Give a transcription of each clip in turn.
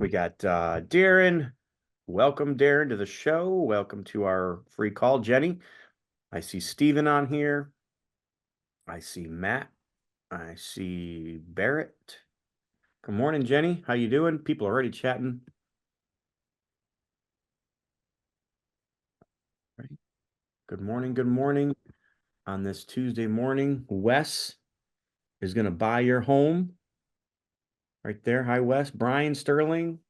We got Darren. Welcome, Darren, to the show. Welcome to our free call, Jenny. I see Steven on here. I see Matt. I see Barrett. Good morning, Jenny. How you doing? People are already chatting. Right. Good morning. Good morning. On this Tuesday morning, Wes is going to buy your home right there. Hi, Wes. Brian Sterling.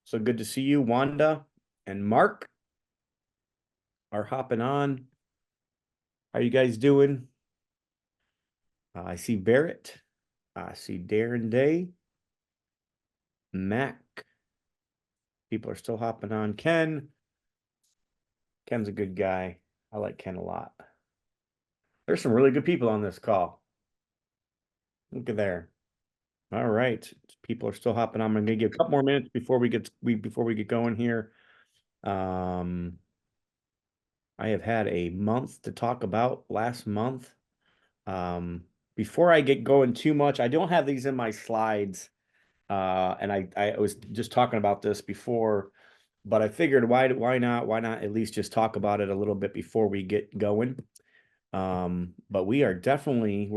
So good to see you. Wanda and Mark are hopping on. How you guys doing? I see Barrett. I see Darren Day. Mac. People are still hopping on. Ken. Ken's a good guy. I like Ken a lot. There's some really good people on this call. Look at there. All right. People are still hopping on. I'm gonna give a couple more minutes before we get going here. I have had a month to talk about last month. Before I get going too much, I don't have these in my slides. And I was just talking about this before, but I figured why not at least just talk about it a little bit before we get going. But I'm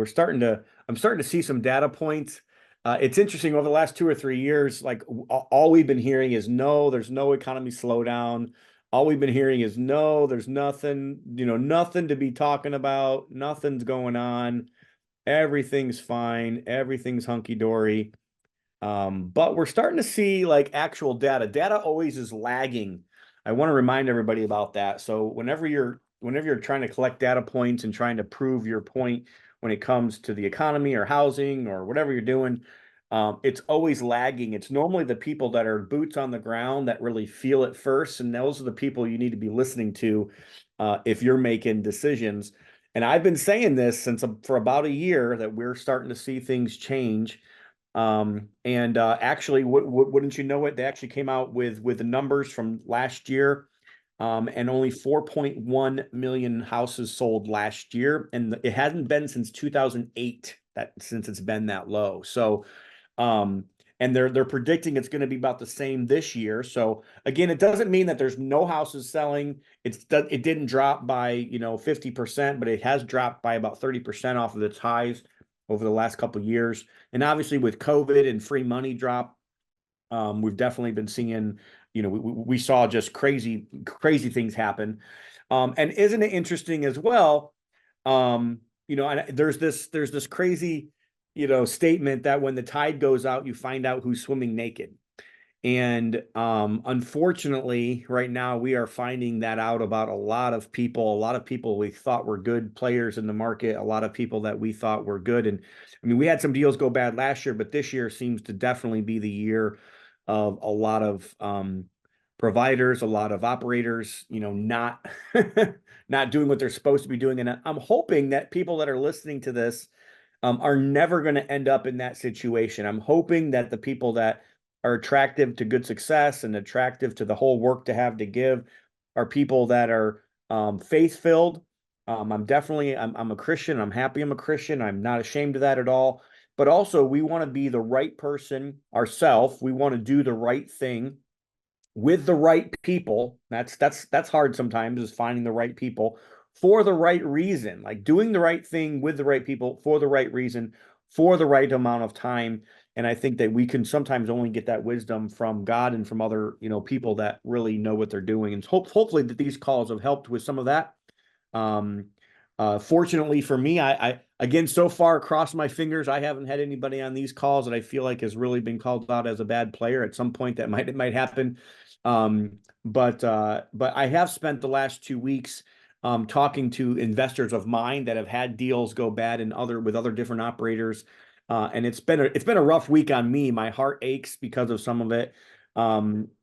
starting to see some data points. It's interesting over the last 2 or 3 years, like all we've been hearing is no, there's no economy slowdown. All we've been hearing is no, there's nothing, nothing to be talking about, nothing's going on, everything's fine, everything's hunky-dory. But we're starting to see like actual data. Data always is lagging. I want to remind everybody about that. So whenever you're trying to collect data points and trying to prove your point when it comes to the economy or housing or whatever you're doing, it's always lagging. It's normally the people that are boots on the ground that really feel it first, and those are the people you need to be listening to if you're making decisions. And I've been saying this for about a year that we're starting to see things change. And actually, wouldn't you know it? They actually came out with the numbers from last year, and only 4.1 million houses sold last year, and it hasn't been since 2008 since it's been that low. So, and they're predicting it's going to be about the same this year. So again, it doesn't mean that there's no houses selling. It didn't drop by 50%, but it has dropped by about 30% off of its highs over the last couple of years. And obviously with COVID and free money drop, we've definitely been seeing, we saw just crazy things happen. And isn't it interesting as well? And there's this crazy, statement that when the tide goes out, you find out who's swimming naked. And unfortunately, right now we are finding that out about a lot of people we thought were good players in the market, a lot of people that we thought were good. And I mean, we had some deals go bad last year, but this year seems to definitely be the year of a lot of providers, a lot of operators, not not doing what they're supposed to be doing. And I'm hoping that people that are listening to this are never going to end up in that situation. I'm hoping that the people that are attractive to good success and attractive to the whole work to have to give are people that are faith-filled. I'm a Christian. I'm happy I'm a Christian. I'm not ashamed of that at all. But also, we want to be the right person ourselves. We want to do the right thing with the right people. That's hard sometimes, is finding the right people for the right reason, like doing the right thing with the right people for the right reason, for the right amount of time. And I think that we can sometimes only get that wisdom from God and from other, people that really know what they're doing. And hopefully that these calls have helped with some of that. Fortunately for me, I again, so far, cross my fingers, I haven't had anybody on these calls that I feel like has really been called out as a bad player. At some point it might happen. But I have spent the last 2 weeks talking to investors of mine that have had deals go bad with other different operators. And it's been a rough week on me. My heart aches because of some of it.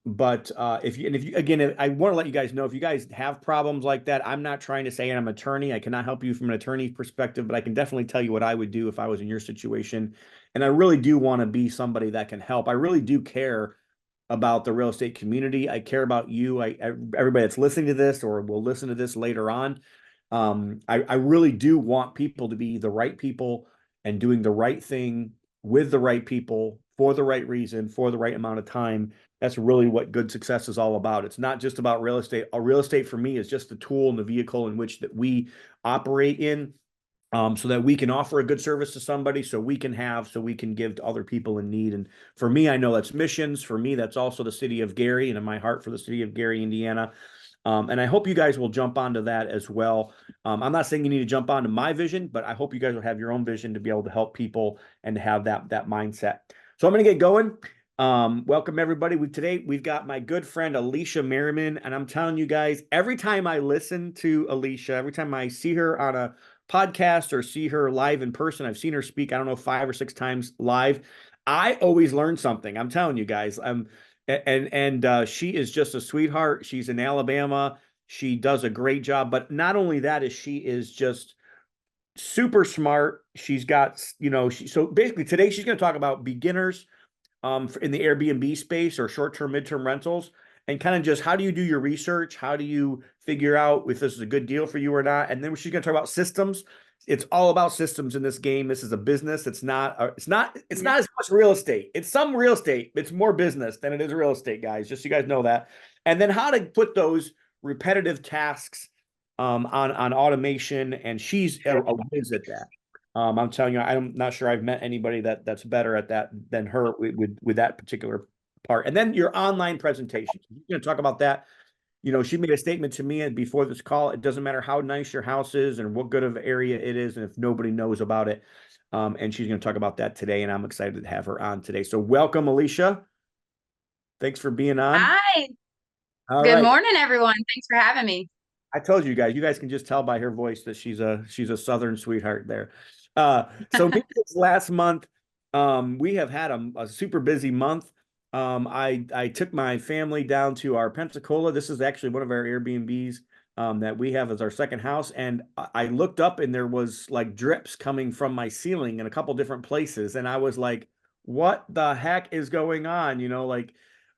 But if you again, I want to let you guys know, if you guys have problems like that, I'm not trying to say I'm an attorney. I cannot help you from an attorney perspective, but I can definitely tell you what I would do if I was in your situation. And I really do want to be somebody that can help. I really do care about the real estate community. I care about you. Everybody that's listening to this or will listen to this later on. I really do want people to be the right people and doing the right thing with the right people for the right reason, for the right amount of time. That's really what good success is all about. It's not just about real estate. Real estate for me is just the tool and the vehicle in which that we operate in, so that we can offer a good service to somebody, so we can give to other people in need. And for me, I know that's missions. For me, that's also the city of Gary, and in my heart for the city of Gary, Indiana. And I hope you guys will jump onto that as well. I'm not saying you need to jump onto my vision, but I hope you guys will have your own vision to be able to help people and to have that mindset. So I'm going to get going. Welcome everybody. Today we've got my good friend Alisha Merriman, and I'm telling you guys, every time I listen to Alisha, every time I see her on a podcast or see her live in person, I've seen her speak, I don't know, 5 or 6 times live. I always learn something. I'm telling you guys. She is just a sweetheart. She's in Alabama. She does a great job. But not only that, is she is just super smart. She's got, so basically today she's going to talk about beginners in the Airbnb space or short-term, midterm rentals, and kind of just how do you do your research? How do you figure out if this is a good deal for you or not? And then she's going to talk about systems. It's all about systems in this game. This is a business. It's not as much real estate. It's some real estate. It's more business than it is real estate, guys. Just so you guys know that. And then how to put those repetitive tasks on automation. And she's a whiz at that. I'm telling you, I'm not sure I've met anybody that's better at that than her with that particular part. And then your online presentation. You're going to talk about that. She made a statement to me before this call. It doesn't matter how nice your house is and what good of an area it is, and if nobody knows about it. And she's going to talk about that today, and I'm excited to have her on today. So welcome, Alisha. Thanks for being on. Hi. All Good right. morning, everyone. Thanks for having me. I told you guys. You guys can just tell by her voice that she's a Southern sweetheart there. So maybe this last month, we have had a super busy month. I took my family down to our Pensacola. This is actually one of our Airbnbs that we have as our second house, and I looked up and there was like drips coming from my ceiling in a couple different places, and I was like, "What the heck is going on?"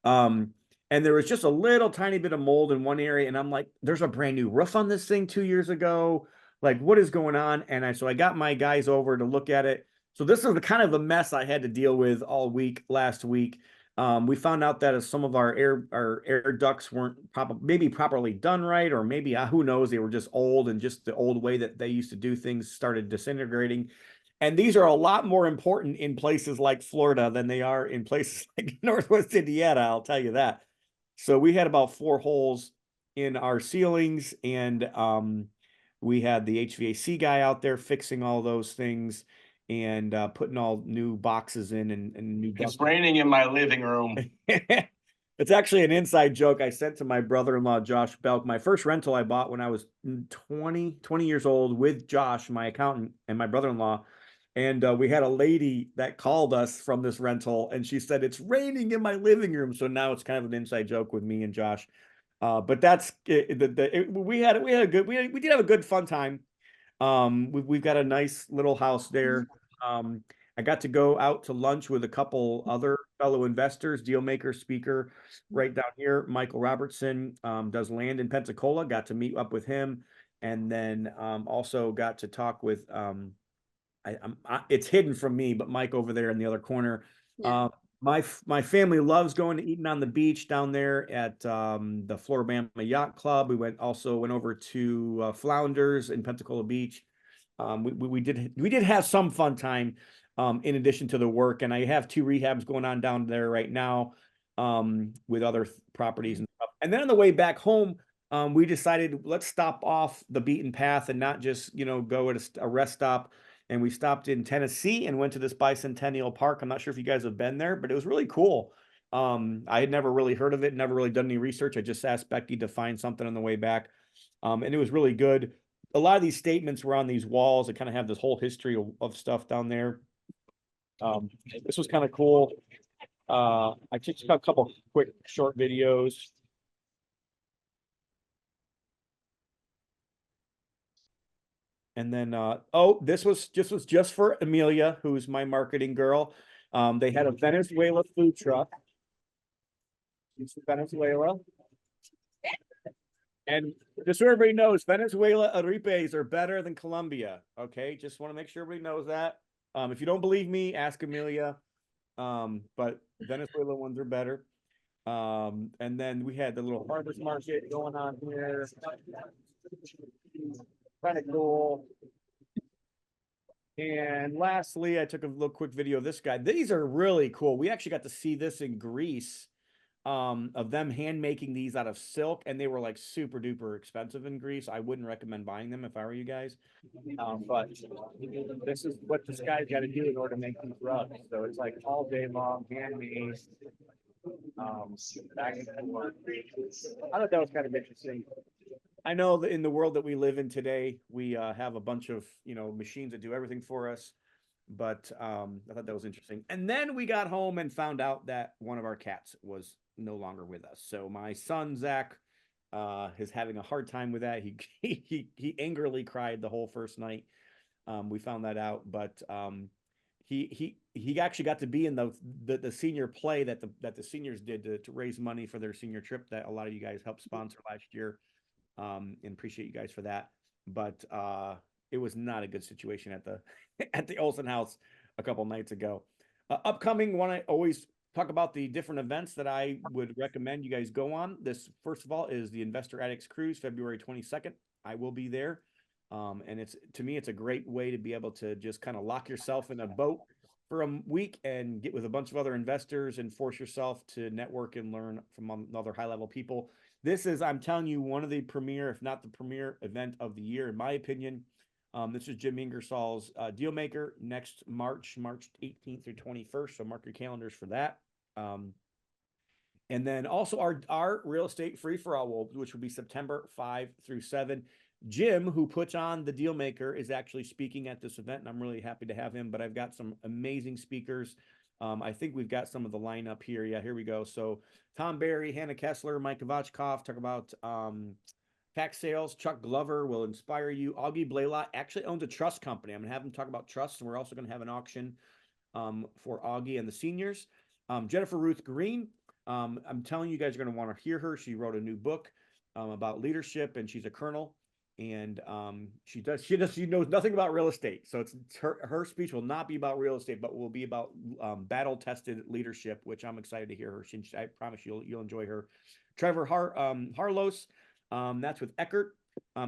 Um, and there was just a little tiny bit of mold in one area, and I'm like, there's a brand new roof on this thing 2 years ago. Like, what is going on? And so I got my guys over to look at it. So this is the kind of the mess I had to deal with all week last week. We found out that some of our air ducts weren't maybe properly done right, or maybe who knows, they were just old, and just the old way that they used to do things started disintegrating. And these are a lot more important in places like Florida than they are in places like Northwest Indiana, I'll tell you that. So we had about 4 holes in our ceilings, and we had the HVAC guy out there fixing all those things and putting all new boxes in and new. It's raining in my living room. It's actually an inside joke I sent to my brother-in-law, Josh Belk. My first rental I bought when I was 20 years old with Josh, my accountant, and my brother-in-law. And we had a lady that called us from this rental, and she said, "It's raining in my living room." So now it's kind of an inside joke with me and Josh. But that's we did have a good fun time. We've got a nice little house there. I got to go out to lunch with a couple other fellow investors, deal maker, speaker, right down here. Michael Robertson does land in Pensacola. Got to meet up with him, and then also got to talk with it's hidden from me, but Mike over there in the other corner. Yeah. My family loves going to eating on the beach down there at the Floribama Yacht Club. We went over to Flounders in Pensacola Beach. We did have some fun time in addition to the work, and I have 2 rehabs going on down there right now with other properties and stuff. And then on the way back home, we decided let's stop off the beaten path and not just go at a rest stop. And we stopped in Tennessee and went to this Bicentennial Park. I'm not sure if you guys have been there, but it was really cool. I had never really heard of it, never really done any research. I just asked Becky to find something on the way back. And it was really good. A lot of these statements were on these walls that kind of have this whole history of stuff down there. This was kind of cool. I took a couple quick short videos. And then, this was just for Amelia, who's my marketing girl. They had a Venezuela food truck. It's Venezuela. And just so everybody knows, Venezuela arepes are better than Colombia. Okay, just want to make sure everybody knows that. If you don't believe me, ask Amelia. But Venezuela ones are better. And then we had the little farmers market going on here. Kind of cool. And lastly, I took a little quick video of this guy. These are really cool. We actually got to see this in Greece, of them hand making these out of silk, and they were like super duper expensive in Greece. I wouldn't recommend buying them if I were you guys. But this is what this guy's got to do in order to make these rugs. So it's like all day long, handmade. Back and forth. I thought that was kind of interesting. I know that in the world that we live in today, we have a bunch of machines that do everything for us. But I thought that was interesting. And then we got home and found out that one of our cats was no longer with us. So my son Zach is having a hard time with that. He angrily cried the whole first night. We found that out, but he actually got to be in the senior play that the seniors did to raise money for their senior trip that a lot of you guys helped sponsor last year. And appreciate you guys for that. But it was not a good situation at the at the Olsen house a couple nights ago. Upcoming, want to always talk about the different events that I would recommend you guys go on. This, first of all, is the Investor Addicts Cruise, February 22nd. I will be there. And it's, to me, it's a great way to be able to just kind of lock yourself in a boat for a week and get with a bunch of other investors and force yourself to network and learn from other high level people. This is, I'm telling you, one of the premier, if not the premier event of the year, in my opinion. This is Jim Ingersoll's Deal Maker next March 18th through 21st. So mark your calendars for that. And then also our real estate free for all, which will be September 5 through 7. Jim, who puts on the Deal Maker, is actually speaking at this event, and I'm really happy to have him. But I've got some amazing speakers. I think we've got some of the lineup here. Yeah, here we go. So Tom Barry, Hannah Kessler, Mike Kovachkov talk about tax sales. Chuck Glover will inspire you. Augie Blaylock actually owns a trust company. I'm going to have him talk about trusts, and we're also going to have an auction for Augie and the seniors. Jennifer Ruth Green. I'm telling you guys are going to want to hear her. She wrote a new book about leadership, and she's a colonel. And she knows nothing about real estate. So it's her speech will not be about real estate, but will be about battle tested leadership, which I'm excited to hear her. I promise you'll enjoy her. Trevor Harlos, that's with Eckert.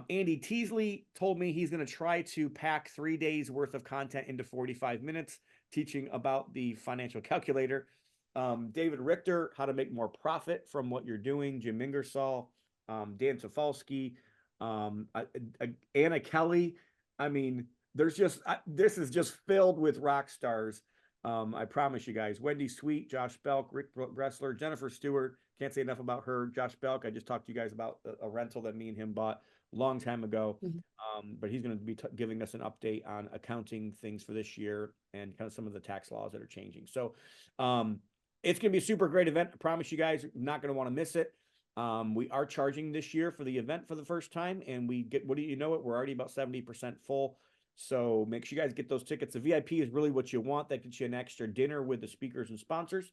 Andy Teasley told me he's going to try to pack 3 days worth of content into 45 minutes, teaching about the financial calculator. David Richter, how to make more profit from what you're doing. Jim Ingersoll, Dan Safalski, Anna Kelly. I mean, there's just this is just filled with rock stars. I promise you guys. Wendy Sweet, Josh Belk, Rick Bressler, Jennifer Stewart. Can't say enough about her. Josh Belk, I just talked to you guys about a rental that me and him bought a long time ago. But he's going to be giving us an update on accounting things for this year and kind of some of the tax laws that are changing. So it's going to be a super great event. I promise you guys, not going to want to miss it. We are charging this year for the event for the first time, and we get, what do you know it? We're already about 70% full. So make sure you guys get those tickets. The VIP is really what you want. That gets you an extra dinner with the speakers and sponsors.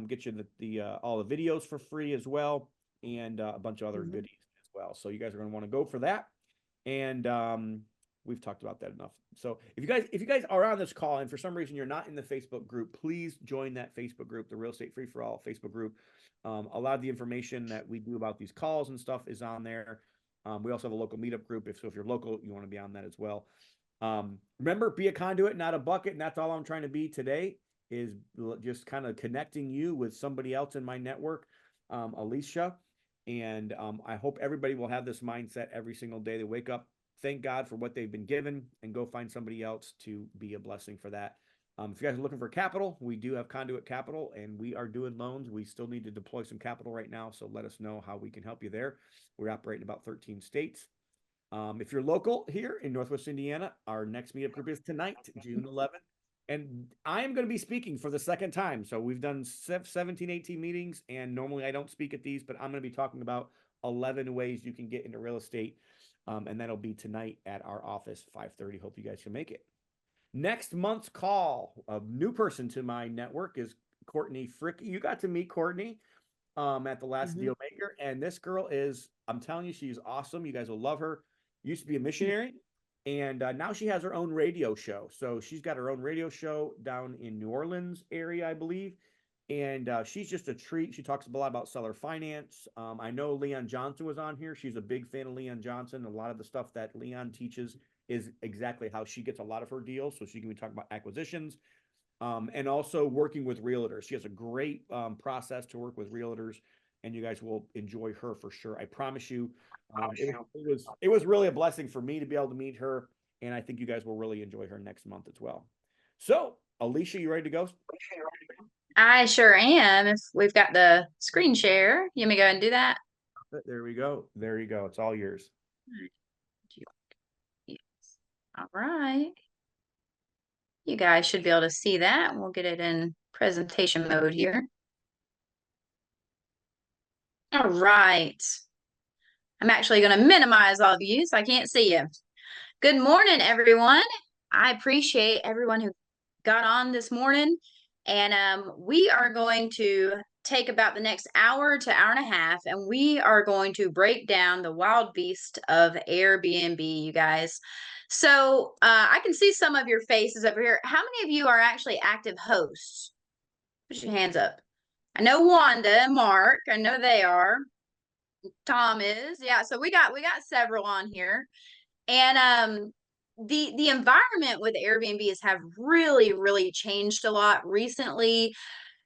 Get you the all the videos for free as well, and a bunch of other goodies as well. So you guys are going to want to go for that. And we've talked about that enough. So if you guys are on this call and for some reason you're not in the Facebook group, please join that Facebook group, the Real Estate Free for All Facebook group. A lot of the information that we do about these calls and stuff is on there. We also have a local meetup group. If you're local, you want to be on that as well. Remember, be a conduit, not a bucket. And that's all I'm trying to be today, is just kind of connecting you with somebody else in my network, Alisha. And I hope everybody will have this mindset every single day. They wake up, thank God for what they've been given, and go find somebody else to be a blessing for that. If you guys are looking for capital, we do have Conduit Capital, and we are doing loans. We still need to deploy some capital right now, so let us know how we can help you there. We're operating in about 13 states. If you're local here in Northwest Indiana, our next meetup group is tonight, June 11th. And I am going to be speaking for the second time. So we've done 17, 18 meetings, and normally I don't speak at these, but I'm going to be talking about 11 ways you can get into real estate. And that'll be tonight at our office, 5:30. Hope you guys can make it. Next month's call, a new person to my network is Courtney Frick. You got to meet Courtney at the last Deal Maker, and this girl is, I'm telling you, she's awesome. You guys will love her. Used to be a missionary, And now she has her own radio show. So she's got her own radio show down in New Orleans area, I believe. And she's just a treat. She talks a lot about seller finance. I know Leon Johnson was on here. She's a big fan of Leon Johnson. A lot of the stuff that Leon teaches is exactly how she gets a lot of her deals. So she can be talking about acquisitions, and also working with realtors. She has a great process to work with realtors, and you guys will enjoy her for sure. I promise you. It was really a blessing for me to be able to meet her, and I think you guys will really enjoy her next month as well. So, Alicia, you ready to go? I sure am. If we've got the screen share, you may go ahead and do that. There we go. There you go. It's all yours. Yes. All right. You guys should be able to see that. We'll get it in presentation mode here. All right. I'm actually going to minimize all of you so I can't see you. Good morning, everyone. I appreciate everyone who got on this morning. And we are going to take about the next hour to hour and a half, and we are going to break down the wild beast of Airbnb, you guys. So I can see some of your faces over here. How many of you are actually active hosts? Put your hands up. I know Wanda and Mark. I know they are. Tom is. Yeah, so we got several on here. And the environment with Airbnbs have really changed a lot recently.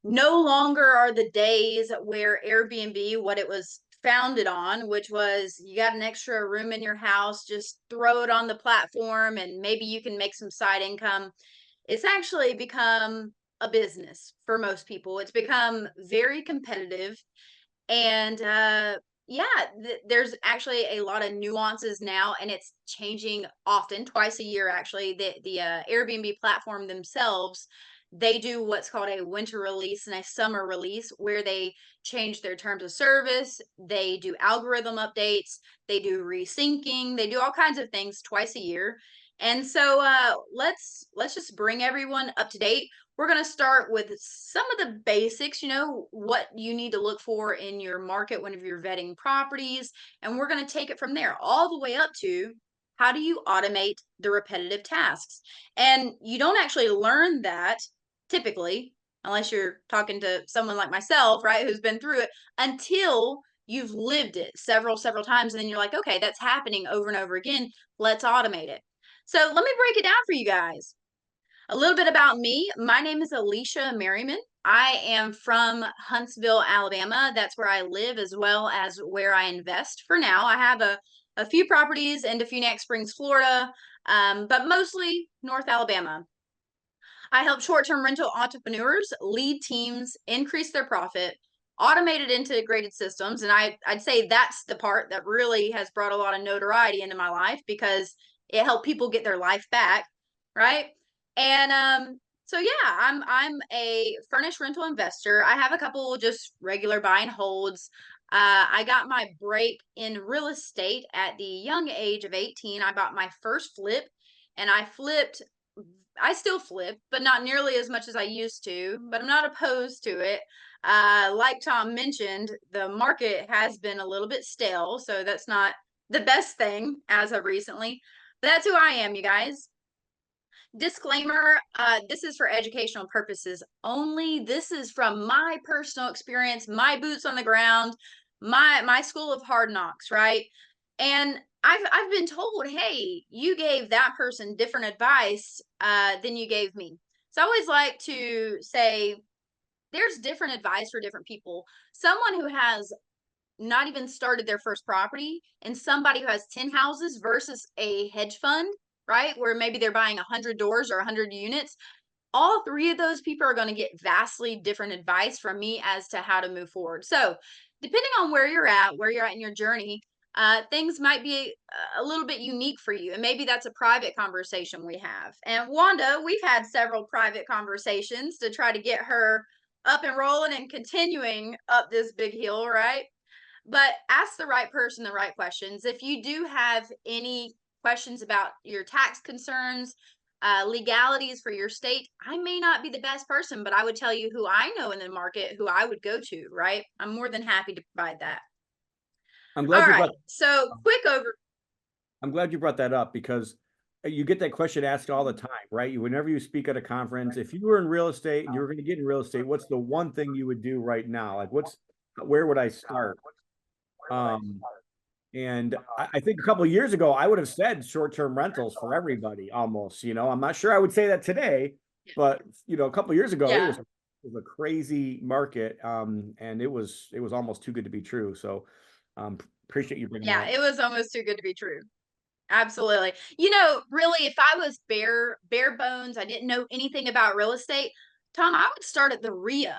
No longer are the days where Airbnb, what it was founded on, which was you got an extra room in your house, just throw it on the platform and maybe you can make some side income. It's actually become a business for most people. It's become very competitive. And yeah, there's actually a lot of nuances now, and it's changing often, twice a year actually. The Airbnb platform themselves, they do what's called a winter release and a summer release, where they change their terms of service, they do algorithm updates, they do resyncing, they do all kinds of things twice a year. And so let's just bring everyone up to date. We're going to start with some of the basics, what you need to look for in your market whenever you're vetting properties. And we're going to take it from there all the way up to how do you automate the repetitive tasks? And you don't actually learn that typically, unless you're talking to someone like myself, right, who's been through it, until you've lived it several times. And then you're like, okay, that's happening over and over again. Let's automate it. So let me break it down for you guys. A little bit about me. My name is Alisha Merriman. I am from Huntsville, Alabama. That's where I live, as well as where I invest for now. I have a few properties in Phoenix Springs, Florida, but mostly North Alabama. I help short-term rental entrepreneurs lead teams, increase their profit, automated integrated systems. And I'd say that's the part that really has brought a lot of notoriety into my life, because it helped people get their life back, right? And so yeah, I'm a furnished rental investor. I have a couple just regular buy and holds. I got my break in real estate at the young age of 18. I bought my first flip, and I still flip, but not nearly as much as I used to, but I'm not opposed to it. Like Tom mentioned, the market has been a little bit stale, so that's not the best thing as of recently. But that's who I am, you guys. Disclaimer, this is for educational purposes only. This is from my personal experience, my boots on the ground, my school of hard knocks, right? And I've been told, hey, you gave that person different advice than you gave me. So I always like to say there's different advice for different people. Someone who has not even started their first property, and somebody who has 10 houses versus a hedge fund, right, where maybe they're buying 100 doors or 100 units, all three of those people are going to get vastly different advice from me as to how to move forward. So depending on where you're at in your journey, things might be a little bit unique for you. And maybe that's a private conversation we have. And Wanda, we've had several private conversations to try to get her up and rolling and continuing up this big hill, right? But ask the right person the right questions. If you do have any questions about your tax concerns, legalities for your state, I may not be the best person, but I would tell you who I know in the market, who I would go to, right? I'm more than happy to provide that. I'm All glad you right. brought So quick over. I'm glad you brought that up because you get that question asked all the time, right? Whenever you speak at a conference, if you were in real estate and you were going to get in real estate, what's the one thing you would do right now? Like, where would I start? Um, and I think a couple of years ago, I would have said short-term rentals for everybody almost, I'm not sure I would say that today, but a couple of years ago, it was a crazy market. And it was almost too good to be true. So, appreciate you bringing that up. It was almost too good to be true. Absolutely. Really, if I was bare bones, I didn't know anything about real estate, Tom, I would start at the RIA.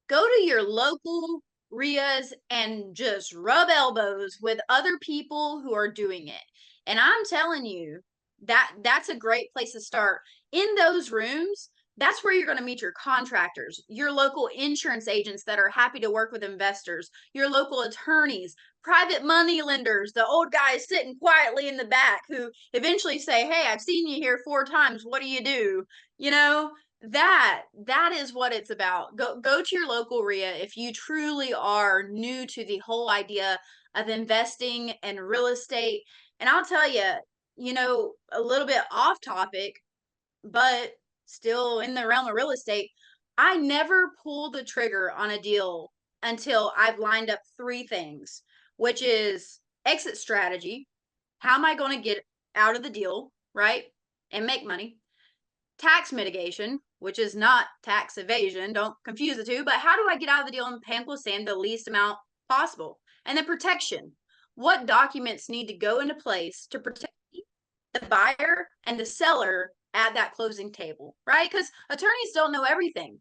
Go to your local RIAs and just rub elbows with other people who are doing it. And I'm telling you, that's a great place to start. In those rooms, that's where you're going to meet your contractors, your local insurance agents that are happy to work with investors, your local attorneys, private money lenders, the old guys sitting quietly in the back who eventually say, "Hey, I've seen you here 4 times. What do you do?" That is what it's about. Go to your local RIA if you truly are new to the whole idea of investing and real estate. And I'll tell you, a little bit off topic, but still in the realm of real estate, I never pull the trigger on a deal until I've lined up 3 things, which is exit strategy. How am I going to get out of the deal, right? And make money. Tax mitigation, which is not tax evasion. Don't confuse the two, but how do I get out of the deal and pay Uncle Sam the least amount possible? And then protection. What documents need to go into place to protect the buyer and the seller at that closing table, right? Because attorneys don't know everything.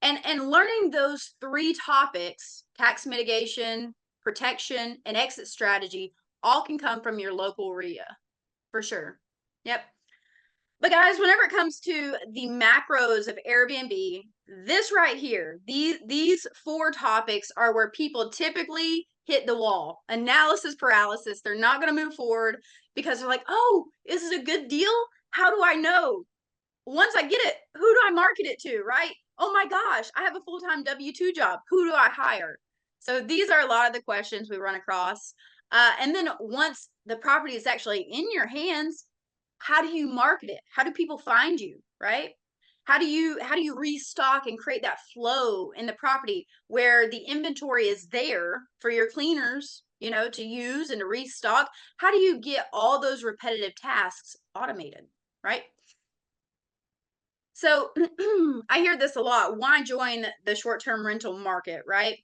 And learning those 3 topics, tax mitigation, protection, and exit strategy, all can come from your local RIA, for sure. Yep. But guys, whenever it comes to the macros of Airbnb, this right here, these 4 topics are where people typically hit the wall. Analysis paralysis. They're not going to move forward because they're like, "Oh, is it a good deal? How do I know? Once I get it, who do I market it to, right? Oh my gosh, I have a full-time W-2 job. Who do I hire?" So these are a lot of the questions we run across. And then once the property is actually in your hands, how do you market it? How do people find you, right? How do you restock and create that flow in the property where the inventory is there for your cleaners, to use and to restock? How do you get all those repetitive tasks automated, right? So I hear this a lot. Why join the short-term rental market, right?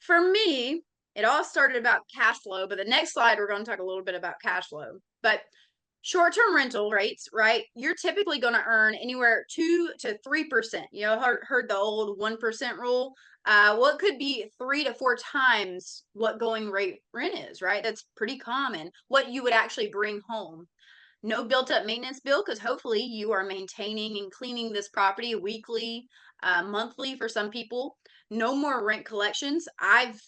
For me, it all started about cash flow, but the next slide, we're going to talk a little bit about cash flow. But short-term rental rates, right? You're typically going to earn anywhere 2 to 3%. Heard the old 1% rule. Well, it could be 3 to 4 times what going rate rent is, right? That's pretty common. What you would actually bring home. No built-up maintenance bill because hopefully you are maintaining and cleaning this property weekly, monthly for some people. No more rent collections. I've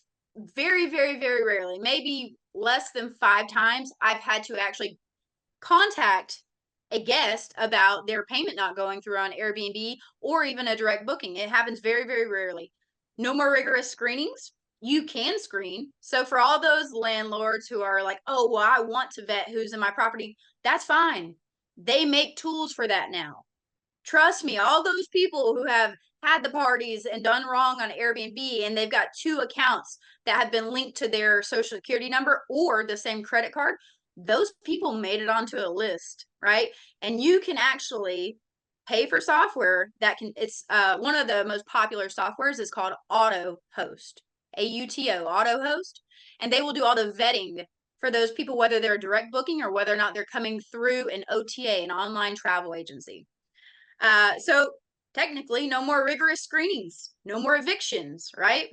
very, very, very rarely, maybe less than 5 times, I've had to actually contact a guest about their payment not going through on Airbnb or even a direct booking. It happens very, very rarely. No more rigorous screenings. You can screen. So for all those landlords who are like, "Oh, well, I want to vet who's in my property," that's fine. They make tools for that now. Trust me, all those people who have had the parties and done wrong on Airbnb and they've got 2 accounts that have been linked to their social security number or the same credit card, those people made it onto a list, right? And you can actually pay for software that can, it's one of the most popular softwares is called Auto Host, Auto Host, and they will do all the vetting for those people, whether they're direct booking or whether or not they're coming through an OTA, an online travel agency. So technically no more rigorous screenings, no more evictions, right?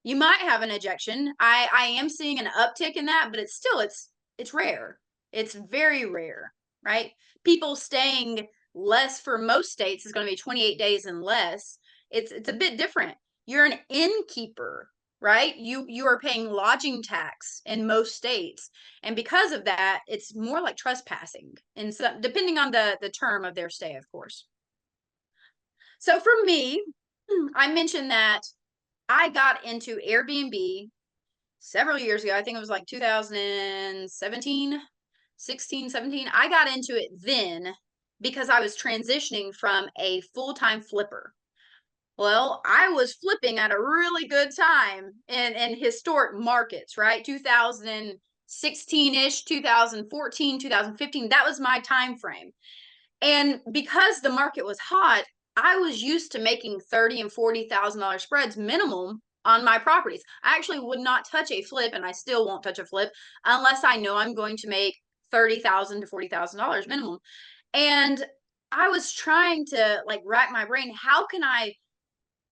You might have an ejection. I am seeing an uptick in that, but it's rare. It's very rare, right? People staying less for most states is going to be 28 days and less. It's a bit different. You're an innkeeper, right? You are paying lodging tax in most states. And because of that, it's more like trespassing, and so depending on the term of their stay, of course. So for me, I mentioned that I got into Airbnb several years ago. I think it was like 2017, 16, 17. I got into it then because I was transitioning from a full-time flipper. Well, I was flipping at a really good time in historic markets, right? 2016-ish, 2014, 2015. That was my time frame. And because the market was hot, I was used to making $30,000 and $40,000 spreads minimum on my properties. I actually would not touch a flip, and I still won't touch a flip unless I know I'm going to make $30,000 to $40,000 minimum. And I was trying to like rack my brain. How can I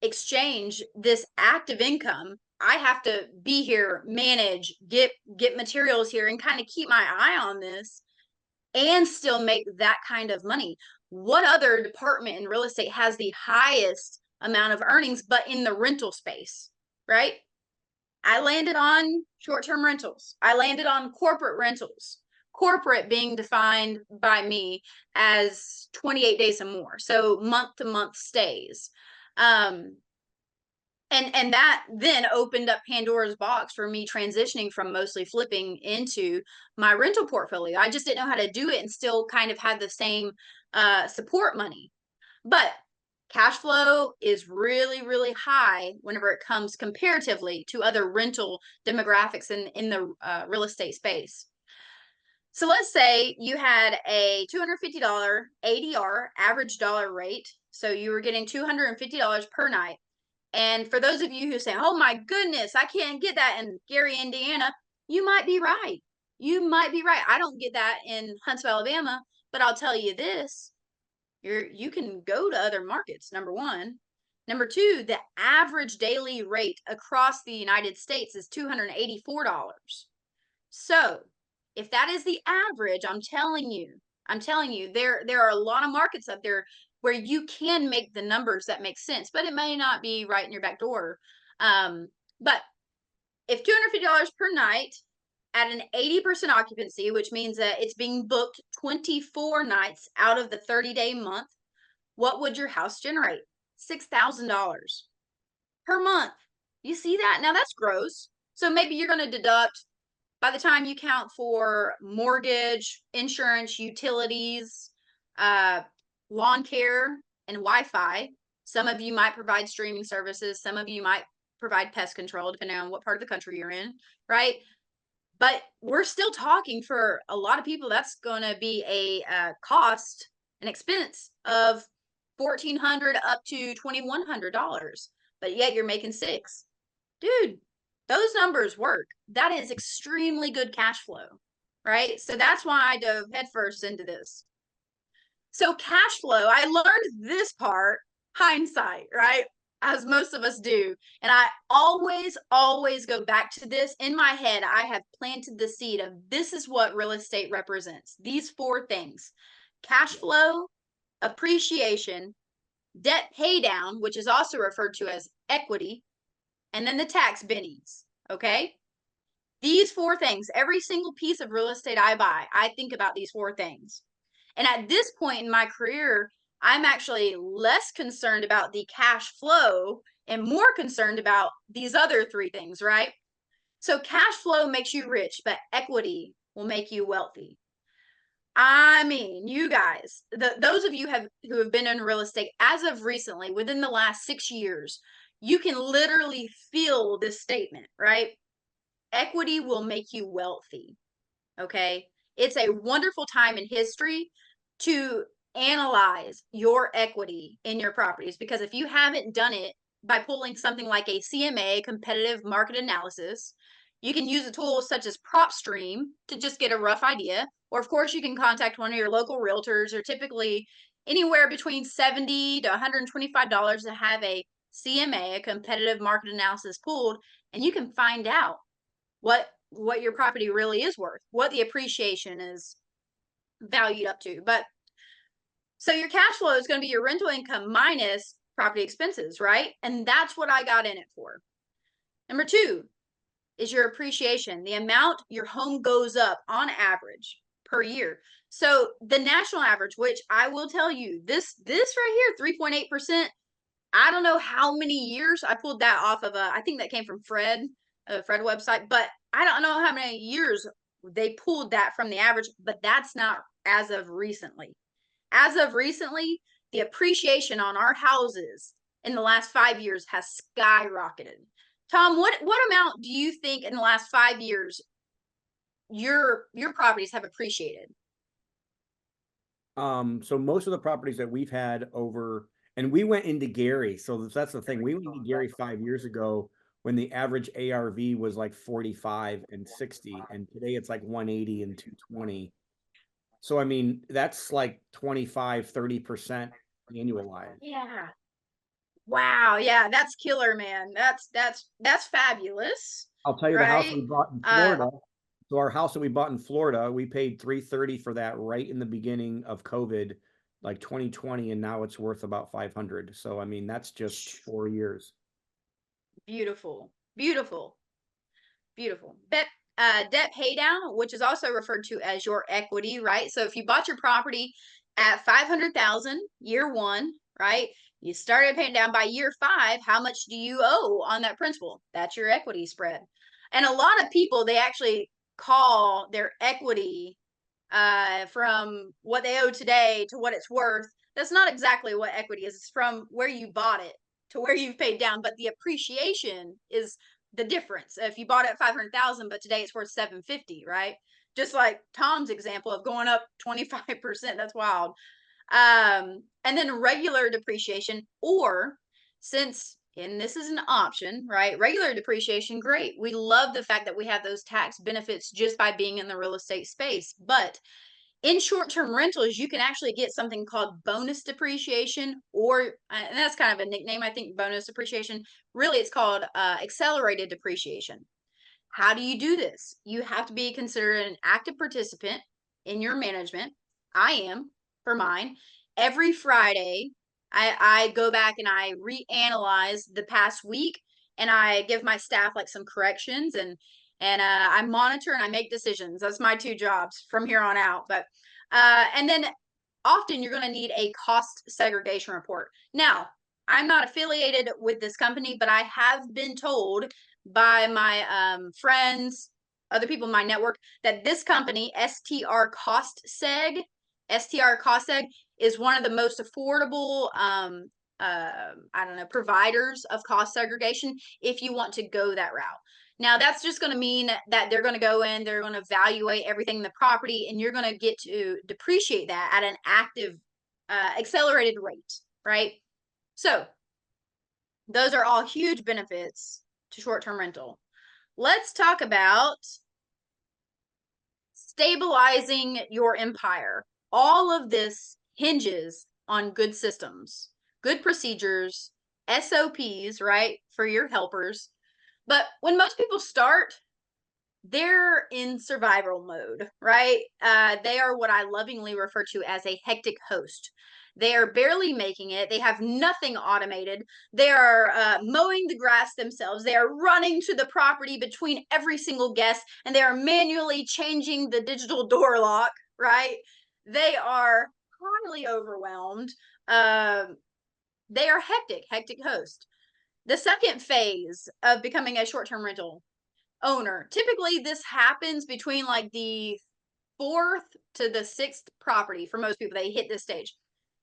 exchange this active income? I have to be here, manage, get materials here, and kind of keep my eye on this and still make that kind of money. What other department in real estate has the highest amount of earnings but in the rental space, right? I landed on short-term rentals. I landed on corporate rentals. Corporate being defined by me as 28 days or more, so month-to-month stays. And that then opened up Pandora's box for me transitioning from mostly flipping into my rental portfolio. I just didn't know how to do it and still kind of had the same support money. But cash flow is really, really high whenever it comes comparatively to other rental demographics in the real estate space. So let's say you had a $250 ADR, average dollar rate. So you were getting $250 per night. And for those of you who say, oh my goodness, I can't get that in Gary, Indiana, you might be right. You might be right. I don't get that in Huntsville, Alabama, but I'll tell you this, you can go to other markets, number one. Number two, the average daily rate across the United States is $284. So if that is the average, I'm telling you, there are a lot of markets up there where you can make the numbers that make sense, but it may not be right in your back door. But if $250 per night at an 80% occupancy, which means that it's being booked 24 nights out of the 30-day month, what would your house generate? $6,000 per month. You see that? Now that's gross. So maybe you're going to deduct, by the time you count for mortgage, insurance, utilities, lawn care, and Wi-Fi. Some of you might provide streaming services. Some of you might provide pest control, depending on what part of the country you're in, right? But we're still talking, for a lot of people, that's going to be a cost, an expense of $1,400 up to $2,100. But yet you're making $6,000. Dude, those numbers work. That is extremely good cash flow, right? So that's why I dove headfirst into this. So cash flow, I learned this part, hindsight, right? As most of us do. And I always go back to this. In my head, I have planted the seed of this is what real estate represents. These 4 things: cash flow, appreciation, debt pay down, which is also referred to as equity, and then the tax bennies, okay? These 4 things, every single piece of real estate I buy, I think about these 4 things. And at this point in my career, I'm actually less concerned about the cash flow and more concerned about these other 3 things, right? So cash flow makes you rich, but equity will make you wealthy. I mean, you guys, those of you who have been in real estate as of recently, within the last 6 years, you can literally feel this statement, right? Equity will make you wealthy. Okay. It's a wonderful time in history to analyze your equity in your properties, because if you haven't done it by pulling something like a CMA, competitive market analysis, you can use a tool such as PropStream to just get a rough idea. Or of course you can contact one of your local realtors, or typically anywhere between $70 to $125 to have a CMA, a competitive market analysis, pulled, and you can find out what your property really is worth, what the appreciation is valued up to. But so your cash flow is going to be your rental income minus property expenses, right? And that's what I got in it for. Number 2 is your appreciation, the amount your home goes up on average per year. So the national average, which I will tell you, this right here, 3.8%. I don't know how many years. I pulled that off of I think that came from Fred website, but I don't know how many years they pulled that from the average, but that's not as of recently. As of recently, the appreciation on our houses in the last 5 years has skyrocketed. Tom, what amount do you think in the last 5 years your properties have appreciated? So most of the properties that we've had over, and we went into Gary. So that's the thing. We went into Gary 5 years ago when the average ARV was like 45 and 60, and today it's like 180 and 220. So I mean, that's like 25-30% annualized. Yeah. Wow. Yeah, that's killer, man. That's fabulous. I'll tell you the house we Right? bought in Florida. So our house that we bought in Florida, we paid 330 for that right in the beginning of COVID, like 2020, and now it's worth about 500. So I mean, that's just 4 years. Beautiful. Beautiful. Beautiful. Debt pay down, which is also referred to as your equity, right? So if you bought your property at 500,000 year one, right? You started paying down by year 5, how much do you owe on that principal? That's your equity spread. And a lot of people, they actually call their equity from what they owe today to what it's worth. That's not exactly what equity is. It's from where you bought it to where you've paid down, but the appreciation is the difference. If you bought it at 500,000, but today it's worth 750, right? Just like Tom's example of going up 25%. That's wild. And then regular depreciation, or since, and this is an option, right? Regular depreciation, great. We love the fact that we have those tax benefits just by being in the real estate space. But in short-term rentals, you can actually get something called bonus depreciation, or, and that's kind of a nickname, I think, bonus depreciation. Really, it's called accelerated depreciation. How do you do this? You have to be considered an active participant in your management. I am for mine. Every Friday, I go back and I reanalyze the past week, and I give my staff like some corrections, and I monitor and I make decisions. That's my 2 jobs from here on out. But and then often you're going to need a cost segregation report. Now, I'm not affiliated with this company, but I have been told by my friends, other people in my network, that this company, STR Cost Seg, is one of the most affordable I don't know, providers of cost segregation if you want to go that route. Now, that's just going to mean that they're going to go in, they're going to evaluate everything in the property, and you're going to get to depreciate that at an active, accelerated rate, right? So those are all huge benefits to short-term rental. Let's talk about stabilizing your empire. All of this hinges on good systems, good procedures, SOPs, right, for your helpers. But when most people start, they're in survival mode, right? They are what I lovingly refer to as a hectic host. They are barely making it. They have nothing automated. They are mowing the grass themselves. They are running to the property between every single guest, and they are manually changing the digital door lock, right? They are highly overwhelmed. They are hectic host. The second phase of becoming a short-term rental owner, typically this happens between like the 4th to the 6th property. For most people, they hit this stage.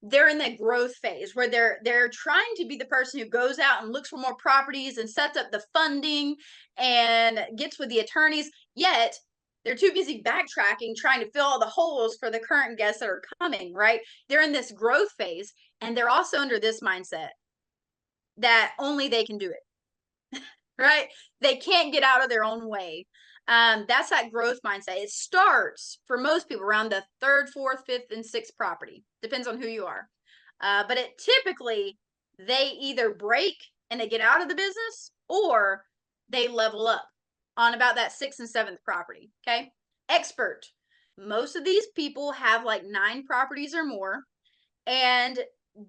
They're in that growth phase where they're trying to be the person who goes out and looks for more properties and sets up the funding and gets with the attorneys, yet they're too busy backtracking trying to fill all the holes for the current guests that are coming, right? They're in this growth phase, and they're also under this mindset that only they can do it, right? They can't get out of their own way. That's that growth mindset. It starts for most people around the 3rd, 4th, 5th, and 6th property. Depends on who you are. But it typically, they either break and they get out of the business, or they level up on about that 6th and 7th property. Okay. Expert. Most of these people have like 9 properties or more, and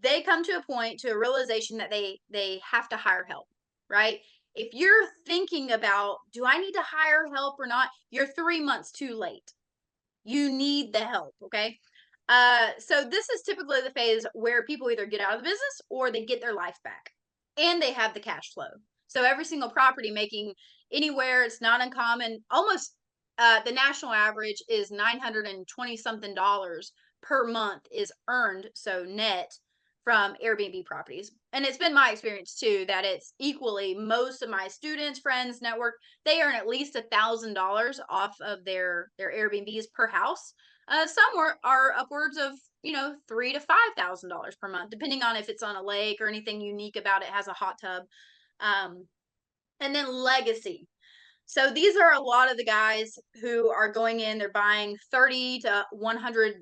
they come to a point, to a realization that they have to hire help, right? If you're thinking about, do I need to hire help or not, you're 3 months too late. You need the help. Okay. So this is typically the phase where people either get out of the business or they get their life back, and they have the cash flow. So every single property making anywhere, it's not uncommon, almost the national average is $920 something per month is earned, so net, from Airbnb properties. And it's been my experience too that it's equally, most of my students, friends, network, they earn at least $1,000 off of their Airbnbs per house. Some are upwards of $3,000 to $5,000 per month, depending on if it's on a lake or anything unique about it, has a hot tub. And then legacy. So these are a lot of the guys who are going in, they're buying 30 to 100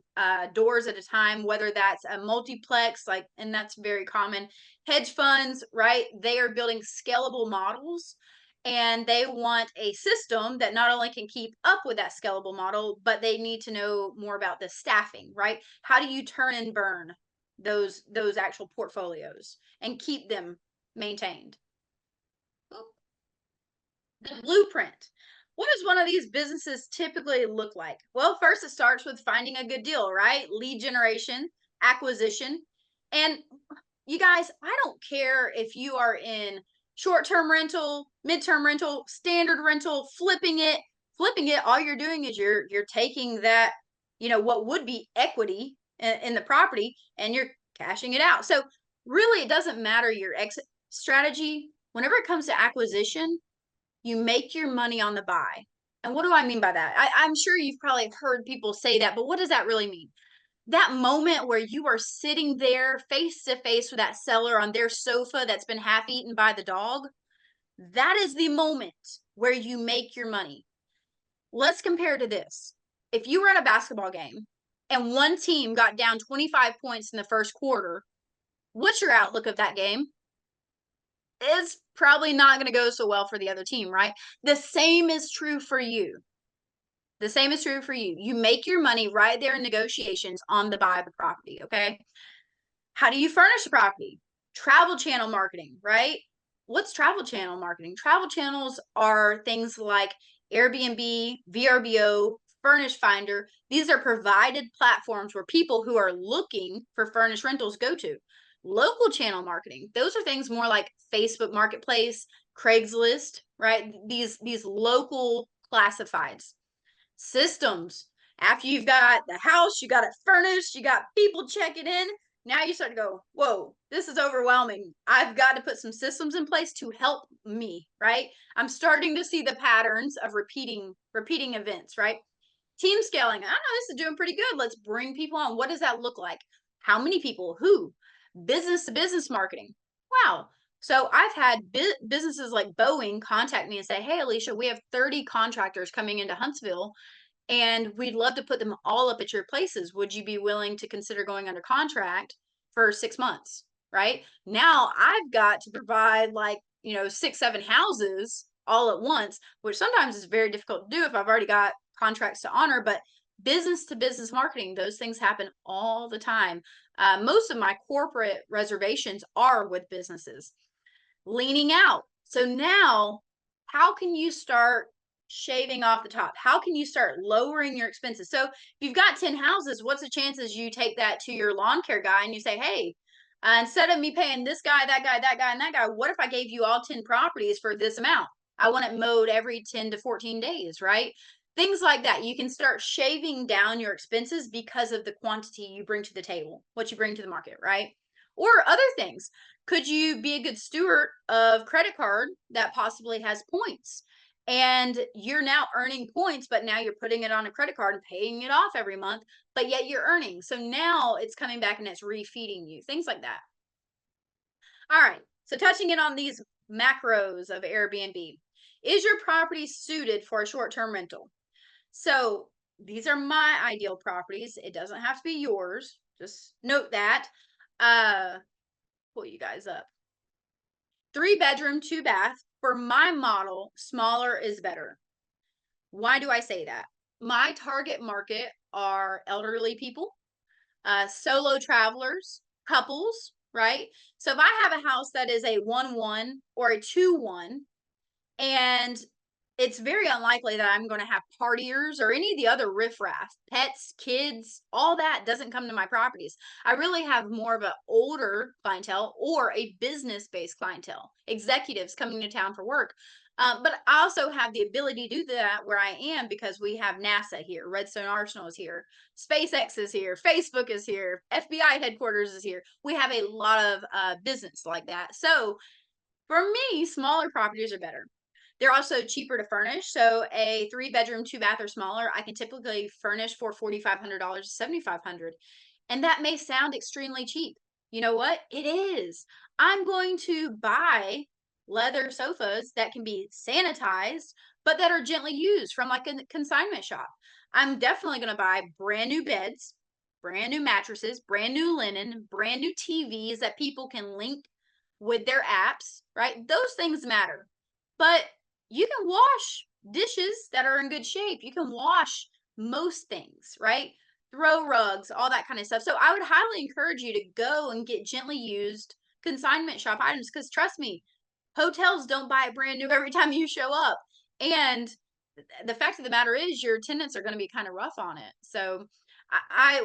doors at a time, whether that's a multiplex, and that's very common. Hedge funds, right? They are building scalable models, and they want a system that not only can keep up with that scalable model, but they need to know more about the staffing, right? How do you turn and burn those actual portfolios and keep them maintained? The blueprint. What does one of these businesses typically look like? Well, first it starts with finding a good deal, right? Lead generation, acquisition. And you guys, I don't care if you are in short-term rental, mid-term rental, standard rental, flipping it. Flipping it, all you're doing is you're taking that, what would be equity in the property, and you're cashing it out. So really it doesn't matter your exit strategy. Whenever it comes to acquisition, you make your money on the buy. And what do I mean by that? I'm sure you've probably heard people say that, but what does that really mean? That moment where you are sitting there face to face with that seller on their sofa that's been half eaten by the dog, that is the moment where you make your money. Let's compare to this. If you were at a basketball game and one team got down 25 points in the first quarter, what's your outlook of that game? It's probably not going to go so well for the other team, right? The same is true for you. The same is true for you. You make your money right there in negotiations on the buy of the property, okay? How do you furnish the property? Travel channel marketing, right? What's travel channel marketing? Travel channels are things like Airbnb, VRBO, Furnish Finder. These are provided platforms where people who are looking for furnished rentals go to. Local channel marketing, those are things more like Facebook Marketplace, Craigslist, right? These local classifieds. Systems. After you've got the house, you got it furnished, you got people checking in, now you start to go, whoa, this is overwhelming. I've got to put some systems in place to help me, right? I'm starting to see the patterns of repeating events, right? Team scaling. I know this is doing pretty good. Let's bring people on. What does that look like? How many people? Who? Business to business marketing. Wow. So I've had businesses like Boeing contact me and say, hey, Alisha, we have 30 contractors coming into Huntsville, and we'd love to put them all up at your places. Would you be willing to consider going under contract for 6 months? Right now, I've got to provide 6, 7 houses all at once, which sometimes is very difficult to do if I've already got contracts to honor. But business to business marketing, those things happen all the time. Most of my corporate reservations are with businesses. Leaning out. So now, how can you start shaving off the top? How can you start lowering your expenses? So if you've got 10 houses, what's the chances you take that to your lawn care guy and you say, hey, instead of me paying this guy, that guy, that guy, and that guy, what if I gave you all 10 properties for this amount? I want it mowed every 10 to 14 days, right? Things like that. You can start shaving down your expenses because of the quantity you bring to the table, what you bring to the market, right? Or other things. Could you be a good steward of credit card that possibly has points? And you're now earning points, but now you're putting it on a credit card and paying it off every month, but yet you're earning. So now it's coming back and it's refeeding you, things like that. All right. So touching in on these macros of Airbnb, is your property suited for a short-term rental? So these are my ideal properties. It doesn't have to be yours. Just note that. Pull you guys up. 3-bedroom, 2-bath. For my model, smaller is better. Why do I say that? My target market are elderly people, solo travelers, couples, right? So if I have a house that is a 1-1 or a 2-1, and it's very unlikely that I'm going to have partiers or any of the other riffraff, pets, kids, all that doesn't come to my properties. I really have more of an older clientele or a business-based clientele, executives coming to town for work. But I also have the ability to do that where I am because we have NASA here, Redstone Arsenal is here, SpaceX is here, Facebook is here, FBI headquarters is here. We have a lot of business like that. So for me, smaller properties are better. They're also cheaper to furnish. So a 3-bedroom, 2-bath or smaller, I can typically furnish for $4,500 to $7,500. And that may sound extremely cheap. You know what? It is. I'm going to buy leather sofas that can be sanitized, but that are gently used from like a consignment shop. I'm definitely going to buy brand new beds, brand new mattresses, brand new linen, brand new TVs that people can link with their apps, right? Those things matter. But you can wash dishes that are in good shape. You can wash most things, right? Throw rugs, all that kind of stuff. So I would highly encourage you to go and get gently used consignment shop items because trust me, hotels don't buy it brand new every time you show up. And the fact of the matter is your tenants are going to be kind of rough on it. So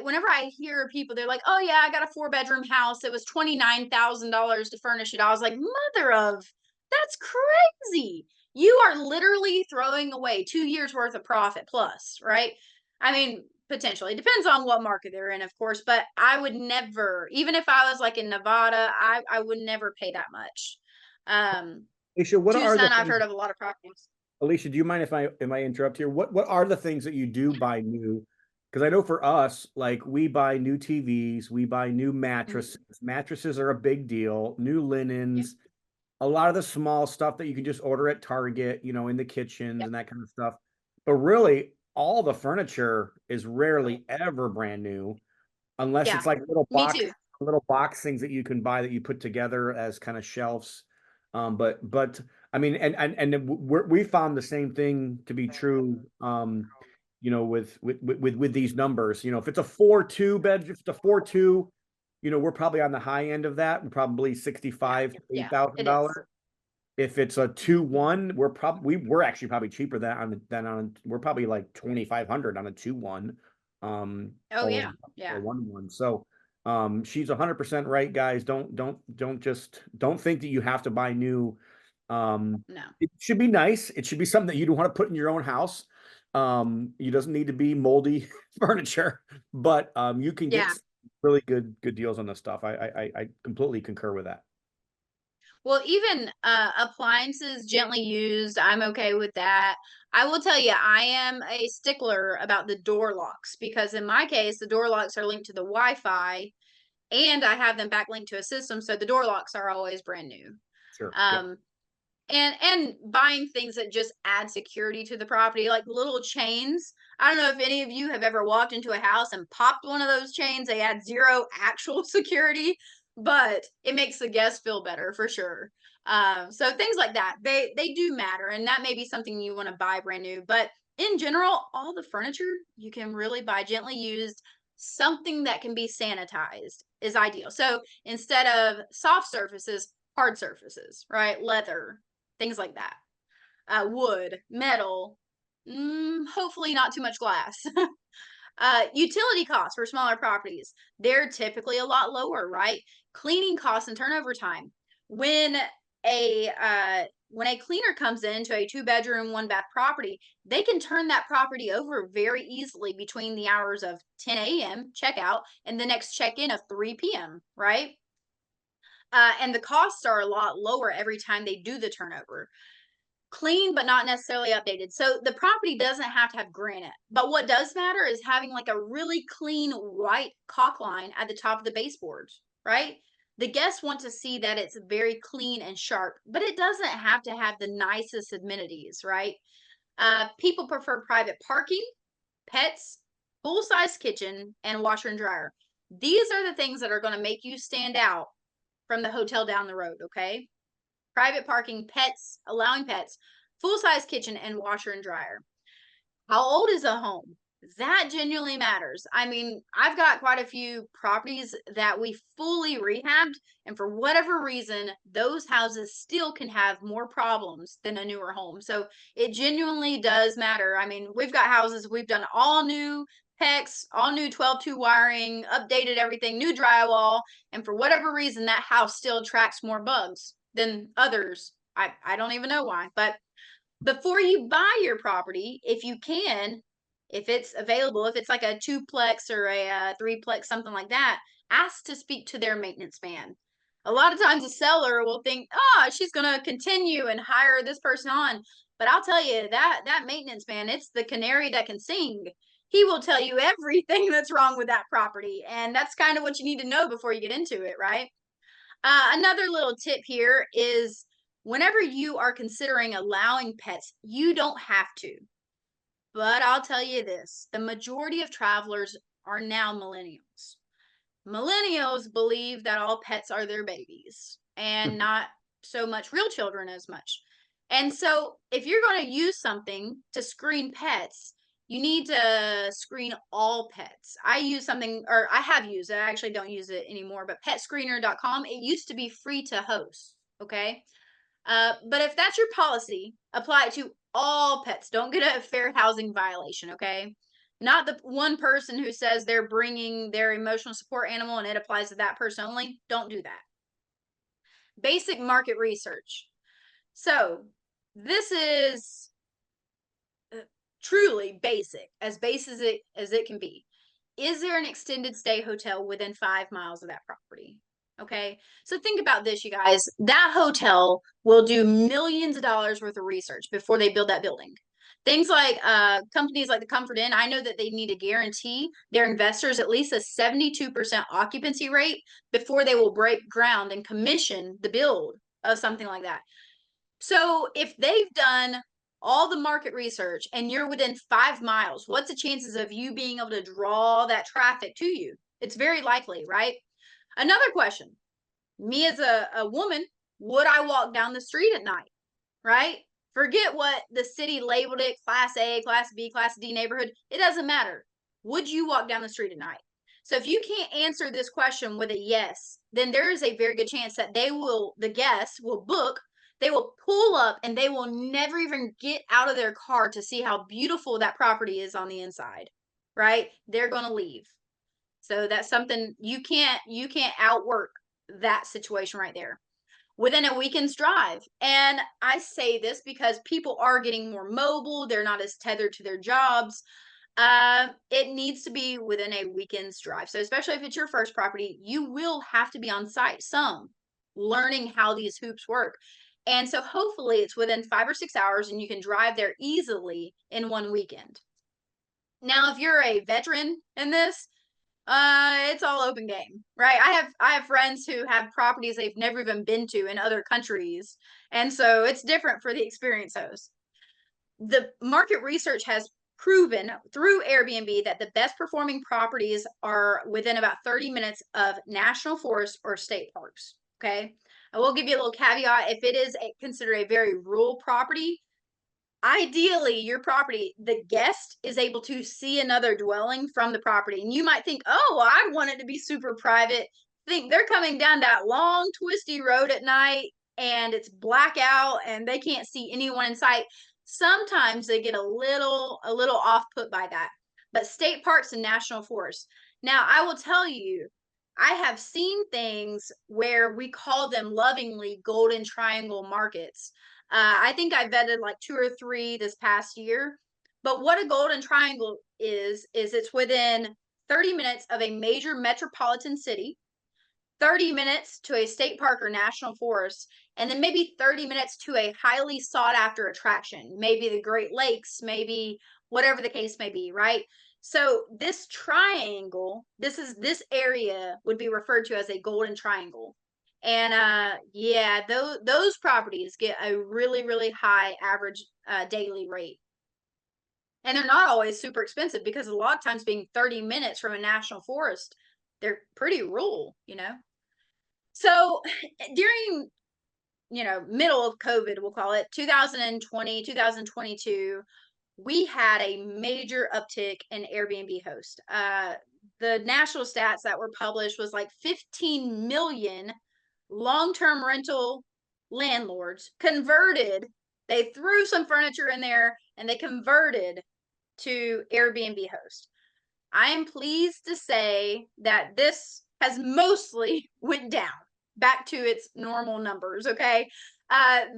whenever I hear people, they're like, oh yeah, I got a 4-bedroom house. It was $29,000 to furnish it. I was like, mother of, that's crazy. You are literally throwing away 2 years worth of profit plus, right? I mean, potentially. It depends on what market they're in, of course, but I would never, even if I was like in Nevada, I would never pay that much. Alicia, what are the Tucson, I've things, heard of a lot of properties. Alicia, do you mind if I interrupt here? What are the things that you do buy new? Because I know for us, like we buy new TVs, we buy new Mhm. mattresses. Mattresses are a big deal, new Yep. linens, a lot of the small stuff that you can just order at Target, in the kitchens Yep. and that kind of stuff. But really, all the furniture is rarely ever brand new unless Yeah. it's like Me too. little box things that you can buy that you put together as kind of shelves. But I mean, and we found the same thing to be true. With these numbers, if it's a 4-2 bed, if it's a 4-2, we're probably on the high end of that. We're probably Yeah. 65 to eight Yeah. thousand It is. dollars. If it's a 2-1, we're actually probably cheaper than we're probably like 2,500 on a 2-1, Oh or yeah. Yeah. 1-1. So she's 100% right, guys. Don't think that you have to buy new. No. It should be nice. It should be something that you don't want to put in your own house. You doesn't need to be moldy furniture, but you can get Yeah. really good deals on this stuff. I completely concur with that. Well, even appliances gently used, I'm okay with that. I will tell you, I am a stickler about the door locks because in my case, the door locks are linked to the Wi-Fi and I have them backlinked to a system, so the door locks are always brand new. Sure. Yep. Um, and buying things that just add security to the property, like little chains. I don't know if any of you have ever walked into a house and popped one of those chains. They add zero actual security, but it makes the guests feel better for sure. So things like that, they do matter, and that may be something you want to buy brand new. But in general, all the furniture you can really buy gently used. Something that can be sanitized is ideal. So instead of soft surfaces, hard surfaces, right? Leather, things like that. Wood, metal, hopefully not too much glass. Utility costs for smaller properties, they're typically a lot lower, right? Cleaning costs and turnover time. When a cleaner comes into a 2-bedroom, 1-bath property, they can turn that property over very easily between the hours of 10 a.m. checkout and the next check-in of 3 p.m., right? And the costs are a lot lower every time they do the turnover. Clean, but not necessarily updated. So the property doesn't have to have granite. But what does matter is having like a really clean white caulk line at the top of the baseboards, right? The guests want to see that it's very clean and sharp, but it doesn't have to have the nicest amenities, right? People prefer private parking, pets, full-size kitchen, and washer and dryer. These are the things that are going to make you stand out from the hotel down the road, okay? Private parking, pets, allowing pets, full-size kitchen, and washer and dryer. How old is a home? that genuinely matters. I mean, I've got quite a few properties that we fully rehabbed, and for whatever reason, those houses still can have more problems than a newer home. So it genuinely does matter. I mean, we've got houses, we've done all new PEX, all new 12-2 wiring, updated everything, new drywall, and for whatever reason, that house still attracts more bugs than others. I don't even know why, but before you buy your property, if you can, if it's available, if it's like a twoplex or a threeplex, something like that, ask to speak to their maintenance man. A lot of times a seller will think, oh, she's going to continue and hire this person on. But I'll tell you that maintenance man, it's the canary that can sing. He will tell you everything that's wrong with that property. And that's kind of what you need to know before you get into it, right? Another little tip here is whenever you are considering allowing pets, you don't have to. But I'll tell you this, the majority of travelers are now millennials. Millennials believe that all pets are their babies and not so much real children as much. And so if you're going to use something to screen pets, you need to screen all pets. I use something, or I have used it. I actually don't use it anymore, but petscreener.com, it used to be free to host. Okay. But if that's your policy, apply it to all pets. Don't get a fair housing violation, okay? Not the one person who says they're bringing their emotional support animal and it applies to that person only. Don't do that. Basic market research. So this is truly basic as it can be. Is there an extended stay hotel within 5 miles of that property? Okay, so think about this, you guys. That hotel will do millions of dollars worth of research before they build that building. Things like companies like the Comfort Inn, I know that they need to guarantee their investors at least a 72% occupancy rate before they will break ground and commission the build of something like that. So if they've done all the market research and you're within 5 miles, what's the chances of you being able to draw that traffic to you? It's very likely, right? Another question, me as a woman, would I walk down the street at night, right? Forget what the city labeled it, class A, class B, class D neighborhood. It doesn't matter. Would you walk down the street at night? So if you can't answer this question with a yes, then there is a very good chance that the guests will book, they will pull up and they will never even get out of their car to see how beautiful that property is on the inside, right? They're going to leave. So that's something you can't outwork that situation right there within a weekend's drive. And I say this because people are getting more mobile, they're not as tethered to their jobs. It needs to be within a weekend's drive. So especially if it's your first property, you will have to be on site some learning how these hoops work. And so hopefully it's within 5 or 6 hours and you can drive there easily in one weekend. Now, if you're a veteran in this, it's all open game, right? I have friends who have properties they've never even been to in other countries, and so it's different for the experienced host. The market research has proven through Airbnb that the best performing properties are within about 30 minutes of national forests or state parks. Okay, I will give you a little caveat: if it is considered a very rural property, ideally your property, the guest is able to see another dwelling from the property, and you might think, oh, well, I want it to be super private. Think they're coming down that long twisty road at night and it's blackout and they can't see anyone in sight. Sometimes they get a little off put by that. But state parks and national forests, now I will tell you, I have seen things where we call them lovingly golden triangle markets. I think I vetted like 2 or 3 this past year. But what a golden triangle is it's within 30 minutes of a major metropolitan city, 30 minutes to a state park or national forest, and then maybe 30 minutes to a highly sought after attraction, maybe the Great Lakes, maybe whatever the case may be, right? So this triangle, this area would be referred to as a golden triangle. And yeah, those properties get a really high average daily rate. And they're not always super expensive because a lot of times being 30 minutes from a national forest, they're pretty rural, you know. So during, middle of COVID, we'll call it 2020, 2022, we had a major uptick in Airbnb host. The national stats that were published was like 15 million long-term rental landlords converted. They threw some furniture in there and they converted to Airbnb host. I am pleased to say that this has mostly went down back to its normal numbers. Okay.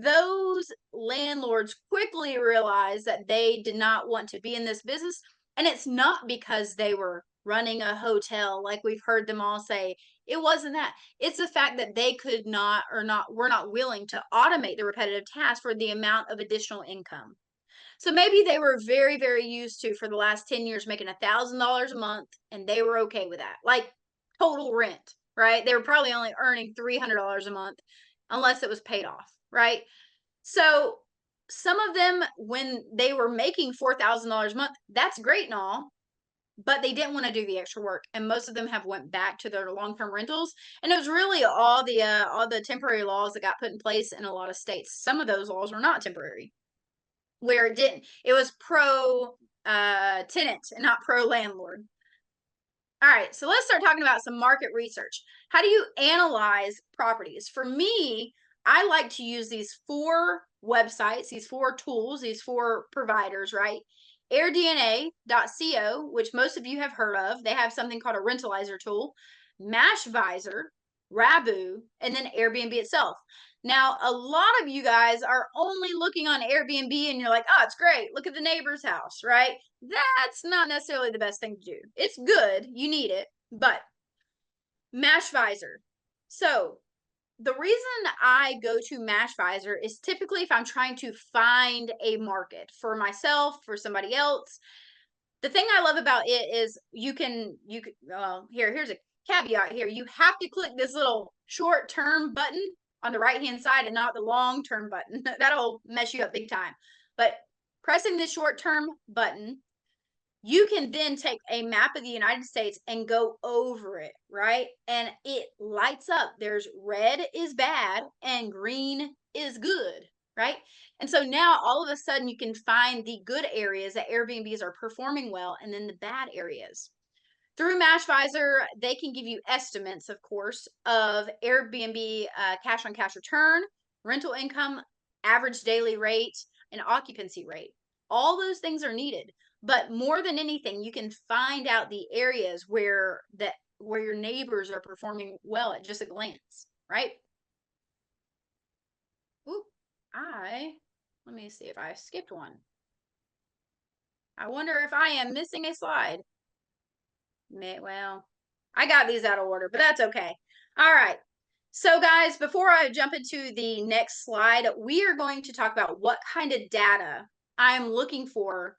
Those landlords quickly realized that they did not want to be in this business. And it's not because they were running a hotel like we've heard them all say. It wasn't that. It's the fact that they could not or not were not willing to automate the repetitive tasks for the amount of additional income. So maybe they were very, very used to for the last 10 years making $1,000 a month and they were okay with that. Like total rent, right? They were probably only earning $300 a month unless it was paid off, right? So some of them, when they were making $4,000 a month, that's great and all, but they didn't want to do the extra work, and most of them have went back to their long-term rentals. And it was really all the temporary laws that got put in place in a lot of states. Some of those laws were not temporary, where it was pro tenant and not pro landlord. All right, so let's start talking about some market research. How do you analyze properties? For me, I like to use these 4 websites, these 4 tools, these 4 providers, right? AirDNA.co, which most of you have heard of. They have something called a rentalizer tool, Mashvisor, Rabu, and then Airbnb itself. Now, a lot of you guys are only looking on Airbnb and you're like, oh, it's great. Look at the neighbor's house, right? That's not necessarily the best thing to do. It's good. You need it, but Mashvisor. So the reason I go to Mashvisor is typically if I'm trying to find a market for myself, for somebody else. The thing I love about it is here's a caveat here. You have to click this little short-term button on the right-hand side and not the long-term button. That'll mess you up big time. But pressing the short-term button, you can then take a map of the United States and go over it, right? And it lights up. There's red is bad and green is good, right? And so now all of a sudden you can find the good areas that Airbnbs are performing well and then the bad areas. Through Mashvisor, they can give you estimates, of course, of Airbnb cash on cash return, rental income, average daily rate, and occupancy rate. All those things are needed. But more than anything, you can find out the areas where your neighbors are performing well at just a glance, right? Ooh, let me see if I skipped one. I wonder if I am missing a slide. Well, I got these out of order, but that's okay. All right. So guys, before I jump into the next slide, we are going to talk about what kind of data I'm looking for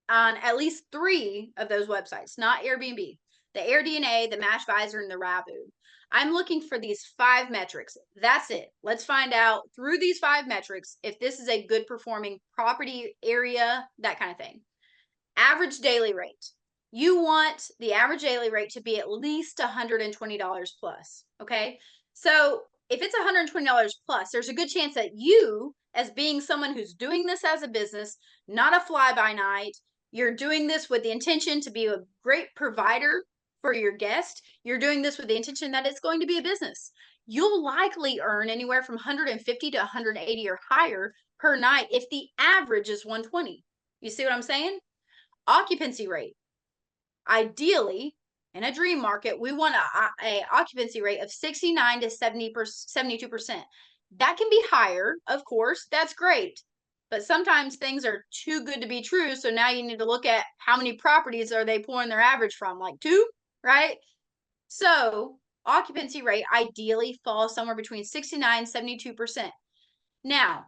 on at least 3 of those websites, not Airbnb, the AirDNA, the Mashvisor, and the Rabu. I'm looking for these 5 metrics. That's it. Let's find out through these 5 metrics if this is a good performing property area, that kind of thing. Average daily rate. You want the average daily rate to be at least $120 plus. Okay. So if it's $120 plus, there's a good chance that you, as being someone who's doing this as a business, not a fly by night, you're doing this with the intention to be a great provider for your guest. You're doing this with the intention that it's going to be a business. You'll likely earn anywhere from 150 to 180 or higher per night if the average is 120. You see what I'm saying? Occupancy rate. Ideally, in a dream market, we want a occupancy rate of 69 to 72%. That can be higher, of course. That's great. But sometimes things are too good to be true. So now you need to look at how many properties are they pulling their average from, like 2, right? So occupancy rate ideally falls somewhere between 69 and 72%. Now,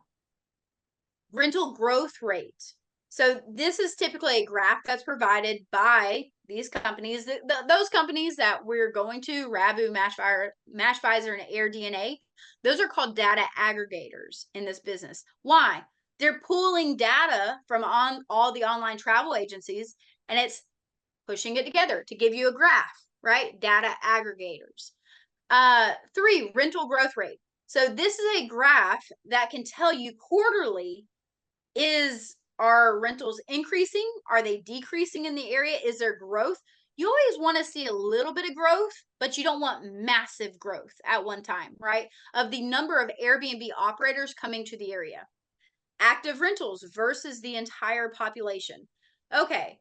rental growth rate. So this is typically a graph that's provided by these companies, those companies that we're going to, Rabu, Mashvisor, and AirDNA. Those are called data aggregators in this business. Why? They're pulling data from all the online travel agencies, and it's pushing it together to give you a graph, right? Data aggregators. 3, rental growth rate. So this is a graph that can tell you quarterly, Are rentals increasing? Are they decreasing in the area? Is there growth? You always want to see a little bit of growth, but you don't want massive growth at one time, right? Of the number of Airbnb operators coming to the area. Active rentals versus the entire population. Okay,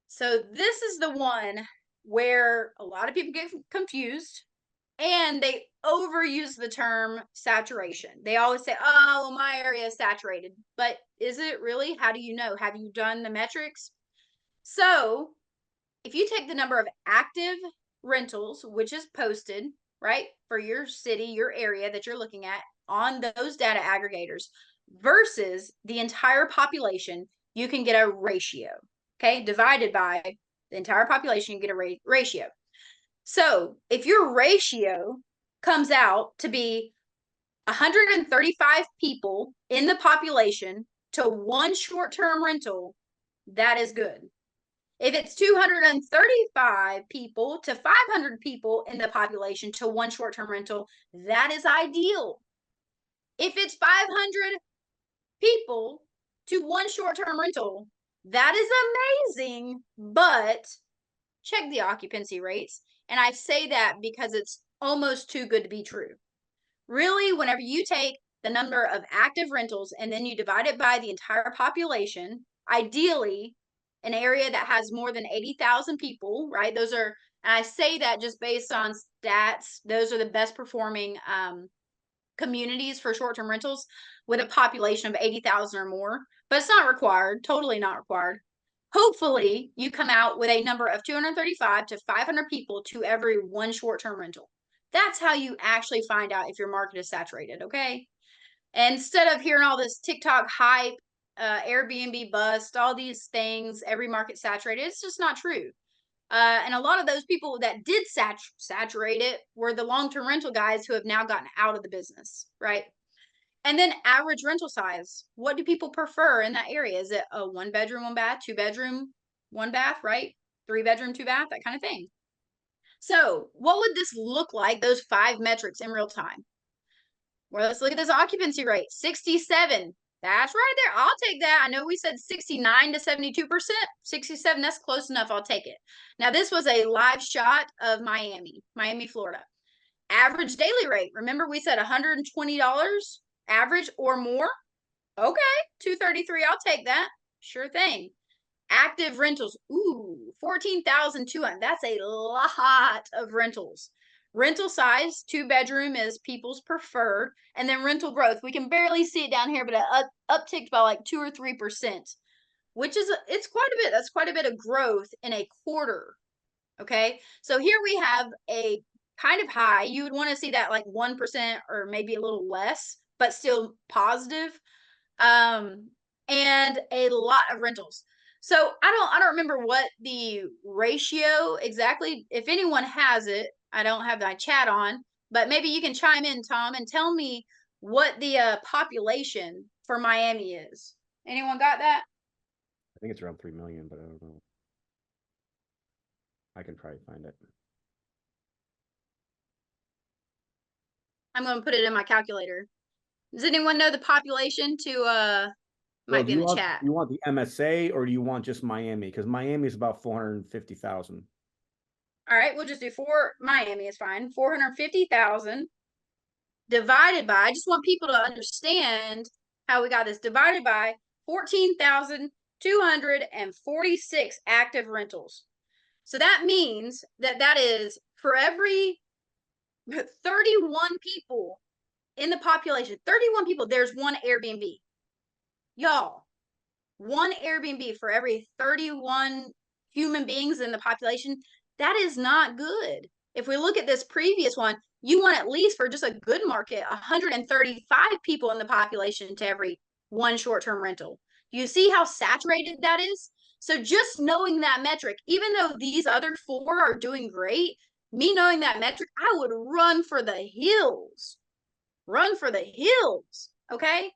so this is the one where a lot of people get confused and they overuse the term saturation. They always say, oh, well, my area is saturated. But is it really? How do you know? Have you done the metrics? So if you take the number of active rentals, which is posted, right, for your city, your area that you're looking at on those data aggregators versus the entire population, you can get a ratio. Okay, divided by the entire population, you get a ratio. So if your ratio comes out to be 135 people in the population to one short-term rental, that is good. If it's 235 people to 500 people in the population to one short-term rental, that is ideal. If it's 500 people to one short-term rental, that is amazing, but check the occupancy rates. And I say that because it's almost too good to be true. Really, whenever you take the number of active rentals and then you divide it by the entire population, ideally an area that has more than 80,000 people, right? Those are, and I say that just based on stats, those are the best performing communities for short-term rentals with a population of 80,000 or more, but it's not required, totally not required. Hopefully you come out with a number of 235 to 500 people to every one short-term rental. That's how you actually find out if your market is saturated, okay? And instead of hearing all this TikTok hype, Airbnb bust, all these things, every market saturated, it's just not true. And a lot of those people that did saturate it were the long-term rental guys who have now gotten out of the business, right? And then average rental size. What do people prefer in that area? Is it a 1 bedroom, 1 bath, 2 bedroom, 1 bath, right? 3 bedroom, 2 bath, that kind of thing. So what would this look like, those 5 metrics in real time? Well, let's look at this occupancy rate, 67. That's right there. I'll take that. I know we said 69 to 72%. 67, that's close enough. I'll take it. Now, this was a live shot of Miami, Florida. Average daily rate. Remember, we said $120 average or more. Okay, 233. I'll take that. Sure thing. Active rentals. Ooh, 14,200. That's a lot of rentals. Rental size, 2 bedroom is people's preferred. And then rental growth. We can barely see it down here, but it upticked by like 2 or 3%, which is, it's quite a bit. That's quite a bit of growth in a quarter. Okay, so here we have a kind of high. You would want to see that like 1% or maybe a little less, but still positive. And a lot of rentals. So I don't remember what the ratio exactly. If anyone has it, I don't have my chat on, but maybe you can chime in, Tom, and tell me what the population for Miami is. Anyone got that? I think it's around 3 million, but I don't know. I can try to find it. I'm going to put it in my calculator. Does anyone know the population to might be in the chat? You want the MSA or do you want just Miami? Because Miami is about 450,000. All right, we'll just do Miami is fine. 450,000 divided by, I just want people to understand how we got this, divided by 14,246 active rentals. So that means that is for every 31 people in the population, 31 people, there's one Airbnb. Y'all, one Airbnb for every 31 human beings in the population, that is not good. If we look at this previous one, you want at least for just a good market, 135 people in the population to every one short-term rental. You see how saturated that is? So just knowing that metric, even though these other 4 are doing great, me knowing that metric, I would run for the hills. Run for the hills, okay?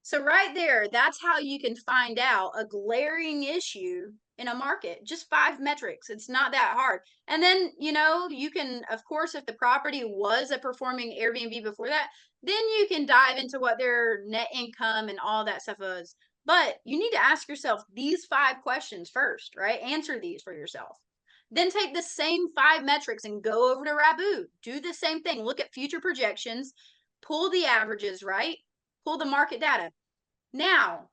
So right there, that's how you can find out a glaring issue in a market. Just 5 metrics. It's not that hard. And then, you know, you can, of course, if the property was a performing Airbnb before that, then you can dive into what their net income and all that stuff was. But you need to ask yourself these 5 questions first, right? Answer these for yourself. Then take the same 5 metrics and go over to Rabu. Do the same thing. Look at future projections, pull the averages, right? Pull the market data. Now,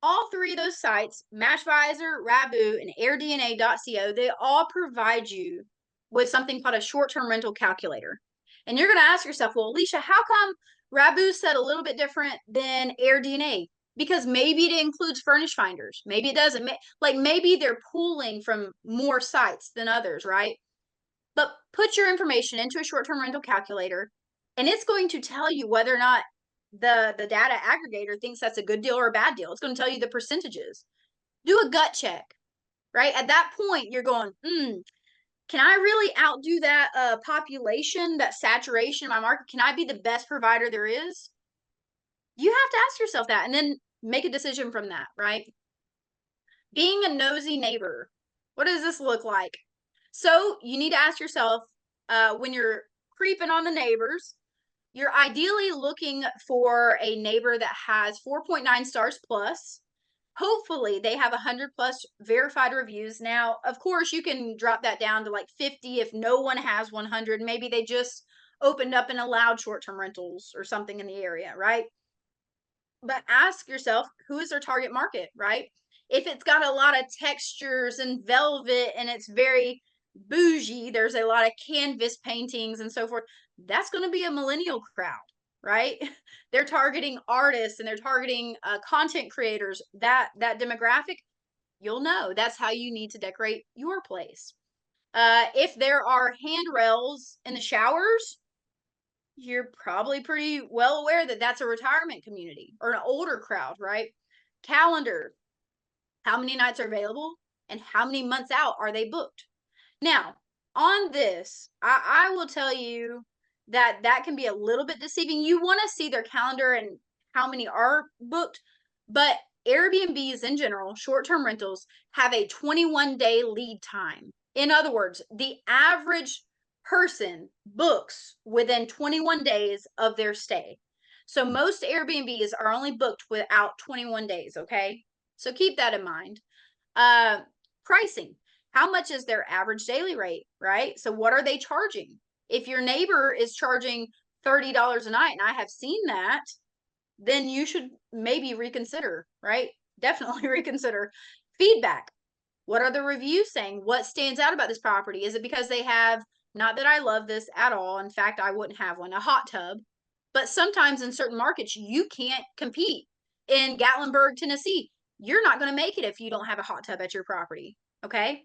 all 3 of those sites, MatchVisor, Rabu, and AirDNA.co, they all provide you with something called a short-term rental calculator. And you're going to ask yourself, well, Alisha, how come Rabu said a little bit different than AirDNA? Because maybe it includes furnish finders. Maybe it doesn't. Like maybe they're pulling from more sites than others, right? But put your information into a short-term rental calculator, and it's going to tell you whether or not the data aggregator thinks that's a good deal or a bad deal. It's going to tell you the percentages. Do a gut check, right? At that point, you're going, can I really outdo that population, that saturation in my market? Can I be the best provider there is? You have to ask yourself that and then make a decision from that, right? Being a nosy neighbor. What does this look like? So you need to ask yourself when you're creeping on the neighbors, you're ideally looking for a neighbor that has 4.9 stars plus. Hopefully they have 100 plus verified reviews. Now, of course, you can drop that down to like 50 if no one has 100. Maybe they just opened up and allowed short-term rentals or something in the area, right? But ask yourself, who is their target market, right? If it's got a lot of textures and velvet and it's very bougie, there's a lot of canvas paintings and so forth, that's going to be a millennial crowd, right? They're targeting artists and they're targeting content creators. That demographic, you'll know that's how you need to decorate your place. If there are handrails in the showers, you're probably pretty well aware that that's a retirement community or an older crowd, right? Calendar, how many nights are available and how many months out are they booked? Now, on this, I will tell you that that can be a little bit deceiving. You want to see their calendar and how many are booked, but Airbnbs in general, short-term rentals, have a 21-day lead time. In other words, the average person books within 21 days of their stay. So most Airbnbs are only booked without 21 days, okay? So keep that in mind. Pricing. How much is their average daily rate, right? So what are they charging? If your neighbor is charging $30 a night, and I have seen that, then you should maybe reconsider, right? Definitely reconsider. Feedback. What are the reviews saying? What stands out about this property? Is it because they have, not that I love this at all, in fact, I wouldn't have one, a hot tub, but sometimes in certain markets, you can't compete. In Gatlinburg, Tennessee, you're not going to make it if you don't have a hot tub at your property, okay?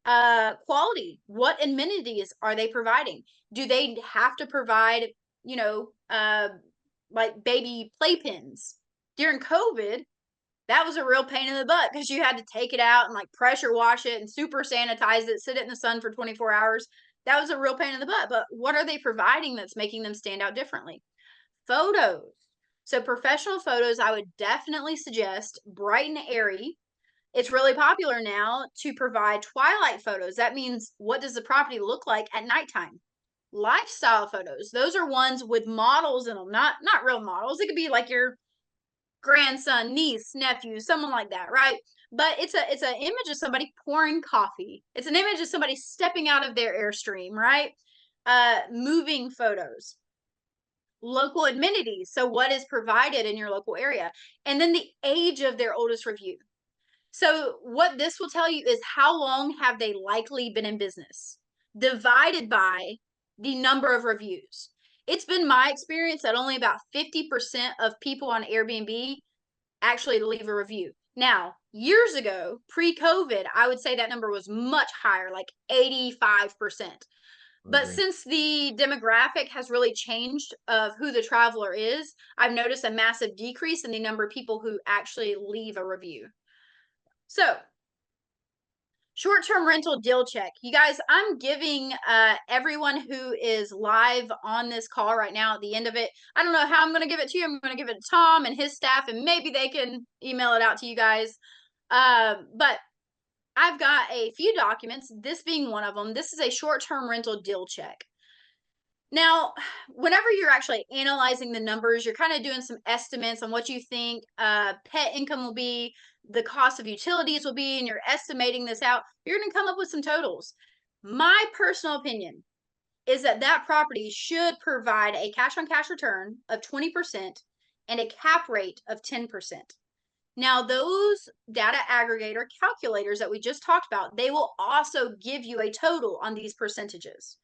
Quality. What amenities are they providing? Do they have to provide, you know, like baby playpens? During COVID, that was a real pain in the butt because you had to take it out and like pressure wash it and super sanitize it, sit it in the sun for 24 hours. That was a real pain in the butt. But what are they providing that's making them stand out differently? Photos. So professional photos, I would definitely suggest bright and airy. It's really popular now to provide twilight photos. That means what does the property look like at nighttime? Lifestyle photos. Those are ones with models in them, not real models. It could be like your grandson, niece, nephew, someone like that, right? But it's an image of somebody pouring coffee. It's an image of somebody stepping out of their Airstream, right? Moving photos. Local amenities. So what is provided in your local area? And then the age of their oldest review. So what this will tell you is how long have they likely been in business divided by the number of reviews. It's been my experience that only about 50% of people on Airbnb actually leave a review. Now, years ago, pre-COVID, I would say that number was much higher, like 85%. But since the demographic has really changed of who the traveler is, I've noticed a massive decrease in the number of people who actually leave a review. So, short-term rental deal check. You guys, I'm giving everyone who is live on this call right now at the end of it. I don't know how I'm going to give it to you. I'm going to give it to Tom and his staff, and maybe they can email it out to you guys. But I've got a few documents, this being one of them. This is a short-term rental deal check. Now, whenever you're actually analyzing the numbers, you're kind of doing some estimates on what you think pet income will be, the cost of utilities will be, and you're estimating this out. You're going to come up with some totals. My personal opinion is that that property should provide a cash on cash return of 20% and a cap rate of 10%. Now, those data aggregator calculators that we just talked about, they will also give you a total on these percentages.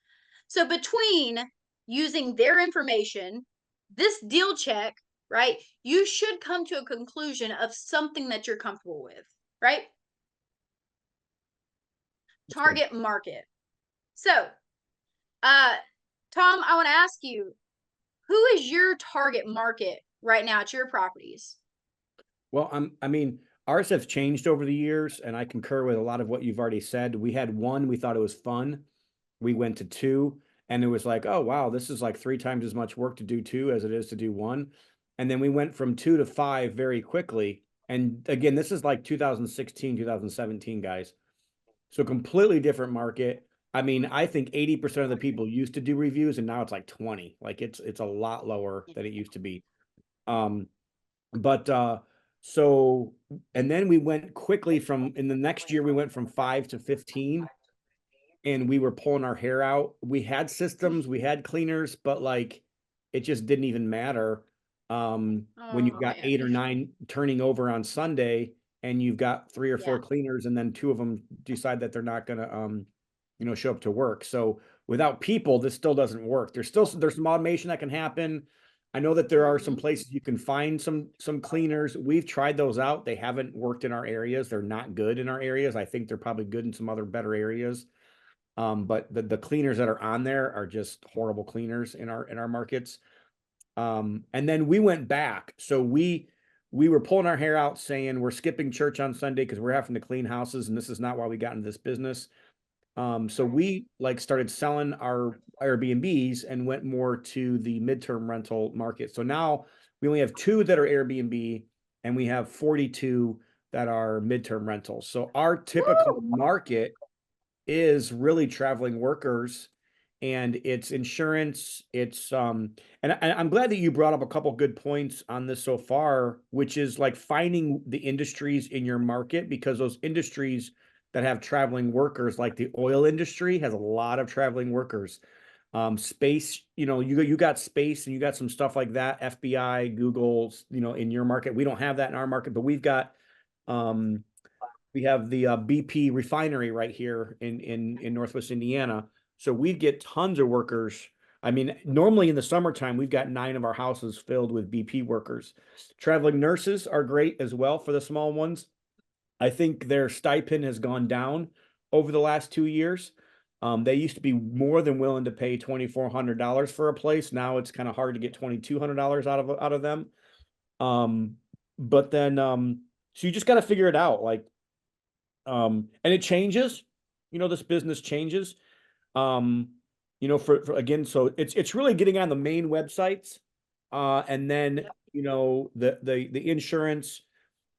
So between using their information, this deal check, right, you should come to a conclusion of something that you're comfortable with, right? Target market. So, Tom, I want to ask you, who is your target market right now at your properties? Well, I mean, ours have changed over the years, and I concur with a lot of what you've already said. We had one, we thought it was fun. We went to two, and it was like, oh, wow, this is like 3 times as much work to do two as it is to do one. And then we went from 2 to 5 very quickly. And again, this is like 2016, 2017, guys. So completely different market. I mean, I think 80% of the people used to do reviews, and now it's like 20. Like it's a lot lower than it used to be. Um, but so and then we went quickly from in the next year we went from 5 to 15, and we were pulling our hair out. We had systems, we had cleaners, but like it just didn't even matter. When you've Oh got man. 8 or 9 turning over on Sunday, and you've got 3 or 4 Yeah. cleaners, and then 2 of them decide that they're not gonna show up to work. So without people, this still doesn't work. There's some automation that can happen. I know that there are some places you can find some cleaners. We've tried those out. They haven't worked in our areas. They're not good in our areas. I think they're probably good in some other better areas. But the cleaners that are on there are just horrible cleaners in our markets. And then we went back. So we were pulling our hair out saying we're skipping church on Sunday because we're having to clean houses, and this is not why we got into this business. So we like started selling our Airbnbs and went more to the midterm rental market. So now we only have 2 that are Airbnb, and we have 42 that are midterm rentals. So our typical Woo! market is really traveling workers, and it's insurance. It's and I'm glad that you brought up a couple good points on this so far, which is like finding the industries in your market, because those industries that have traveling workers, like the oil industry has a lot of traveling workers. Space, you got space, and you got some stuff like that, FBI, Google's, in your market. We don't have that in our market, but um we have the BP refinery right here in Northwest Indiana. So we get tons of workers. I mean, normally in the summertime, we've got 9 of our houses filled with BP workers. Traveling nurses are great as well for the small ones. I think their stipend has gone down over the last 2 years. They used to be more than willing to pay $2,400 for a place. Now it's kind of hard to get $2,200 out of them. But then so you just got to figure it out. Like, and it changes, this business changes. For again, so it's really getting on the main websites, and then, the insurance,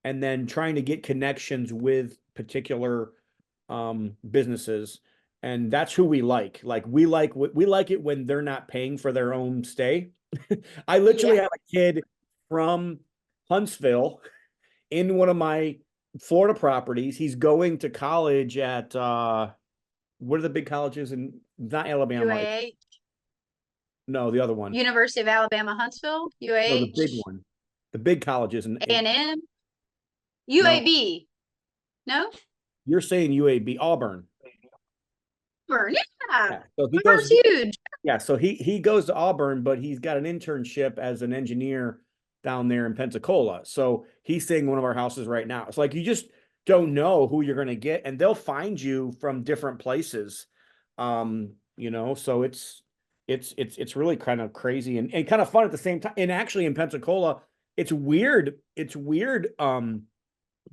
and then trying to get connections with particular businesses. And that's who we like. Like we like it when they're not paying for their own stay. I literally Yeah. have a kid from Huntsville in one of my Florida properties. He's going to college at what are the big colleges in, not Alabama? UAH, No, the other one. University of Alabama, Huntsville, No, the big UAH, one. The big colleges in A&M, no, UAB. No? you're saying UAB, Auburn. Auburn. Yeah. Yeah. So he Auburn's goes, huge. yeah, so he goes to Auburn, but he's got an internship as an engineer down there in Pensacola. So he's staying in one of our houses right now. It's like you just don't know who you're going to get, and they'll find you from different places. So it's really kind of crazy and kind of fun at the same time. And actually in Pensacola, it's weird. It's weird.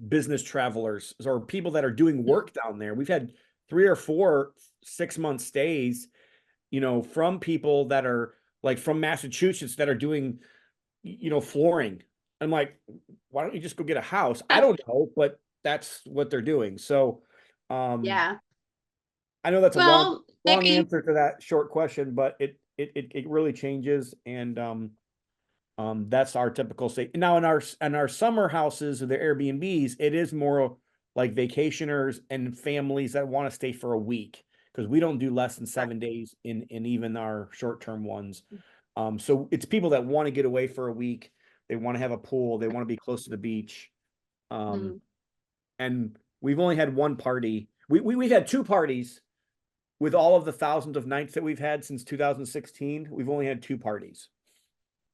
Business travelers or people that are doing work down there. We've had 3 or 4 6-month stays, from people that are like from Massachusetts that are doing, flooring. I'm like, why don't you just go get a house? I don't know, but that's what they're doing. So, Yeah. I know that's a long, Well, long maybe answer to that short question, but it really changes. And that's our typical state. Now in our summer houses or the Airbnbs, it is more like vacationers and families that want to stay for a week, because we don't do less than 7 days in even our short-term ones. So it's people that want to get away for a week. They want to have a pool. They want to be close to the beach. Mhm. And we've only had one party. We've had two parties with all of the thousands of nights that we've had since 2016. We've only had two parties.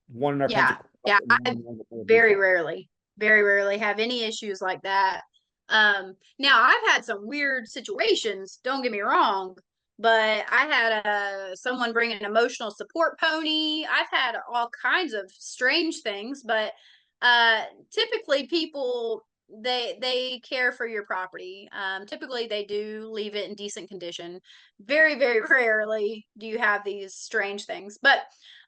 One in our Yeah, Pensacola yeah. and I one in the beach very house. rarely, very rarely have any issues like that. Now I've had some weird situations, don't get me wrong, but I had someone bring an emotional support pony. I've had all kinds of strange things, but typically people they care for your property. Typically they do leave it in decent condition. Very, very rarely do you have these strange things. But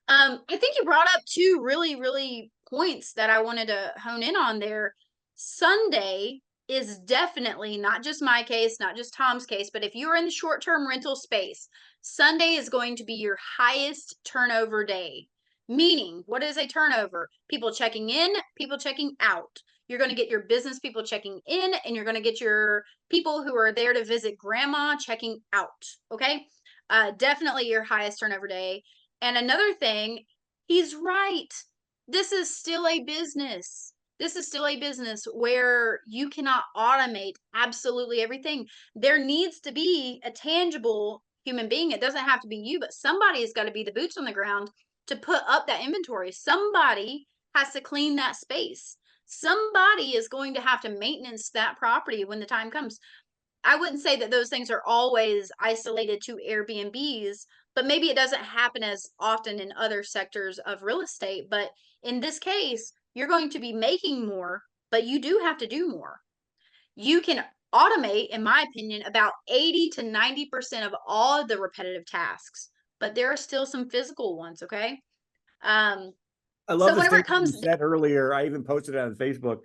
I think you brought up two really, really points that I wanted to hone in on there. Sunday is definitely not just my case, not just Tom's case, but if you are in the short term rental space, Sunday is going to be your highest turnover day. Meaning, what is a turnover? People checking in, people checking out. You're going to get your business people checking in, and you're going to get your people who are there to visit grandma checking out. Okay. Definitely your highest turnover day. And another thing, he's right. This is still a business. This is still a business where you cannot automate absolutely everything. There needs to be a tangible human being. It doesn't have to be you, but somebody has got to be the boots on the ground to put up that inventory. Somebody has to clean that space. Somebody is going to have to maintenance that property when the time comes. I wouldn't say that those things are always isolated to Airbnbs, but maybe it doesn't happen as often in other sectors of real estate. But in this case, you're going to be making more, but you do have to do more. You can automate, in my opinion, about 80 to 90% of all of the repetitive tasks, but there are still some physical ones, okay? Um, I love so the whenever it statement you comes, said earlier. I even posted it on Facebook,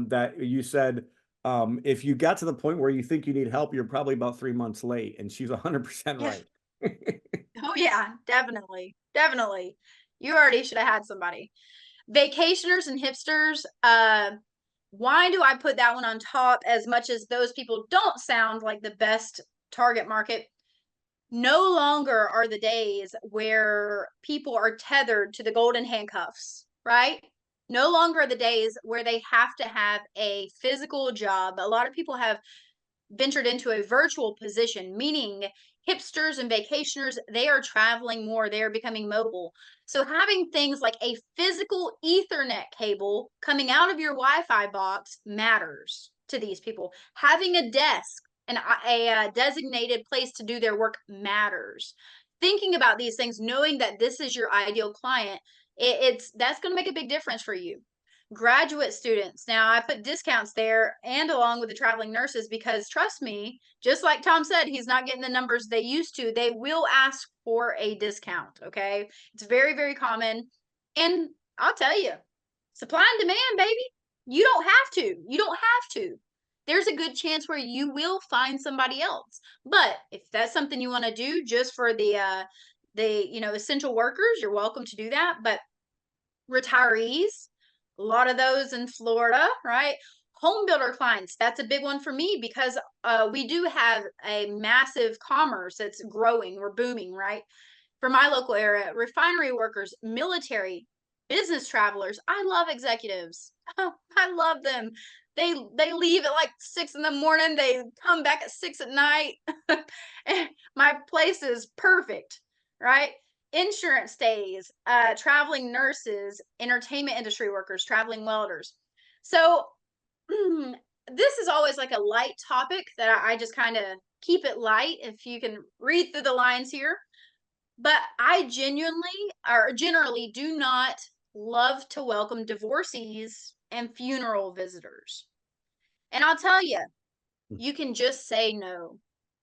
that you said, if you got to the point where you think you need help, you're probably about 3 months late. And she's 100% yeah, right. oh yeah, definitely, definitely. You already should have had somebody. Vacationers and hipsters, why do I put that one on top as much as those people don't sound like the best target market? No longer are the days where people are tethered to the golden handcuffs, right? No longer are the days where they have to have a physical job. A lot of people have ventured into a virtual position, meaning hipsters and vacationers, they are traveling more, they are becoming mobile. So having things like a physical Ethernet cable coming out of your Wi-Fi box matters to these people. Having a desk and a designated place to do their work matters. Thinking about these things, knowing that this is your ideal client, it's that's going to make a big difference for you. Graduate students. Now, I put discounts there and along with the traveling nurses because trust me, just like Tom said, he's not getting the numbers they used to. They will ask for a discount. Okay. It's very, very common. And I'll tell you, supply and demand, baby. You don't have to. You don't have to. There's a good chance where you will find somebody else. But if that's something you want to do just for the essential workers, you're welcome to do that. But retirees, a lot of those in Florida, right? Home builder clients, that's a big one for me because we do have a massive commerce that's growing. We're booming, right? For my local area, refinery workers, military, business travelers. I love executives. Oh, I love them. They leave at like 6 in the morning. They come back at 6 at night. And my place is perfect, right? Insurance stays, traveling nurses, entertainment industry workers, traveling welders. So this is always like a light topic that I just kind of keep it light if you can read through the lines here. But I genuinely or generally do not love to welcome divorcees and funeral visitors. And I'll tell you, you can just say no.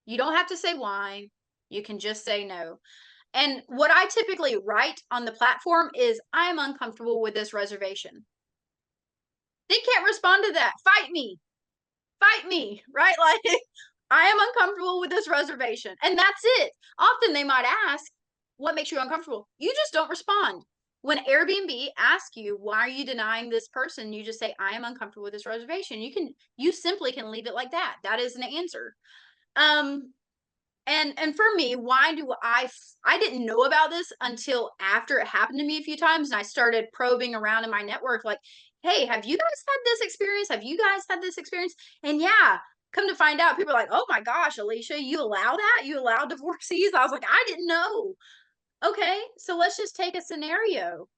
You don't have to say why. You can just say no. And what I typically write on the platform is I am uncomfortable with this reservation. They can't respond to that. Fight me, right? Like I am uncomfortable with this reservation. And that's it. Often they might ask, what makes you uncomfortable? You just don't respond. When Airbnb asks you, why are you denying this person? You just say, I am uncomfortable with this reservation. You simply can leave it like that. That is an answer. Um, and for me, why do I didn't know about this until after it happened to me a few times, and I started probing around in my network, like, hey, have you guys had this experience? Have you guys had this experience? And yeah, come to find out, people are like, oh my gosh, Alicia, you allow that? You allow divorcees? I was like, I didn't know. Okay, so let's just take a scenario.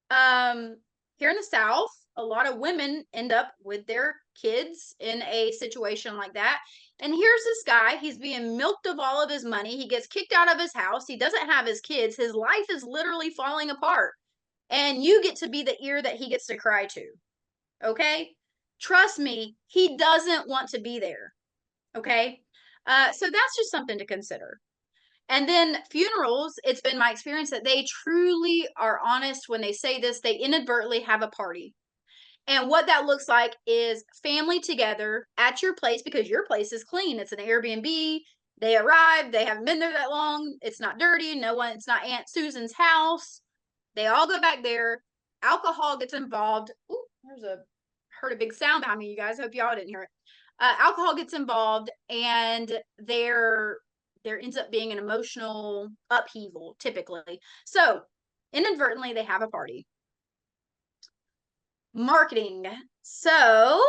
Here in the South, a lot of women end up with their kids in a situation like that. And here's this guy, he's being milked of all of his money. He gets kicked out of his house. He doesn't have his kids. His life is literally falling apart. And you get to be the ear that he gets to cry to. Okay? Trust me, he doesn't want to be there. Okay? So that's just something to consider. And then funerals, it's been my experience that they truly are honest when they say this, they inadvertently have a party. And what that looks like is family together at your place, because your place is clean. It's an Airbnb. They arrive, they haven't been there that long. It's not dirty. No one, it's not Aunt Susan's house. They all go back there. Alcohol gets involved. Ooh, heard a big sound behind me, you guys. Hope y'all didn't hear it. Alcohol gets involved, and there ends up being an emotional upheaval typically. So inadvertently, they have a party. Marketing. So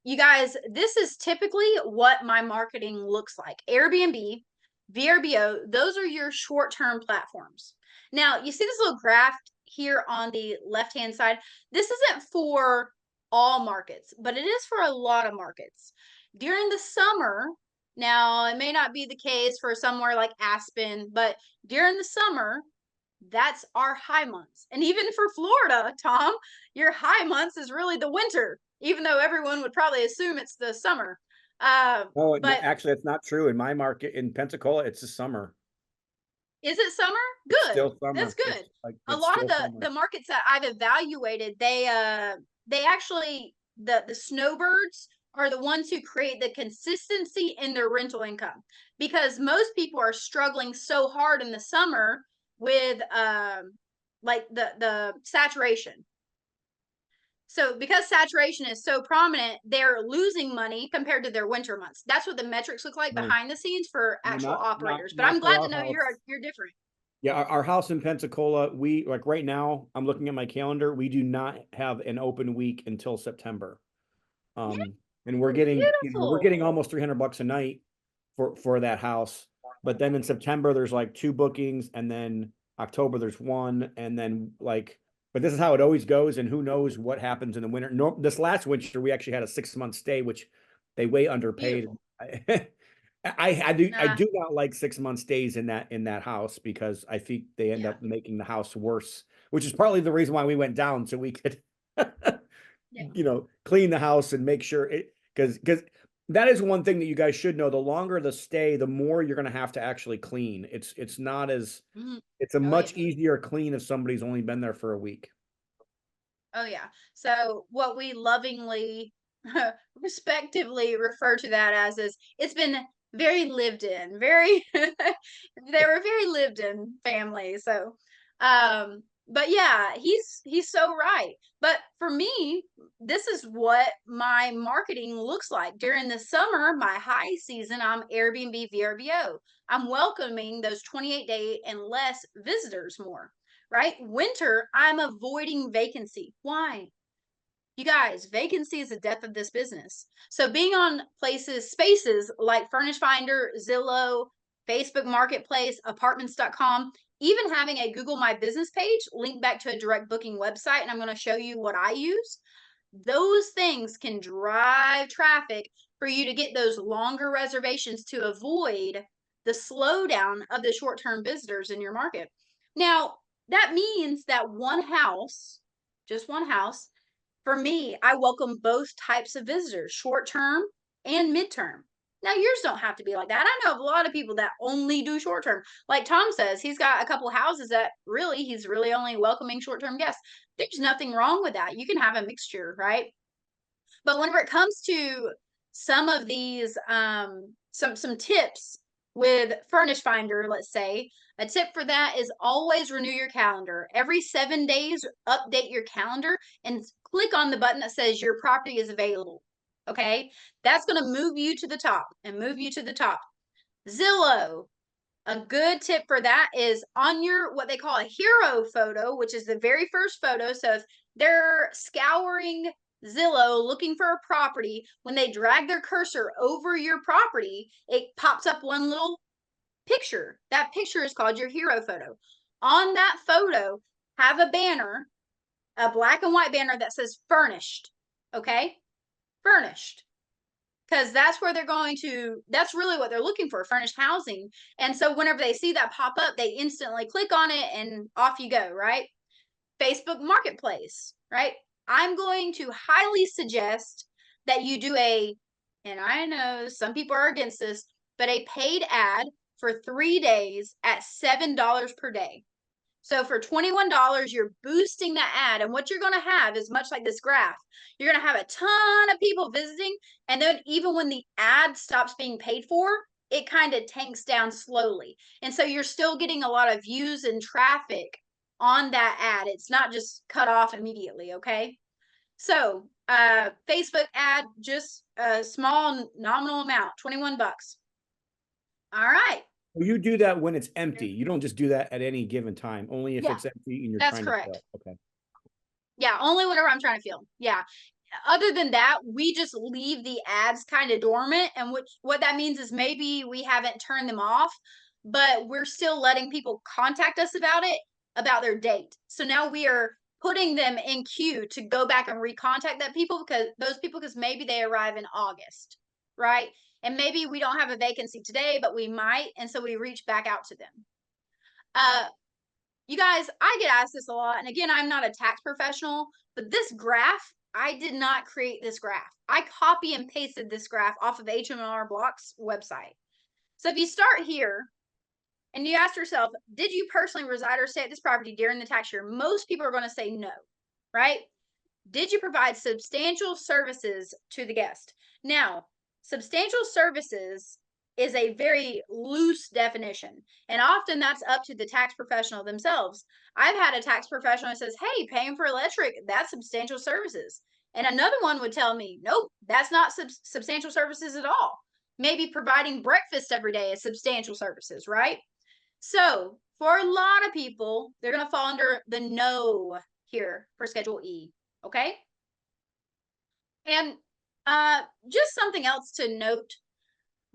you guys, this is typically what my marketing looks like. Airbnb, VRBO, those are your short-term platforms. Now, you see this little graph here on the left-hand side. This isn't for all markets, but it is for a lot of markets. During the summer, now it may not be the case for somewhere like Aspen, but during the summer, that's our high months. And even for Florida, Tom, your high months is really the winter, even though everyone would probably assume it's the summer. Oh, But actually, it's not true. In my market in Pensacola, it's the summer. is it summer? It's Good. still That's summer. good. A It's lot of still summer. the markets that I've evaluated, they actually the snowbirds are the ones who create the consistency in their rental income, because most people are struggling so hard in the summer with like the saturation. So because saturation is so prominent, they're losing money compared to their winter months. That's what the metrics look like Right. behind the scenes for No, actual operators. But not I'm for glad our to know house. you're different. Yeah, our house in Pensacola, we like right now, I'm looking at my calendar, we do not have an open week until September. Um, and we're getting, we're Beautiful. getting almost $300 a night for that house. But then in September, there's like 2 bookings, and then October there's 1, and then like, but this is how it always goes, and who knows what happens in the winter. No, this last winter we actually had a 6-month stay, which they way underpaid. Beautiful. I Nah, do not like 6-month stays in that house, because I think they end yeah, up making the house worse, which is partly the reason why we went down, so we could yeah. clean the house and make sure it, because that is one thing that you guys should know. The longer the stay, the more you're going to have to actually clean. It's not as, Mhm. it's a Oh yeah. much easier clean if somebody's only been there for a week. Oh yeah. So what we lovingly, respectively refer to that as is it's been very lived in, very they were very lived in family. So but yeah, he's so right. But for me, this is what my marketing looks like. During the summer, my high season, I'm Airbnb VRBO. I'm welcoming those 28-day and less visitors more, right? Winter, I'm avoiding vacancy. Why? You guys, vacancy is the death of this business. So being on spaces like Furnish Finder, Zillow, Facebook Marketplace, apartments.com, even having a Google My Business page linked back to a direct booking website, and I'm going to show you what I use. Those things can drive traffic for you to get those longer reservations to avoid the slowdown of the short-term visitors in your market. Now, that means that one house, just one house, for me, I welcome both types of visitors, short term and midterm. Now, yours don't have to be like that. I know of a lot of people that only do short term. Like Tom says, he's got a couple houses that really, he's really only welcoming short term guests. There's nothing wrong with that. You can have a mixture, right? But whenever it comes to some of these, some tips with Furnish Finder, let's say, a tip for that is always renew your calendar. Every 7 days, update your calendar and click on the button that says your property is available. Okay, that's going to move you to the top and move you to the top. Zillow, a good tip for that is on your what they call a hero photo, which is the very first photo. So if they're scouring Zillow looking for a property, when they drag their cursor over your property, it pops up one little picture. That picture is called your hero photo. On that photo, have a banner, a black and white banner that says furnished. Okay? Furnished. Because that's where they're going to, that's really what they're looking for, furnished housing. And so whenever they see that pop up, they instantly click on it and off you go, right? Facebook Marketplace, right? I'm going to highly suggest that you do and I know some people are against this, but a paid ad for 3 days at $7 per day. So for $21, you're boosting that ad. And what you're going to have is much like this graph. You're going to have a ton of people visiting. And then even when the ad stops being paid for, it kind of tanks down slowly. And so you're still getting a lot of views and traffic on that ad. It's not just cut off immediately, okay? So Facebook ad, just a small nominal amount, 21 bucks. All right. Well, you do that when it's empty. You don't just do that at any given time, only if it's empty and you're that's trying correct. to fill. Okay. Yeah, only whenever I'm trying to fill. Yeah. Other than that, we just leave the ads kind of dormant. And what that means is maybe we haven't turned them off, but we're still letting people contact us about it, about their date. So now we are putting them in queue to go back and recontact those people because maybe they arrive in August, right? And maybe we don't have a vacancy today, but we might. And so we reach back out to them. You guys, I get asked this a lot. And again, I'm not a tax professional, but this graph, I did not create this graph. I copy and pasted this graph off of H&R Block's website. So if you start here and you ask yourself, did you personally reside or stay at this property during the tax year? Most people are going to say no, right? Did you provide substantial services to the guest? Now, substantial services is a very loose definition, and often that's up to the tax professional themselves. I've had a tax professional that says, hey, paying for electric, that's substantial services. And another one would tell me, nope, that's not substantial services at all. Maybe providing breakfast every day is substantial services, right? So for a lot of people, they're going to fall under the no here for Schedule E. Okay. And just something else to note,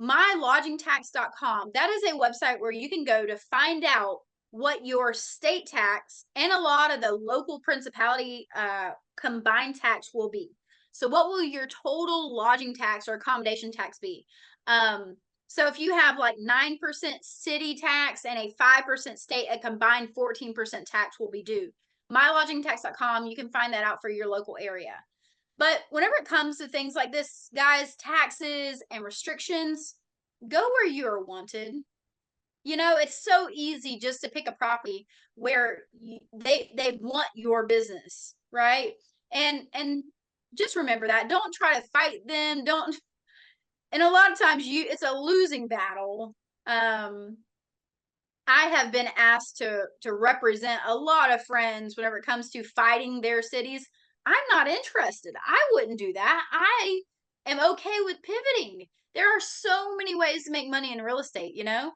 mylodgingtax.com, that is a website where you can go to find out what your state tax and a lot of the local principality combined tax will be. So what will your total lodging tax or accommodation tax be? So if you have like 9% city tax and a 5% state, a combined 14% tax will be due. mylodgingtax.com, you can find that out for your local area. But whenever it comes to things like this, guys, taxes and restrictions, go where you are wanted. You know, it's so easy just to pick a property where they want your business, right? And just remember that. Don't try to fight them. Don't. And a lot of times it's a losing battle. I have been asked to represent a lot of friends whenever it comes to fighting their cities. I'm not interested. I wouldn't do that. I am okay with pivoting. There are so many ways to make money in real estate, you know?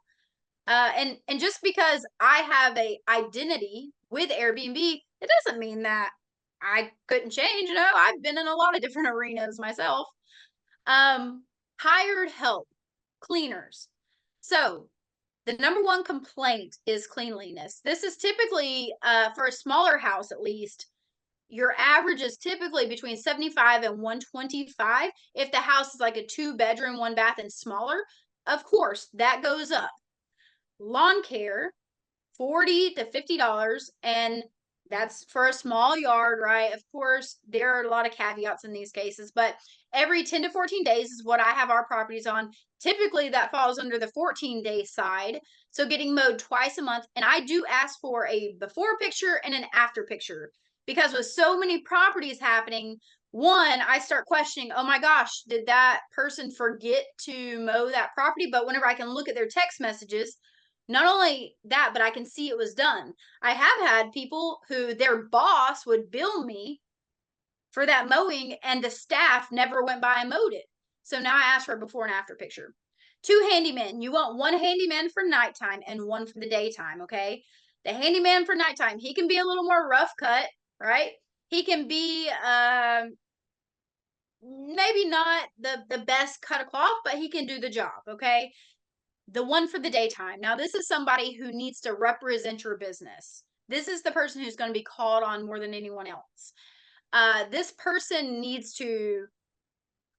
And just because I have a identity with Airbnb, it doesn't mean that I couldn't change. You know, I've been in a lot of different arenas myself. Hired help, cleaners. So the number one complaint is cleanliness. This is typically, for a smaller house at least, your average is typically between 75 and 125. If the house is like a 2-bedroom, 1-bath and smaller, of course, that goes up. Lawn care, $40 to $50, and that's for a small yard, right? Of course, there are a lot of caveats in these cases, but every 10 to 14 days is what I have our properties on. Typically, that falls under the 14-day side. So getting mowed twice a month. And I do ask for a before picture and an after picture. Because with so many properties happening, one, I start questioning, oh my gosh, did that person forget to mow that property? But whenever I can look at their text messages, not only that, but I can see it was done. I have had people who their boss would bill me for that mowing and the staff never went by and mowed it. So now I asked for a before and after picture. 2 handymen. You want one handyman for nighttime and one for the daytime, okay? The handyman for nighttime, he can be a little more rough cut, right? He can be maybe not the best cut of cloth, but he can do the job, okay? The one for the daytime. Now, this is somebody who needs to represent your business. This is the person who's going to be called on more than anyone else. This person needs to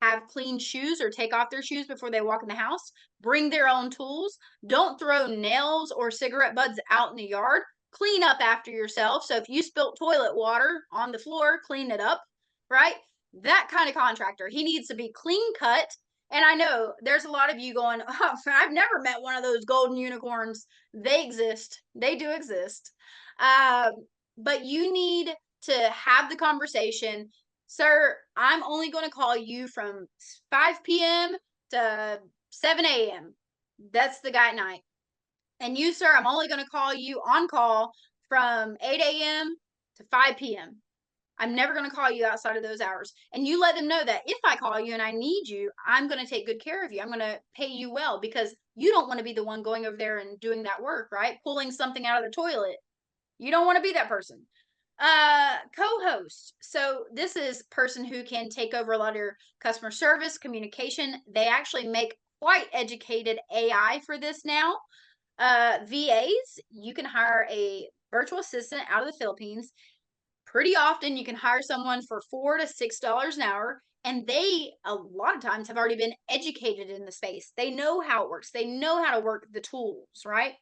have clean shoes or take off their shoes before they walk in the house. Bring their own tools. Don't throw nails or cigarette butts out in the yard. Clean up after yourself. So if you spilt toilet water on the floor, clean it up, right? That kind of contractor. He needs to be clean cut. And I know there's a lot of you going, oh, I've never met one of those golden unicorns. They exist. They do exist. But you need to have the conversation. Sir, I'm only going to call you from 5 p.m. to 7 a.m. That's the guy at night. And you, sir, I'm only going to call you on call from 8 a.m. to 5 p.m. I'm never going to call you outside of those hours. And you let them know that if I call you and I need you, I'm going to take good care of you. I'm going to pay you well because you don't want to be the one going over there and doing that work, right? Pulling something out of the toilet. You don't want to be that person. Co-host. So this is person who can take over a lot of your customer service, communication. They actually make quite educated AI for this now. VAs, you can hire a virtual assistant out of the Philippines. Pretty often you can hire someone for $4 to $6 an hour, and they a lot of times have already been educated in the space. They know how it works. They know how to work the tools, right?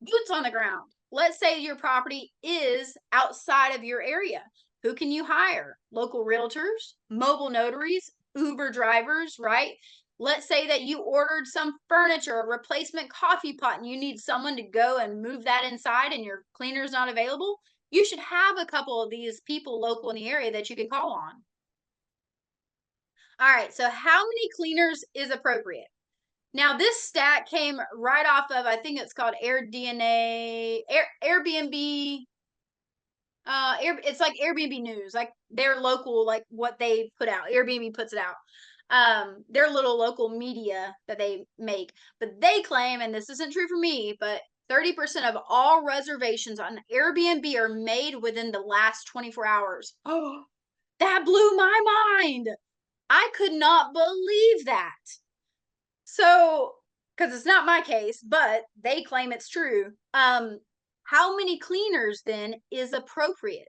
Boots on the ground. Let's say your property is outside of your area. Who can you hire? Local realtors, mobile notaries, Uber drivers, right? Let's say that you ordered some furniture, a replacement coffee pot, and you need someone to go and move that inside and your cleaner's not available. You should have a couple of these people local in the area that you can call on. All right, so how many cleaners is appropriate? Now, this stat came right off of, I think it's called Airbnb. It's like Airbnb News, like their local, like what they put out. Airbnb puts it out. Their little local media that they make. But they claim, and this isn't true for me, but 30% of all reservations on Airbnb are made within the last 24 hours. Oh, that blew my mind. I could not believe that. So, because it's not my case, but they claim it's true. How many cleaners then is appropriate?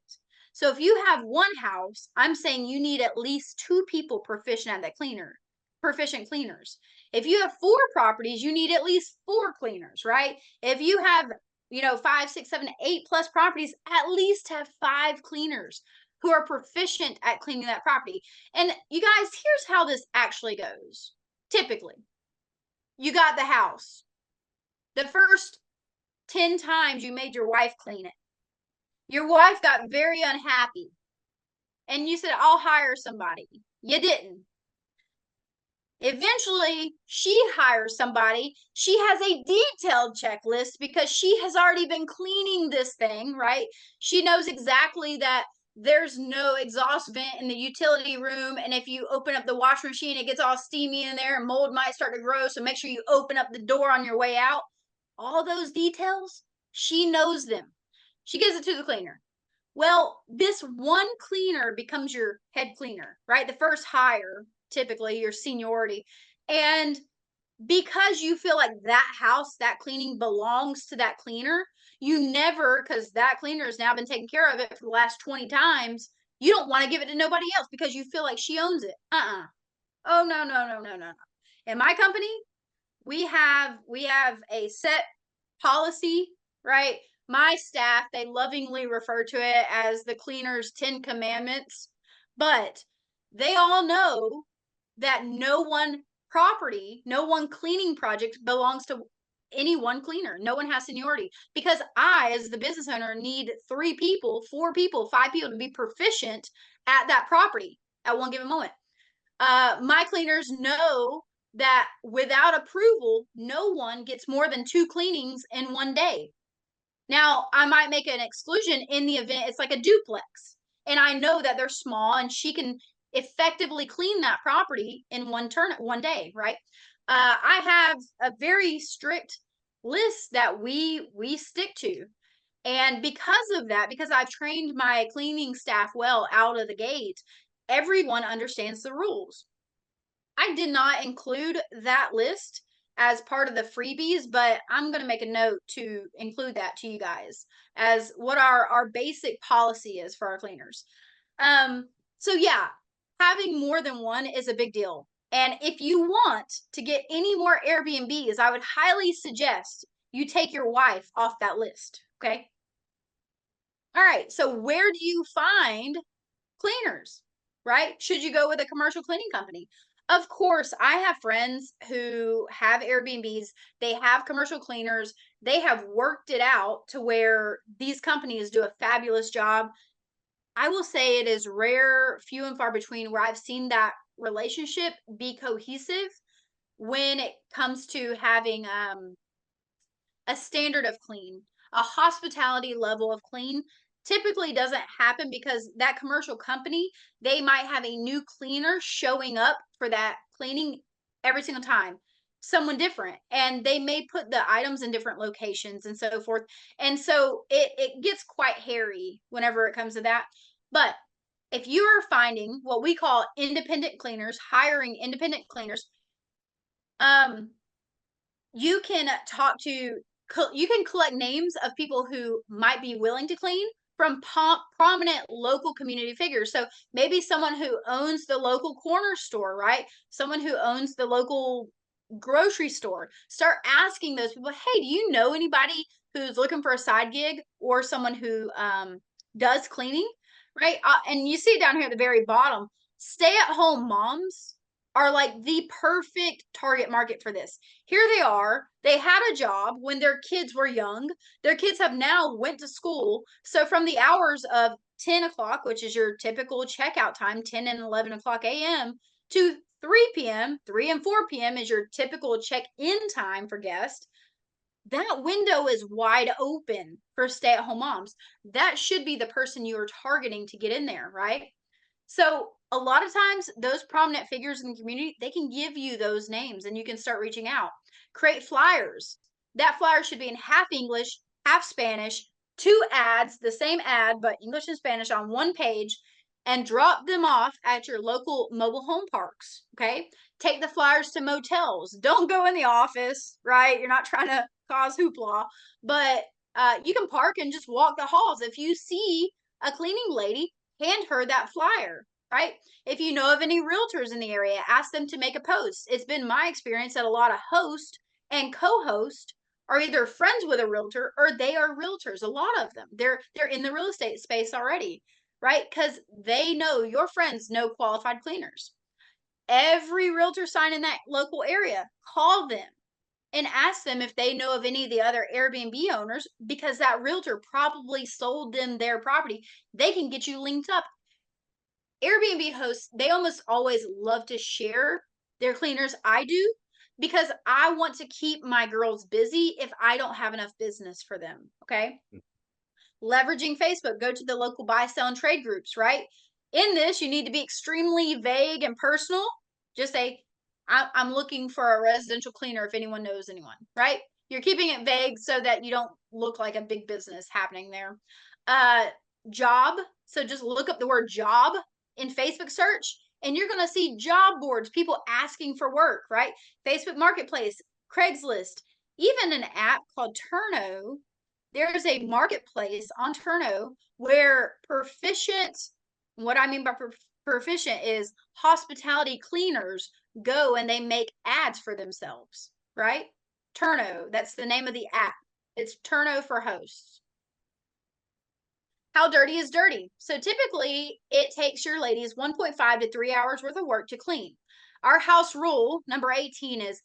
So if you have one house, I'm saying you need at least 2 people proficient at that proficient cleaners. If you have 4 properties, you need at least 4 cleaners, right? If you have, 5, 6, 7, 8 plus properties, at least have 5 cleaners who are proficient at cleaning that property. And you guys, here's how this actually goes. Typically, you got the house. The first 10 times you made your wife clean it. Your wife got very unhappy. And you said, I'll hire somebody. You didn't. Eventually, she hires somebody. She has a detailed checklist because she has already been cleaning this thing, right? She knows exactly that there's no exhaust vent in the utility room. And if you open up the washing machine, it gets all steamy in there and mold might start to grow. So make sure you open up the door on your way out. All those details, she knows them. She gives it to the cleaner. Well, this one cleaner becomes your head cleaner, right? The first hire, typically your seniority. And because you feel like that house, that cleaning belongs to that cleaner, you never, because that cleaner has now been taking care of it for the last 20 times, you don't want to give it to nobody else because you feel like she owns it. Oh, no, no, no, no, no, no. In my company, we have a set policy, right? My staff, they lovingly refer to it as the cleaner's 10 commandments, but they all know that no one property, no one cleaning project belongs to any one cleaner. No one has seniority, because I, as the business owner, need 3 people, 4 people, 5 people to be proficient at that property at one given moment. My cleaners know that without approval, no one gets more than 2 cleanings in one day. Now, I might make an exclusion in the event it's like a duplex, and I know that they're small and she can effectively clean that property in one day, right? I have a very strict list that we stick to. And because of that, because I've trained my cleaning staff well out of the gate, everyone understands the rules. I did not include that list as part of the freebies, but I'm going to make a note to include that to you guys as what our basic policy is for our cleaners. So yeah, having more than one is a big deal. And if you want to get any more Airbnbs, I would highly suggest you take your wife off that list. Okay. All right. So where do you find cleaners, right? Should you go with a commercial cleaning company? Of course, I have friends who have Airbnbs, they have commercial cleaners, they have worked it out to where these companies do a fabulous job. I will say it is rare, few and far between, where I've seen that relationship be cohesive when it comes to having a standard of clean, a hospitality level of clean typically doesn't happen because that commercial company, they might have a new cleaner showing up for that cleaning every single time, someone different, and they may put the items in different locations and so forth. And so it gets quite hairy whenever it comes to that. But if you are finding what we call independent cleaners, hiring independent cleaners, um you can talk to you can collect names of people who might be willing to clean from prominent local community figures. So maybe someone who owns the local corner store, right? Someone who owns the local grocery store. Start asking those people, hey, do you know anybody who's looking for a side gig or someone who does cleaning, right? And you see it down here at the very bottom. Stay at home moms are like the perfect target market for this. Here they are. They had a job when their kids were young. Their kids have now went to school. So from the hours of 10 o'clock, which is your typical checkout time, 10 and 11 o'clock a.m., to 3 p.m., 3 and 4 p.m. is your typical check-in time for guests. That window is wide open for stay-at-home moms. That should be the person you are targeting to get in there, right? So a lot of times those prominent figures in the community, they can give you those names and you can start reaching out. Create flyers. That flyer should be in half English, half Spanish, 2 ads, the same ad, but English and Spanish on one page, and drop them off at your local mobile home parks. Okay. Take the flyers to motels. Don't go in the office, right? You're not trying to cause hoopla, but you can park and just walk the halls. If you see a cleaning lady, hand her that flyer, right? If you know of any realtors in the area, ask them to make a post. It's been my experience that a lot of host and co-host are either friends with a realtor or they are realtors. A lot of them, they're in the real estate space already, right? Because they know your friends know qualified cleaners. Every realtor sign in that local area, call them and ask them if they know of any of the other Airbnb owners, because that realtor probably sold them their property. They can get you linked up. Airbnb hosts, they almost always love to share their cleaners. I do, because I want to keep my girls busy if I don't have enough business for them. Okay. Leveraging Facebook, go to the local buy, sell, and trade groups, right? In this, you need to be extremely vague and personal. Just say, I'm looking for a residential cleaner if anyone knows anyone, right? You're keeping it vague so that you don't look like a big business happening there. Job. So just look up the word job in Facebook search, and you're going to see job boards, people asking for work, right? Facebook Marketplace, Craigslist, even an app called Turno. There's a marketplace on Turno where proficient, what I mean by proficient is hospitality cleaners go and they make ads for themselves, right? Turno, that's the name of the app. It's Turno for hosts. How dirty is dirty? So typically it takes your ladies 1.5 to 3 hours worth of work to clean. Our house rule, number 18, is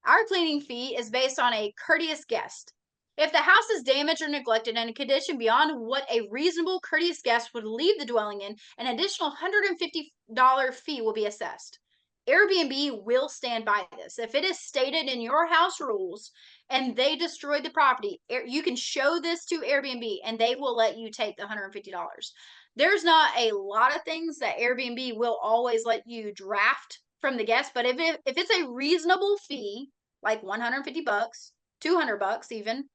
Our cleaning fee is based on a courteous guest. If the house is damaged or neglected in a condition beyond what a reasonable courteous guest would leave the dwelling in, an additional $150 fee will be assessed. Airbnb will stand by this. If it is stated in your house rules and they destroyed the property, you can show this to Airbnb and they will let you take the $150. There's not a lot of things that Airbnb will always let you draft from the guest, but if it's a reasonable fee, like 150 bucks, 200 bucks even,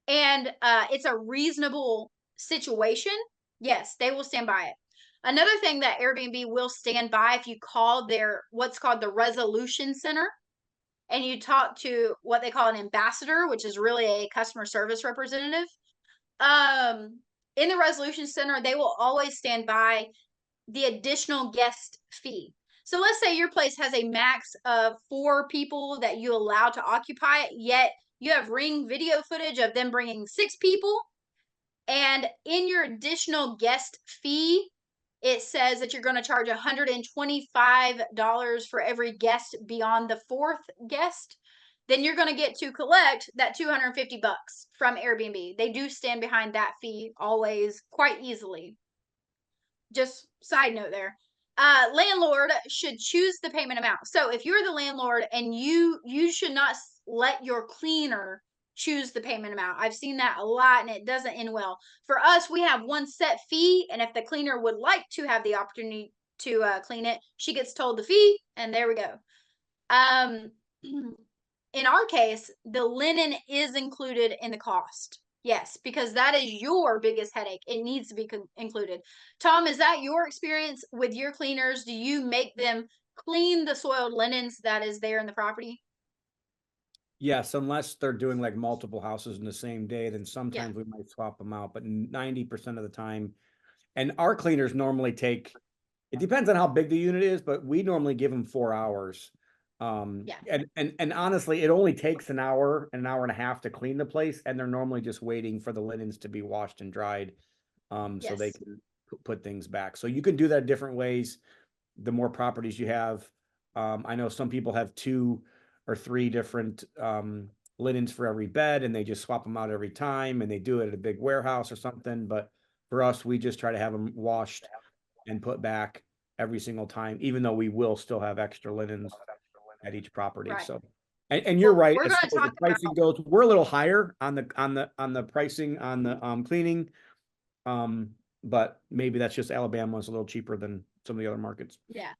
and it's a reasonable situation, yes, they will stand by it. Another thing that Airbnb will stand by, if you call their what's called the resolution center and you talk to what they call an ambassador, which is really a customer service representative, in the resolution center, they will always stand by the additional guest fee. So let's say your place has a max of 4 people that you allow to occupy it, yet you have Ring video footage of them bringing 6 people. And in your additional guest fee, it says that you're going to charge $125 for every guest beyond the 4th guest. Then you're going to get to collect that 250 bucks from Airbnb. They do stand behind that fee always quite easily. Just side note there. Landlord should choose the payment amount. So if you're the landlord and you should not let your cleaner choose the payment amount. I've seen that a lot and it doesn't end well. For us, we have one set fee, and if the cleaner would like to have the opportunity to clean it, she gets told the fee, and there we go. In our case, the linen is included in the cost. Yes, because that is your biggest headache. It needs to be included. Tom, is that your experience with your cleaners? Do you make them clean the soiled linens that is there in the property? Yes, unless they're doing like multiple houses in the same day, then Yeah. sometimes we might swap them out, but 90% of the time. And our cleaners normally take, it depends on how big the unit is, but we normally give them 4 hours. Yeah. And honestly, it only takes an hour and a half to clean the place, and they're normally just waiting for the linens to be washed and dried, so they Yes. can put things back. So you can do that different ways. The more properties you have, I know some people have 2 or 3 different linens for every bed, and they just swap them out every time, and they do it at a big warehouse or something. But for us, we just try to have them washed and put back every single time, even though we will still have extra linens at each property. Right. So, and you're Well, right, we're as going far to as the talk pricing about, goes, we're a little higher on the pricing on the cleaning. But maybe that's just Alabama's a little cheaper than some of the other markets. yeah.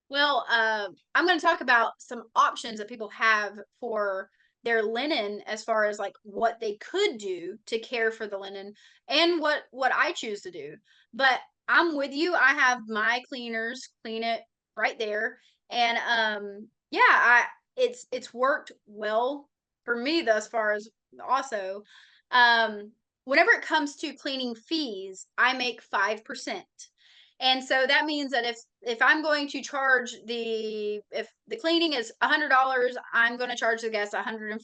Well, I'm going to talk about some options that people have for their linen as far as like what they could do to care for the linen and what I choose to do. But I'm with you. I have my cleaners clean it right there. And yeah, it's worked well for me thus far as also. Whenever it comes to cleaning fees, I make 5%. And so that means that if I'm going to charge if the cleaning is $100, I'm going to charge the guest $105.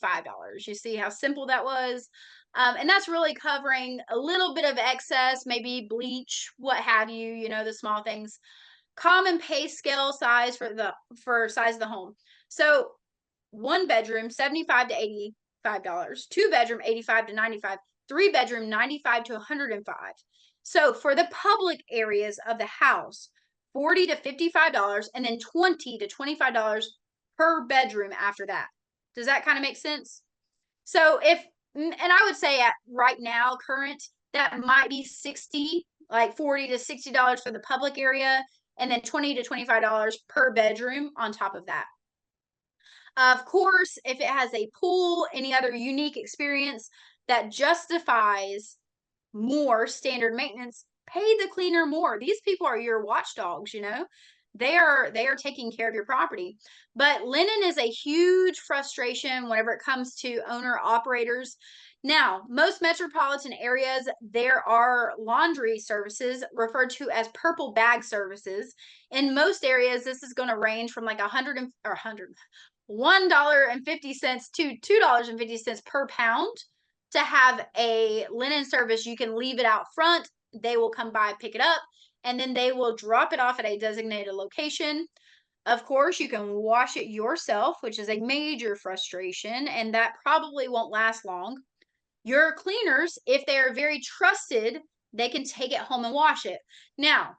You see how simple that was? And that's really covering a little bit of excess, maybe bleach, what have you, the small things. Common pay scale size for size of the home. So 1 bedroom, 75 to $85, 2 bedroom, 85 to 95, 3 bedroom, 95 to 105. So for the public areas of the house, $40 to $55, and then $20 to $25 per bedroom after that. Does that kind of make sense? So and I would say at right now, current, that might be 60, like $40 to $60 for the public area, and then $20 to $25 per bedroom on top of that. Of course, if it has a pool, any other unique experience that justifies more standard maintenance, pay the cleaner more. These people are your watchdogs, they are taking care of your property. But linen is a huge frustration whenever it comes to owner operators. Now, most metropolitan areas, there are laundry services referred to as purple bag services. In most areas, this is going to range from like $1.50 to $2.50 per pound to have a linen service. You can leave it out front. They will come by, pick it up, and then they will drop it off at a designated location. Of course, you can wash it yourself, which is a major frustration, and that probably won't last long. Your cleaners, if they're very trusted, they can take it home and wash it. Now,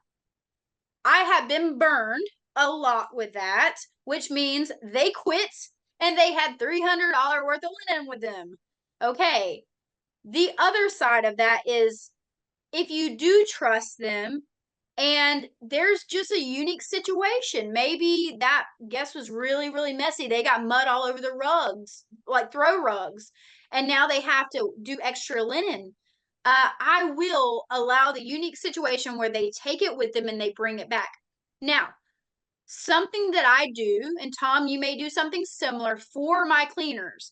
I have been burned a lot with that, which means they quit and they had $300 worth of linen with them. Okay. The other side of that is if you do trust them and there's just a unique situation, maybe that guest was really, really messy. They got mud all over the rugs, like throw rugs, and now they have to do extra linen. I will allow the unique situation where they take it with them and they bring it back. Now, something that I do, and Tom, you may do something similar for my cleaners.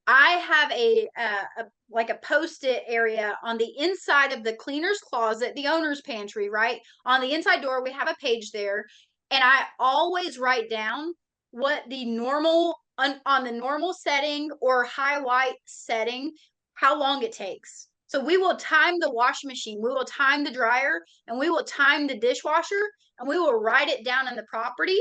I have like a post-it area on the inside of the cleaner's closet, the owner's pantry, right? On the inside door, we have a page there, and I always write down what the normal on the normal setting or high white setting, how long it takes. So we will time the washing machine, we will time the dryer, and we will time the dishwasher, and we will write it down in the property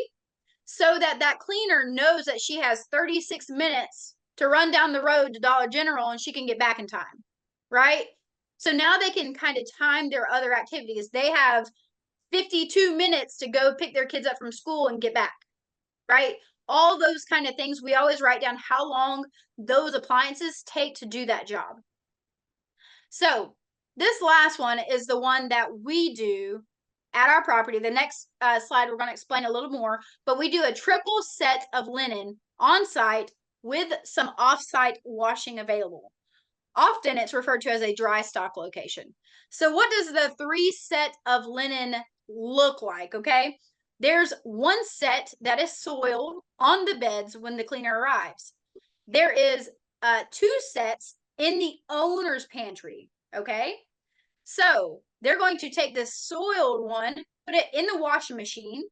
so that that cleaner knows that she has 36 minutes to run down the road to Dollar General and she can get back in time, right? So now they can kind of time their other activities. They have 52 minutes to go pick their kids up from school and get back, right? All those kind of things. We always write down how long those appliances take to do that job. So this last one is the one that we do at our property. The next slide, we're going to explain a little more, but we do a triple set of linen on site with some off-site washing available. Often it's referred to as a dry stock location. So what does the 3 set of linen look like? Okay. There's one set that is soiled on the beds when the cleaner arrives. There is 2 sets in the owner's pantry. Okay. So they're going to take this soiled one, put it in the washing machine,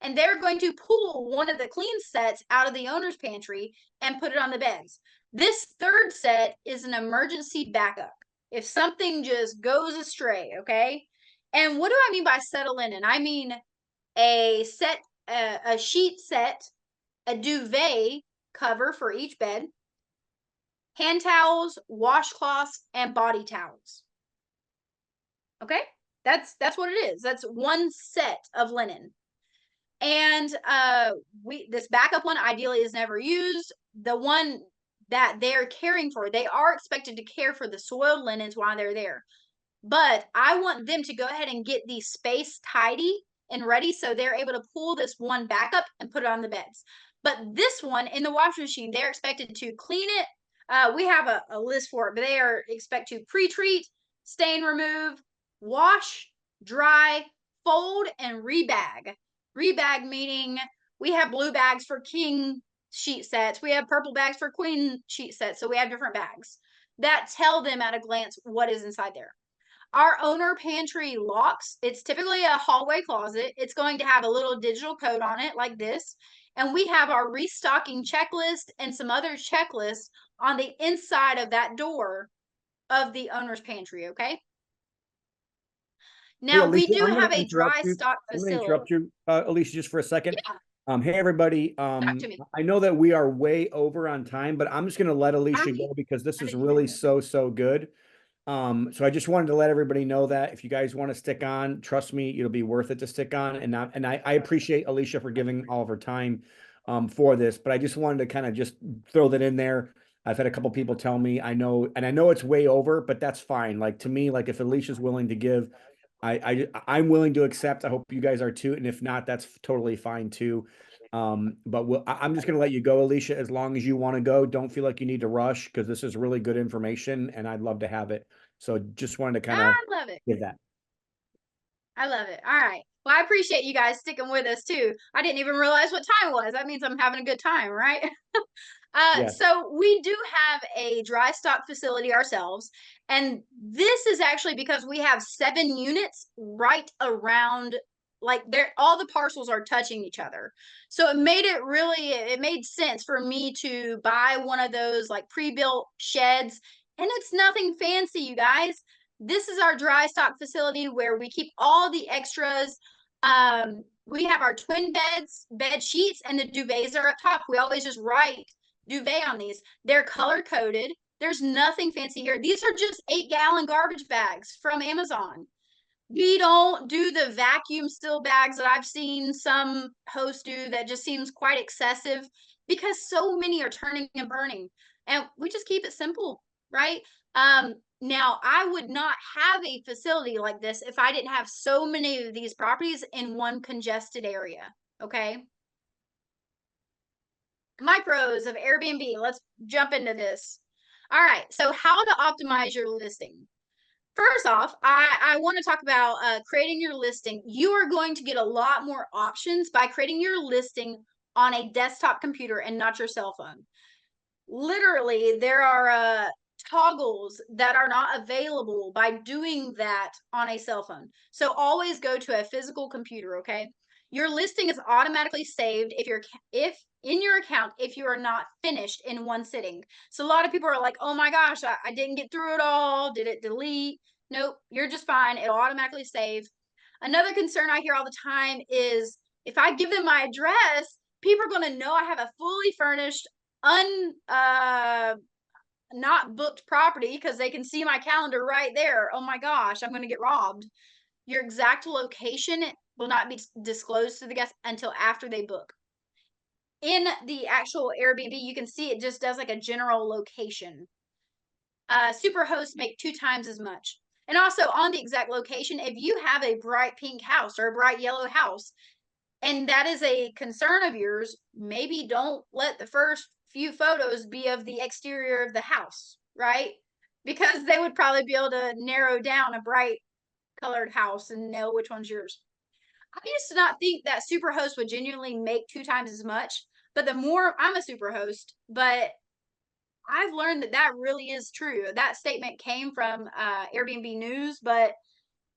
and they're going to pull one of the clean sets out of the owner's pantry and put it on the beds. This 3rd set is an emergency backup if something just goes astray, okay? And what do I mean by set of linen? I mean a set, a sheet set, a duvet cover for each bed, hand towels, washcloths, and body towels. Okay, that's what it is. That's one set of linen. And this backup one ideally is never used. The one that they're caring for, they are expected to care for the soiled linens while they're there. But I want them to go ahead and get the space tidy and ready so they're able to pull this one back up and put it on the beds. But this one in the washing machine, they're expected to clean it. We have a list for it, but they are expected to pre-treat, stain remove, wash, dry, fold, and rebag. Rebag meaning we have blue bags for king sheet sets. We have purple bags for queen sheet sets. So we have different bags that tell them at a glance what is inside there. Our owner pantry locks, it's typically a hallway closet. It's going to have a little digital code on it like this. And we have our restocking checklist and some other checklists on the inside of that door of the owner's pantry, okay? Hey, Now, we Alisha, do I'm going have to a interrupt dry you. stock I'm going to facility. interrupt you, Alisha, just for a second. Yeah, Hey, everybody. talk to me. I know that we are way over on time, but I'm just going to let Alisha go because this is really so good. So I just wanted to let everybody know that if you guys want to stick on, trust me, it'll be worth it to stick on. And I appreciate Alisha for giving all of her time for this, but I just wanted to kind of just throw that in there. I've had a couple people tell me, I know it's way over, but that's fine. Like to me, like if Alicia's willing to give, I'm willing to accept. I hope you guys are too. And if not, that's totally fine too. But I'm just going to let you go, Alisha, as long as you want to go. Don't feel like you need to rush because this is really good information and I'd love to have it. So just wanted to kind of I love it. give that. I love it. All right. Well, I appreciate you guys sticking with us too. I didn't even realize what time it was. That means I'm having a good time, right? Yes. So we do have a dry stock facility ourselves, and this is actually because we have 7 units right around, like they're all the parcels are touching each other. So it made sense for me to buy one of those like pre-built sheds, and it's nothing fancy, you guys. This is our dry stock facility where we keep all the extras. We have our twin bed sheets, and the duvets are up top. We always just write duvet on these. They're color coded. There's nothing fancy here. These are just 8-gallon garbage bags from Amazon. We don't do the vacuum seal bags that I've seen some hosts do that just seems quite excessive because so many are turning and burning. And we just keep it simple, right? Now, I would not have a facility like this if I didn't have so many of these properties in one congested area, okay? Micros of Airbnb. Let's jump into this. All right, so how to optimize your listing. First off, I want to talk about creating your listing. You are going to get a lot more options by creating your listing on a desktop computer and not your cell phone. Literally, there are toggles that are not available by doing that on a cell phone. So always go to a physical computer, okay? Your listing is automatically saved if in your account if you are not finished in one sitting. So a lot of people are like, "Oh my gosh, I didn't get through it all. Did it delete?" Nope, you're just fine. It'll automatically save. Another concern I hear all the time is if I give them my address, people are going to know I have a fully furnished not booked property because they can see my calendar right there. Oh my gosh, I'm going to get robbed. Your exact location will not be disclosed to the guest until after they book. In the actual Airbnb, you can see it just does like a general location. Super hosts make 2 times as much. And also on the exact location, if you have a bright pink house or a bright yellow house, and that is a concern of yours, maybe don't let the first few photos be of the exterior of the house, right? Because they would probably be able to narrow down a bright colored house and know which one's yours. I used to not think that Superhost would genuinely make 2 times as much, but the more I'm a Superhost, but I've learned that that really is true. That statement came from Airbnb News, but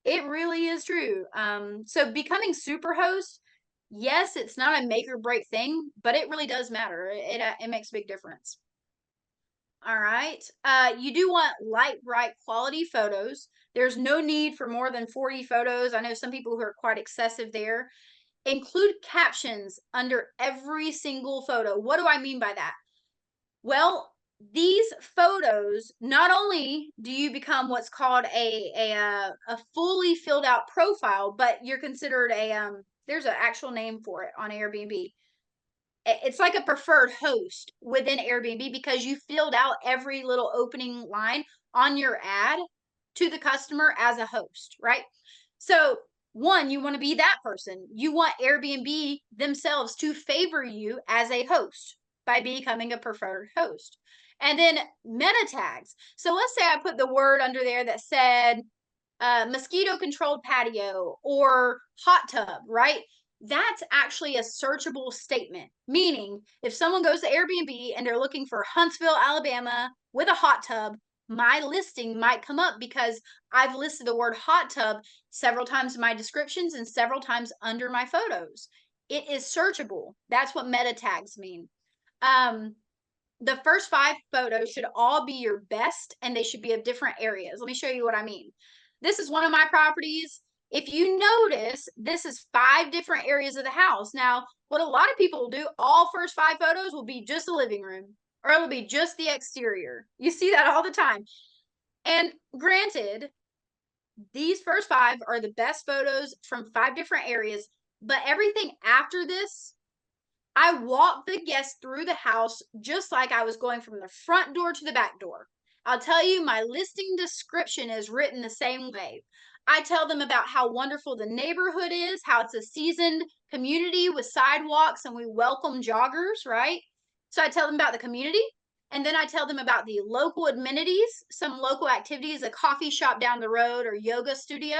it really is true. So becoming Superhost, yes, it's not a make or break thing, but it really does matter. It makes a big difference. All right. You do want light, bright, quality photos. There's no need for more than 40 photos. I know some people who are quite excessive there. Include captions under every single photo. What do I mean by that? Well, these photos, not only do you become what's called a fully filled out profile, but you're considered there's an actual name for it on Airbnb. It's like a preferred host within Airbnb because you filled out every little opening line on your ad to the customer as a host, right? So, one, you want to be that person. You want Airbnb themselves to favor you as a host by becoming a preferred host. And then meta tags. So, let's say I put the word under there that said mosquito controlled patio or hot tub, right? That's actually a searchable statement, meaning if someone goes to Airbnb and they're looking for Huntsville, Alabama with a hot tub, my listing might come up because I've listed the word hot tub several times in my descriptions and several times under my photos. It is searchable. That's what meta tags mean. The first 5 photos should all be your best and they should be of different areas. Let me show you what I mean. This is one of my properties. If you notice, this is 5 different areas of the house. Now, what a lot of people will do, all first 5 photos will be just the living room or it'll be just the exterior. You see that all the time. And granted, these first 5 are the best photos from 5 different areas, but everything after this, I walk the guests through the house just like I was going from the front door to the back door. I'll tell you, my listing description is written the same way. I tell them about how wonderful the neighborhood is, how it's a seasoned community with sidewalks and we welcome joggers, right? So I tell them about the community. And then I tell them about the local amenities, some local activities, a coffee shop down the road or yoga studio.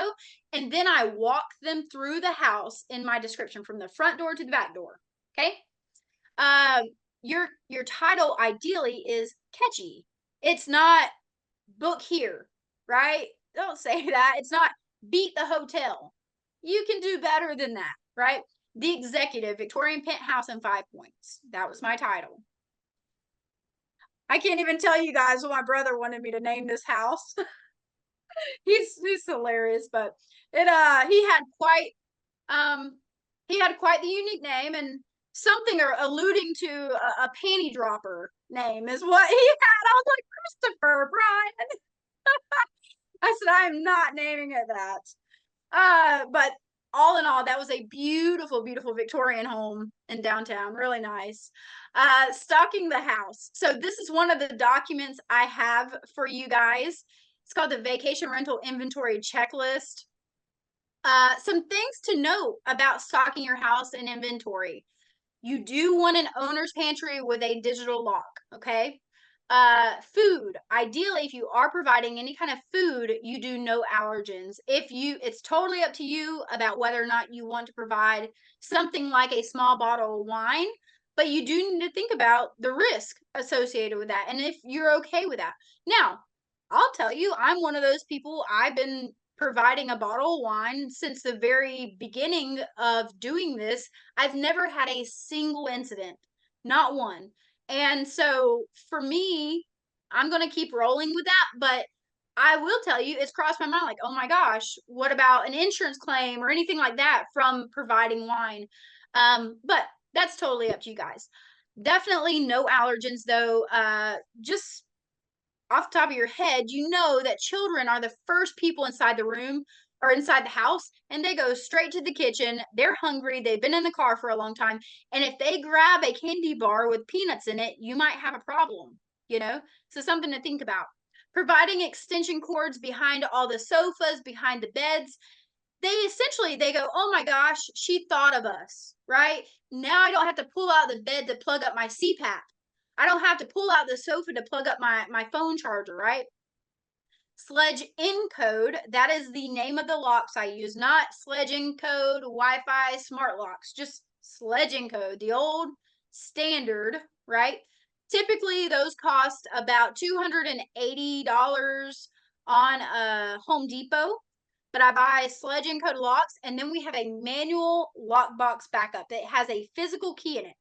And then I walk them through the house in my description from the front door to the back door. Okay. Your title ideally is catchy. It's not book here, right? Don't say that. It's not beat the hotel. You can do better than that, right? The Executive Victorian Penthouse in 5 points. That was my title. I can't even tell you guys what my brother wanted me to name this house. he's hilarious, but it he had quite He had quite the unique name, and something or alluding to a panty dropper name is what he had. I was like, Christopher Brian. I said, I am not naming it that. But all in all, that was a beautiful, beautiful Victorian home in downtown. Really nice. Stocking the house. So this is one of the documents I have for you guys. It's called the Vacation Rental Inventory Checklist. Some things to note about stocking your house and inventory. You do want an owner's pantry with a digital lock, okay? Food. Ideally, if you are providing any kind of food, you do no allergens. It's totally up to you about whether or not you want to provide something like a small bottle of wine, but you do need to think about the risk associated with that and if you're okay with that. Now, I'll tell you, I'm one of those people. I've been providing a bottle of wine since the very beginning of doing this. I've never had a single incident, not one. And so for me, I'm going to keep rolling with that. But I will tell you, it's crossed my mind like, oh my gosh, what about an insurance claim or anything like that from providing wine? But that's totally up to you guys. Definitely no allergens, though. Just off the top of your head, you know that children are the first people inside the room or inside the house, and they go straight to the kitchen. They're hungry. They've been in the car for a long time. And if they grab a candy bar with peanuts in it, you might have a problem, you know? So something to think about. Providing extension cords behind all the sofas, behind the beds. They go, oh my gosh, she thought of us, right? Now I don't have to pull out the bed to plug up my CPAP. I don't have to pull out the sofa to plug up my phone charger, right? Sledge Encode, that is the name of the locks I use, not Sledge Encode, Wi-Fi, smart locks, just Sledge Encode, the old standard, right? Typically, those cost about $280 on a Home Depot, but I buy Sledge Encode locks, and then we have a manual lockbox backup that has a physical key in it.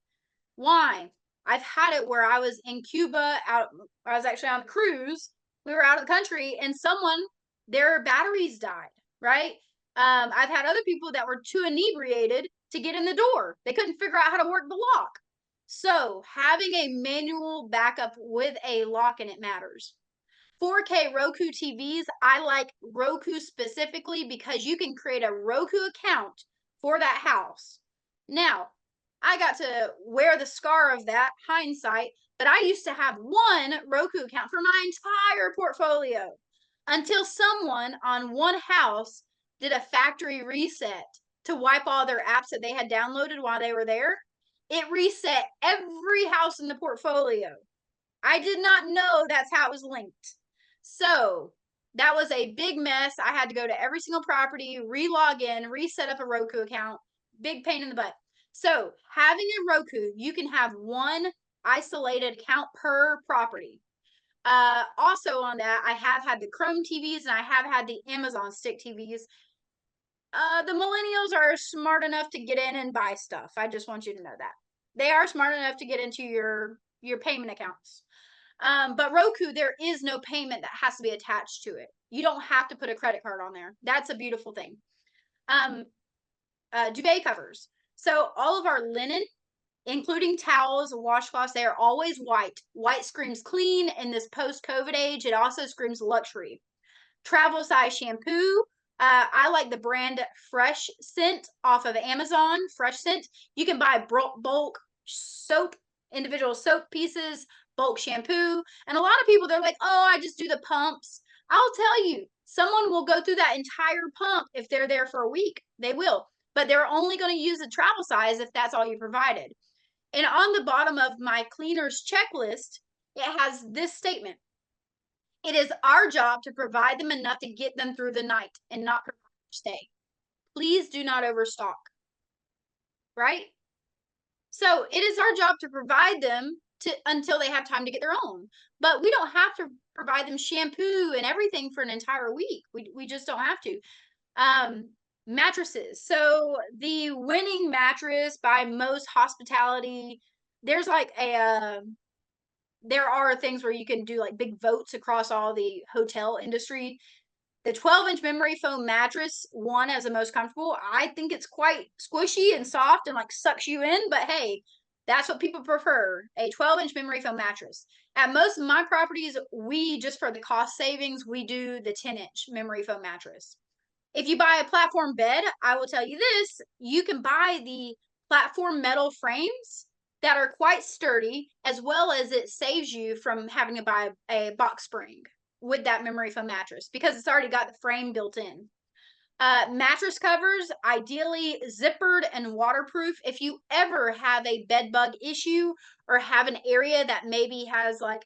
Why? I've had it where I was in Cuba, I was actually on a cruise. We were out of the country, and their batteries died, right? I've had other people that were too inebriated to get in the door. They couldn't figure out how to work the lock. So having a manual backup with a lock in it matters. 4K Roku TVs, I like Roku specifically because you can create a Roku account for that house. Now, I got to wear the scar of that hindsight, but I used to have one Roku account for my entire portfolio until someone on one house did a factory reset to wipe all their apps that they had downloaded while they were there. It reset every house in the portfolio. I did not know that's how it was linked. So that was a big mess. I had to go to every single property, re-log in, reset up a Roku account. Big pain in the butt. So having a Roku, you can have one isolated account per property. Also on that, I have had the Chrome TVs and I have had the Amazon Stick TVs. The millennials are smart enough to get in and buy stuff. I just want you to know that. They are smart enough to get into your payment accounts. But Roku, there is no payment that has to be attached to it. You don't have to put a credit card on there. That's a beautiful thing. Duvet covers. So all of our linen, including towels, washcloths, they are always white. White screams clean in this post-COVID age. It also screams luxury. Travel size shampoo. I like the brand Fresh Scent off of Amazon. Fresh Scent. You can buy bulk soap, individual soap pieces, bulk shampoo. And a lot of people, they're like, oh, I just do the pumps. I'll tell you, someone will go through that entire pump if they're there for a week. They will. But they're only going to use the travel size if that's all you provided. And on the bottom of my cleaner's checklist, it has this statement. It is our job to provide them enough to get them through the night and not stay. Please do not overstock. Right? So it is our job to provide them until they have time to get their own. But we don't have to provide them shampoo and everything for an entire week. We just don't have to. Mattresses. So the winning mattress by most hospitality, there's like there are things where you can do like big votes across all the hotel industry. The 12-inch memory foam mattress one as the most comfortable. I think it's quite squishy and soft and like sucks you in, but hey, that's what people prefer, a 12-inch memory foam mattress. At most of my properties, we, just for the cost savings, we do the 10-inch memory foam mattress. If you buy a platform bed, I will tell you this, you can buy the platform metal frames that are quite sturdy, as well as it saves you from having to buy a box spring with that memory foam mattress because it's already got the frame built in. Mattress covers, ideally zippered and waterproof. If you ever have a bed bug issue or have an area that maybe has like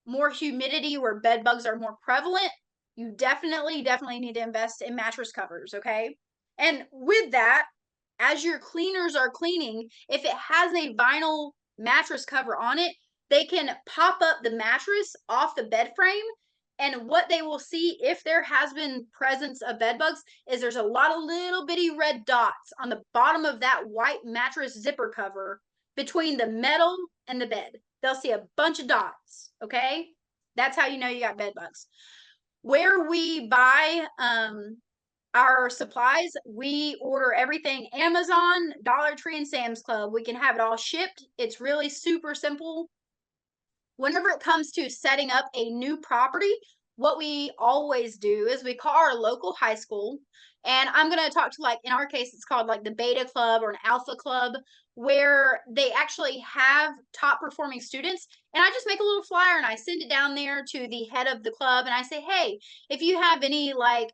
more humidity where bed bugs are more prevalent, you definitely need to invest in mattress covers, okay? And with that, as your cleaners are cleaning, if it has a vinyl mattress cover on it, they can pop up the mattress off the bed frame. And what they will see if there has been presence of bed bugs is there's a lot of little bitty red dots on the bottom of that white mattress zipper cover between the metal and the bed. They'll see a bunch of dots, okay? That's how you know you got bed bugs. Where we buy our supplies, we order everything Amazon, Dollar Tree, and Sam's Club. We can have it all shipped. It's really super simple. Whenever it comes to setting up a new property, what we always do is we call our local high school. And I'm going to talk to, like, in our case, it's called like the Beta Club or an Alpha Club, where they actually have top performing students. And I just make a little flyer and I send it down there to the head of the club. And I say, hey, if you have any like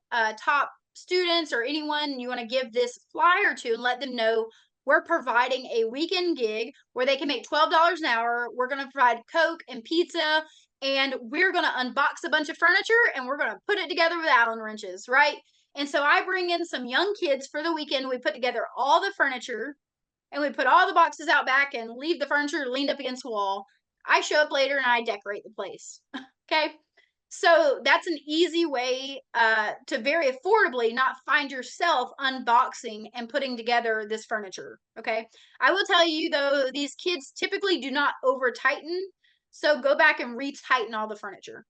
top students or anyone you want to give this flyer to, and let them know we're providing a weekend gig where they can make $12 an hour. We're going to provide Coke and pizza, and we're going to unbox a bunch of furniture and we're going to put it together with Allen wrenches, right? And so I bring in some young kids for the weekend. We put together all the furniture and we put all the boxes out back and leave the furniture leaned up against the wall. I show up later and I decorate the place. Okay. So that's an easy way to very affordably not find yourself unboxing and putting together this furniture. Okay. I will tell you though, these kids typically do not over tighten. So go back and retighten all the furniture.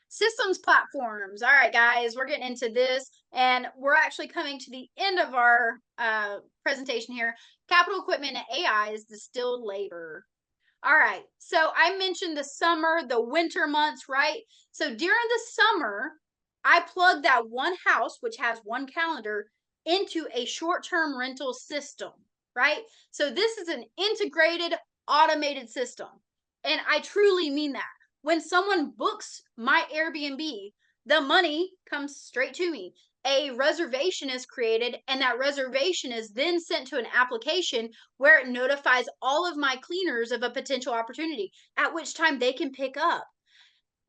Systems platforms. All right, guys, we're getting into this and we're actually coming to the end of our presentation here. Capital equipment and AI is distilled labor. All right, so I mentioned the summer, the winter months, right? So during the summer, I plug that one house, which has one calendar, into a short-term rental system, right? So this is an integrated, automated system. And I truly mean that. When someone books my Airbnb, the money comes straight to me. A reservation is created, and that reservation is then sent to an application where it notifies all of my cleaners of a potential opportunity, at which time they can pick up.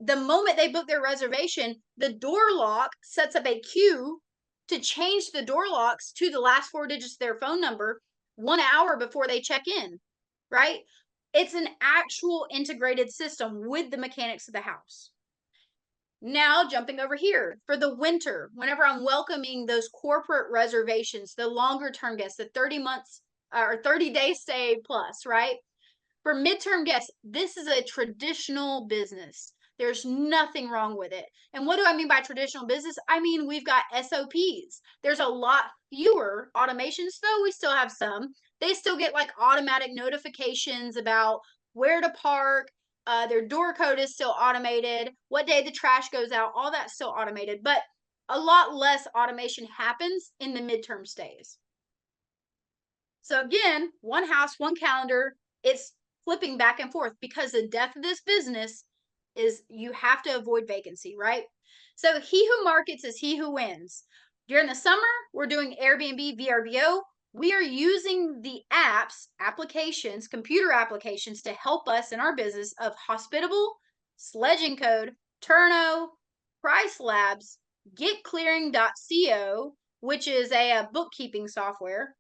The moment they book their reservation, the door lock sets up a queue to change the door locks to the last 4 digits of their phone number 1 hour before they check in, right? It's an actual integrated system with the mechanics of the house. Now, jumping over here for the winter, whenever I'm welcoming those corporate reservations, the longer term guests, the 30 months or 30-day stay plus, right? For midterm guests, this is a traditional business. There's nothing wrong with it. And what do I mean by traditional business? I mean, we've got SOPs. There's a lot fewer automations, though we still have some. They still get like automatic notifications about where to park. Their door code is still automated. What day the trash goes out, all that's still automated. But a lot less automation happens in the midterm stays. So again, one house, one calendar. It's flipping back and forth because the death of this business is you have to avoid vacancy, right? So he who markets is he who wins. During the summer, we're doing Airbnb VRBO. We are using the applications, computer applications to help us in our business of Hospitable, Sledging Code, Turno, Price Labs, GetClearing.co, which is a bookkeeping software,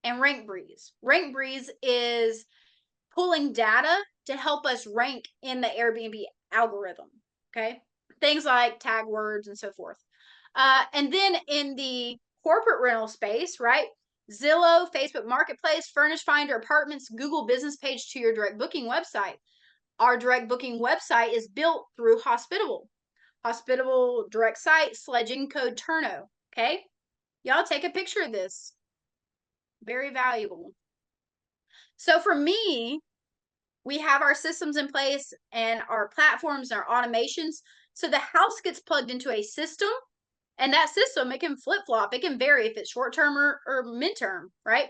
and RankBreeze. RankBreeze is pulling data to help us rank in the Airbnb algorithm, okay? Things like tag words and so forth. And then in the corporate rental space, right? Zillow, Facebook Marketplace, Furnish Finder, Apartments, Google Business Page to your direct booking website. Our direct booking website is built through Hospitable. hospitable direct site, sledging code Turno. Okay. Y'all take a picture of this. Very valuable. So for me, we have our systems in place and our platforms and our automations. So the house gets plugged into a system, and that system, it can flip flop. It can vary if it's short term or midterm, right?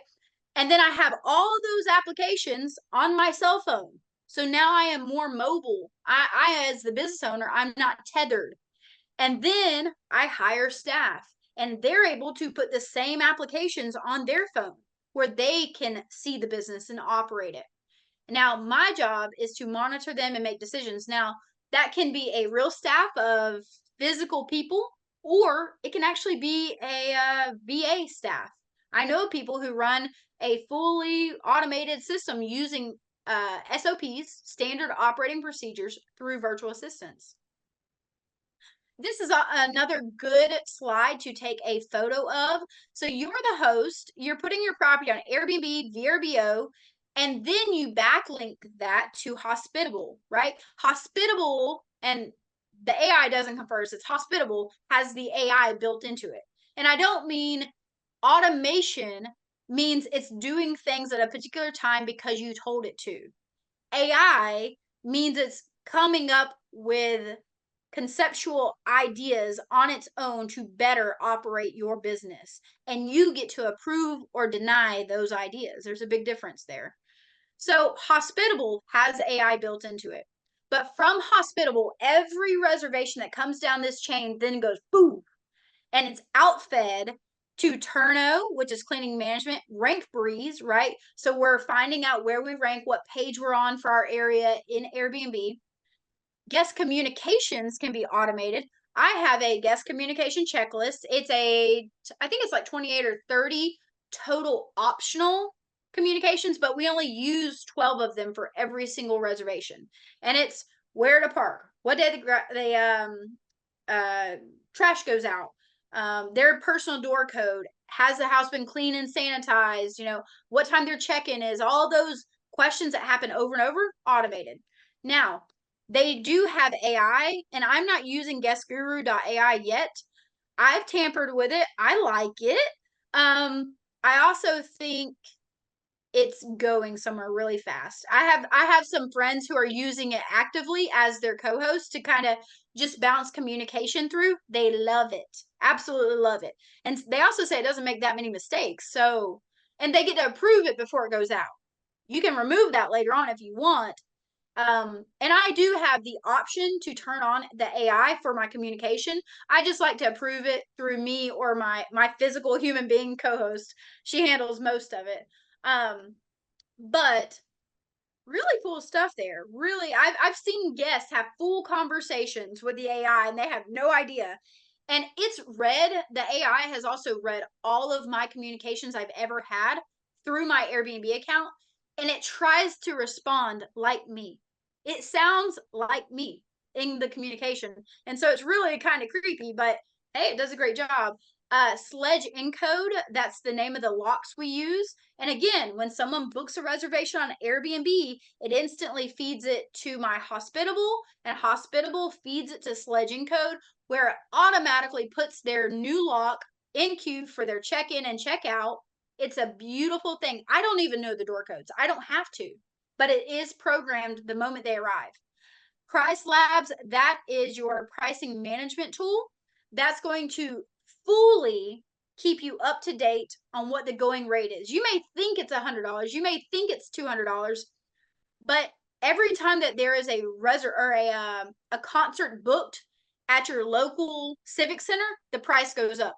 And then I have all those applications on my cell phone. So now I am more mobile. I as the business owner, I'm not tethered. And then I hire staff, and they're able to put the same applications on their phone where they can see the business and operate it. Now, my job is to monitor them and make decisions. Now, that can be a real staff of physical people, or it can actually be a VA staff. I know people who run a fully automated system using SOPs, standard operating procedures, through virtual assistants. This is another good slide to take a photo of. So you're the host, you're putting your property on Airbnb, VRBO, and then you backlink that to Hospitable, right? Hospitable, and the AI doesn't come first, it's Hospitable, has the AI built into it. And I don't mean automation means it's doing things at a particular time because you told it to. AI means it's coming up with conceptual ideas on its own to better operate your business. And you get to approve or deny those ideas. There's a big difference there. So Hospitable has AI built into it. But from Hospitable, every reservation that comes down this chain then goes boom, and it's outfed to Turno, which is cleaning management, Rank Breeze, right? So we're finding out where we rank, what page we're on for our area in Airbnb. Guest communications can be automated. I have a guest communication checklist. I think it's like 28 or 30 total optional communications, but we only use 12 of them for every single reservation. And it's where to park, what day the trash goes out, their personal door code, has the house been cleaned and sanitized, what time their check-in is, all those questions that happen over and over, automated. Now, they do have AI, and I'm not using guestguru.ai yet. I've tampered with it. I like it. I also think it's going somewhere really fast. I have some friends who are using it actively as their co-host to kind of just bounce communication through. They love it. Absolutely love it. And they also say it doesn't make that many mistakes. So, and they get to approve it before it goes out. You can remove that later on if you want. And I do have the option to turn on the AI for my communication. I just like to approve it through me or my physical human being co-host. She handles most of it. But really cool stuff there. Really, I've seen guests have full conversations with the AI and they have no idea. And the AI has also read all of my communications I've ever had through my Airbnb account, and it tries to respond like me. It sounds like me in the communication. And so it's really kind of creepy, but hey, it does a great job. Sledge Encode, that's the name of the locks we use. And again, when someone books a reservation on Airbnb, it instantly feeds it to my Hospitable, and Hospitable feeds it to Sledge Encode, where it automatically puts their new lock in queue for their check-in and check-out. It's a beautiful thing. I don't even know the door codes. I don't have to, but it is programmed the moment they arrive. Price Labs, that is your pricing management tool. That's going to fully keep you up to date on what the going rate is. You may think it's $100, you may think it's $200, but every time that there is a concert booked at your local civic center, the price goes up.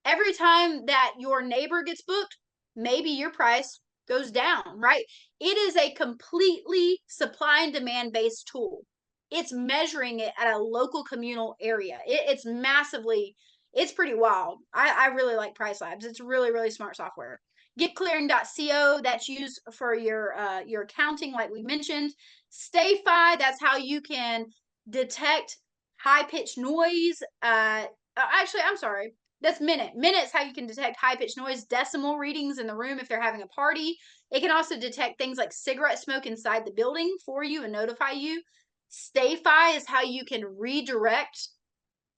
Every time that your neighbor gets booked, maybe your price goes down, right? It is a completely supply and demand based tool. It's measuring it at a local communal area. It's massively, it's pretty wild. I really like Price Labs. It's really, really smart software. Getclearing.co, that's used for your accounting, like we mentioned. StayFi, that's how you can detect high-pitched noise. Actually, I'm sorry. That's Minute. Minute's how you can detect high-pitched noise, decimal readings in the room if they're having a party. It can also detect things like cigarette smoke inside the building for you and notify you. StayFi is how you can redirect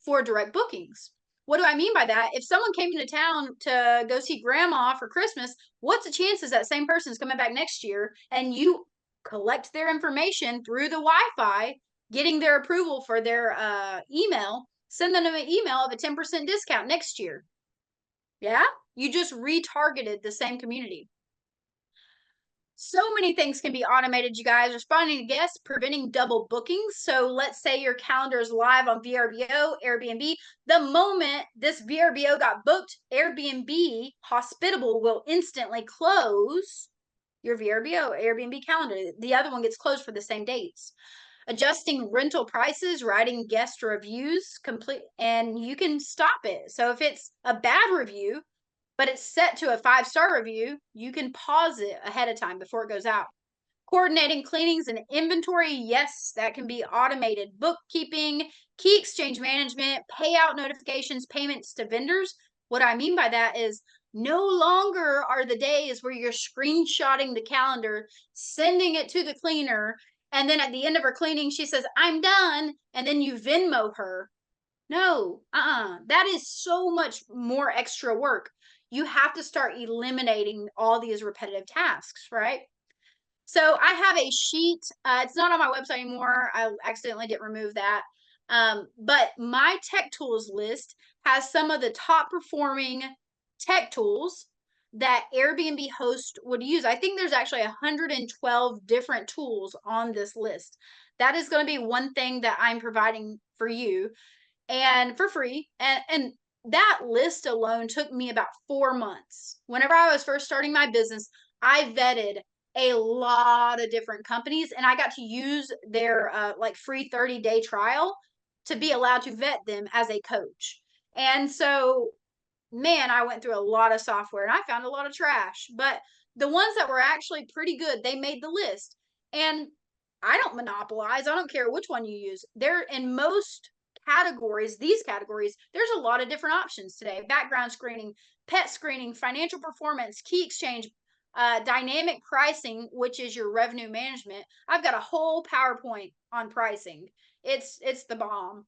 for direct bookings. What do I mean by that? If someone came into town to go see grandma for Christmas, what's the chances that same person's coming back next year and you collect their information through the Wi-Fi, getting their approval for their email, send them an email of a 10% discount next year? Yeah, you just retargeted the same community. So many things can be automated, you guys. Responding to guests, preventing double bookings. So let's say your calendar is live on VRBO, Airbnb. The moment this VRBO got booked, Airbnb Hospitable will instantly close your VRBO, Airbnb calendar. The other one gets closed for the same dates. Adjusting rental prices, writing guest reviews, complete, and you can stop it. So if it's a bad review, but it's set to a 5-star review, you can pause it ahead of time before it goes out. Coordinating cleanings and inventory, yes, that can be automated. Bookkeeping, key exchange management, payout notifications, payments to vendors. What I mean by that is no longer are the days where you're screenshotting the calendar, sending it to the cleaner, and then at the end of her cleaning, she says, "I'm done," and then you Venmo her. No, that is so much more extra work. You have to start eliminating all these repetitive tasks, right? So I have a sheet. It's not on my website anymore. I accidentally didn't remove that. But my tech tools list has some of the top performing tech tools that Airbnb host would use. I think there's actually 112 different tools on this list. That is going to be one thing that I'm providing for you and for free. And that list alone took me about 4 months. Whenever I was first starting my business, I vetted a lot of different companies and I got to use their like free 30-day trial to be allowed to vet them as a coach. And so, man, I went through a lot of software and I found a lot of trash, but the ones that were actually pretty good, they made the list. And I don't monopolize. I don't care which one you use. They're in most categories, these categories, there's a lot of different options today. Background screening, pet screening, financial performance, key exchange, dynamic pricing, which is your revenue management. I've got a whole PowerPoint on pricing. It's the bomb.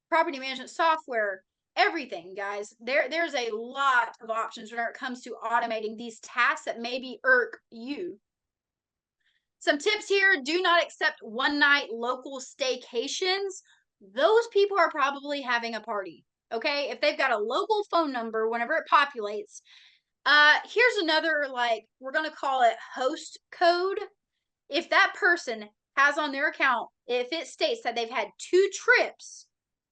Property management software, everything, guys. There's a lot of options when it comes to automating these tasks that maybe irk you. Some tips here: do not accept one night local staycations. Those people are probably having a party. Okay, if they've got a local phone number whenever it populates. Here's another, like, we're gonna call it host code. If that person has on their account, if it states that they've had 2 trips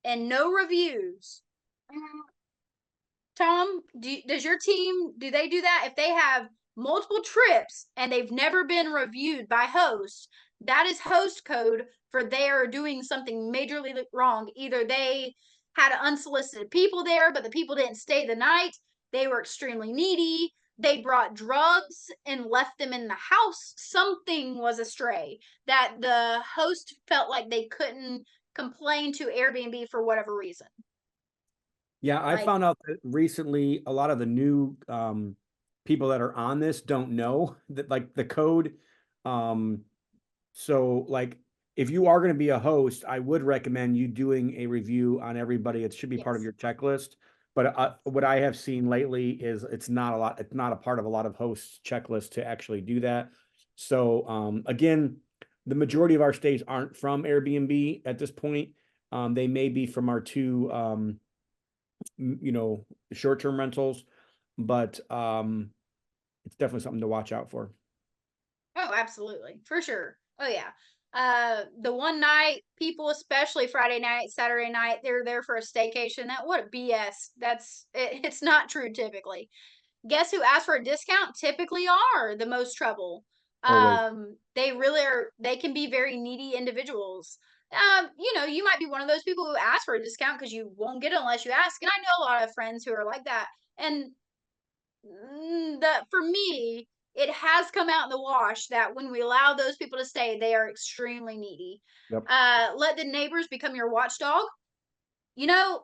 and no reviews, Tom, does your team, do they do that? If they have multiple trips and they've never been reviewed by hosts, that is host code for they are doing something majorly wrong. Either they had unsolicited people there, but the people didn't stay the night. They were extremely needy. They brought drugs and left them in the house. Something was astray that the host felt like they couldn't complain to Airbnb for whatever reason. Yeah, I found out that recently a lot of the new people that are on this don't know that, like, the code. So like if you are going to be a host, I would recommend you doing a review on everybody. It should be part of your checklist. But what I have seen lately is it's not a part of a lot of hosts' checklists to actually do that. So again, the majority of our stays aren't from Airbnb at this point. They may be from our 2 short-term rentals, but it's definitely something to watch out for. Oh, absolutely. For sure. Oh yeah. The one night people, especially Friday night, Saturday night, they're there for a staycation. That, what a BS. It's not true typically. Guess who asked for a discount typically are the most trouble. Always. They really are, they can be very needy individuals. You might be one of those people who ask for a discount because you won't get it unless you ask. And I know a lot of friends who are like that. And for me, it has come out in the wash that when we allow those people to stay, they are extremely needy. Yep. Let the neighbors become your watchdog. I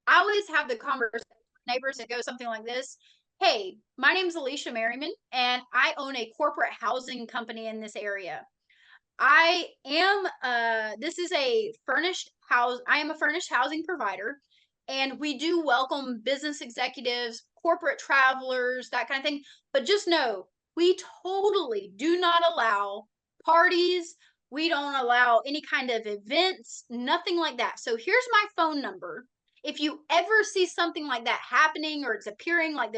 always have the conversation with neighbors that go something like this. Hey, my name's Alisha Merriman, and I own a corporate housing company in this area. this is a furnished house. I am a furnished housing provider, and we do welcome business executives, corporate travelers, that kind of thing. But just know, we totally do not allow parties. We don't allow any kind of events, nothing like that. So here's my phone number. If you ever see something like that happening or it's appearing like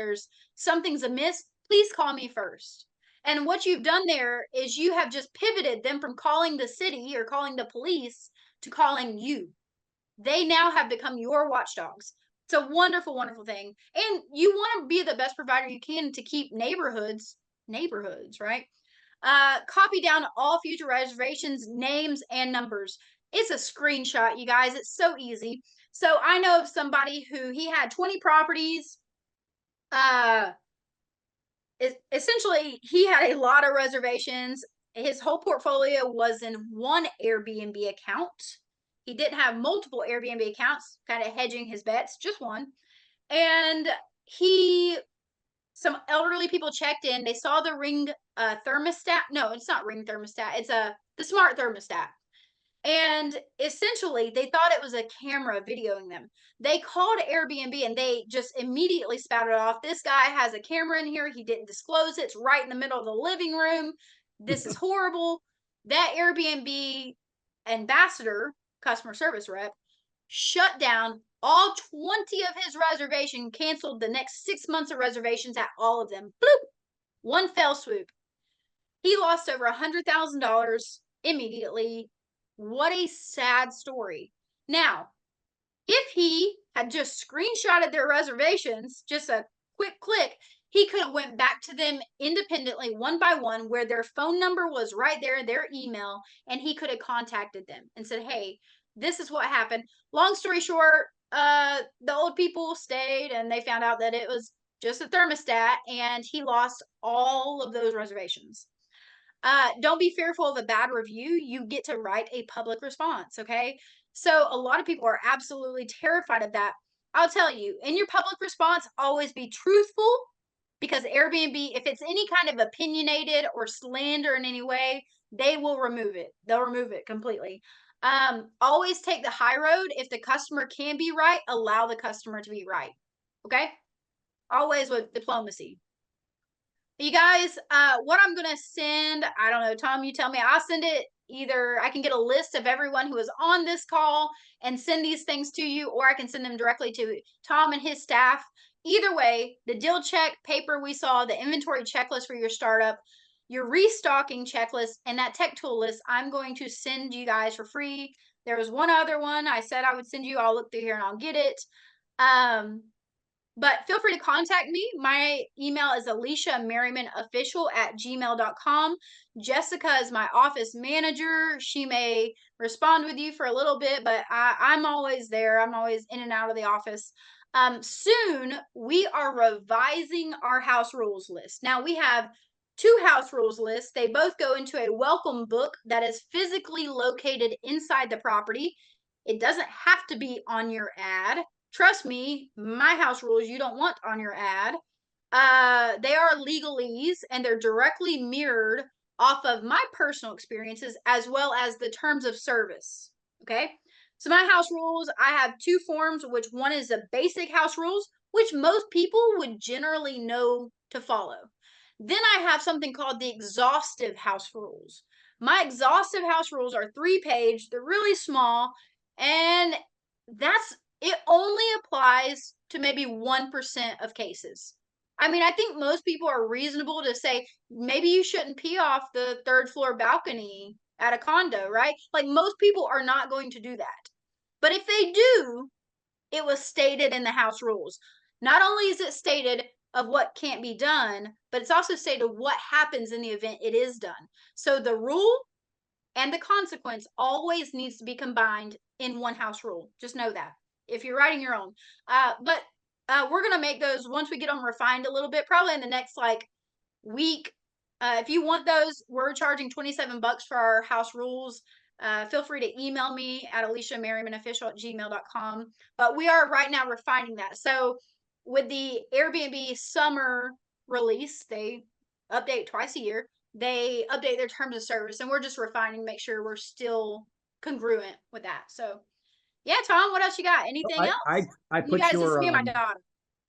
something's amiss, please call me first. And what you've done there is you have just pivoted them from calling the city or calling the police to calling you. They now have become your watchdogs. It's a wonderful, wonderful thing. And you want to be the best provider you can to keep neighborhoods, right? Copy down all future reservations, names, and numbers. It's a screenshot, you guys. It's so easy. So I know of somebody who he had 20 properties. Essentially, he had a lot of reservations. His whole portfolio was in one Airbnb account. He didn't have multiple Airbnb accounts, kind of hedging his bets, just one. And some elderly people checked in. They saw the ring thermostat. No, it's not ring thermostat. It's the smart thermostat. And essentially, they thought it was a camera videoing them. They called Airbnb and they just immediately spouted off, this guy has a camera in here. He didn't disclose it. It's right in the middle of the living room. This is horrible. That Airbnb ambassador, customer service rep, shut down all 20 of his reservation, canceled the next 6 months of reservations at all of them. Bloop! One fell swoop. He lost over $100,000 immediately. What a sad story. Now, if he had just screenshotted their reservations, just a quick click, he could have went back to them independently, one by one, where their phone number was right there, their email, and he could have contacted them and said, hey, this is what happened. Long story short, the old people stayed and they found out that it was just a thermostat, and he lost all of those reservations. Don't be fearful of a bad review. You get to write a public response, okay? So a lot of people are absolutely terrified of that. I'll tell you, in your public response, always be truthful, because Airbnb, if it's any kind of opinionated or slander in any way, they will remove it. They'll remove it completely. Always take the high road. If the customer can be right, allow the customer to be right. Okay? Always with diplomacy. You guys, what I'm gonna send, I don't know, Tom, you tell me. I'll send it, either I can get a list of everyone who is on this call and send these things to you, or I can send them directly to Tom and his staff. Either way, the deal check paper we saw, the inventory checklist for your startup, your restocking checklist, and that tech tool list, I'm going to send you guys for free. There was one other one I said I would send you. I'll look through here and I'll get it. But feel free to contact me. My email is aliciamerrimanofficial@gmail.com. Jessica is my office manager. She may respond with you for a little bit, but I'm always there. I'm always in and out of the office. Soon, we are revising our house rules list. Now, we have 2 house rules lists. They both go into a welcome book that is physically located inside the property. It doesn't have to be on your ad. Trust me, my house rules you don't want on your ad. They are legalese, and they're directly mirrored off of my personal experiences as well as the terms of service. Okay. So my house rules, I have 2 forms, which one is the basic house rules, which most people would generally know to follow. Then I have something called the exhaustive house rules. My exhaustive house rules are 3-page, they're really small, and it only applies to maybe 1% of cases. I mean, I think most people are reasonable to say maybe you shouldn't pee off the 3rd floor balcony at a condo, right? Like, most people are not going to do that. But if they do, it was stated in the house rules. Not only is it stated of what can't be done, but it's also stated what happens in the event it is done. So the rule and the consequence always needs to be combined in one house rule. Just know that if you're writing your own. But we're gonna make those once we get them refined a little bit, probably in the next week. If you want those, we're charging $27 for our house rules. Feel free to email me at aliciamerrimanofficial@gmail.com. But we are right now refining that. So with the Airbnb summer release, they update twice a year. they update their terms of service, and we're just refining to make sure we're still congruent with that. So yeah, Tom, what else you got? Anything else? I You put guys, this is your me and my daughter.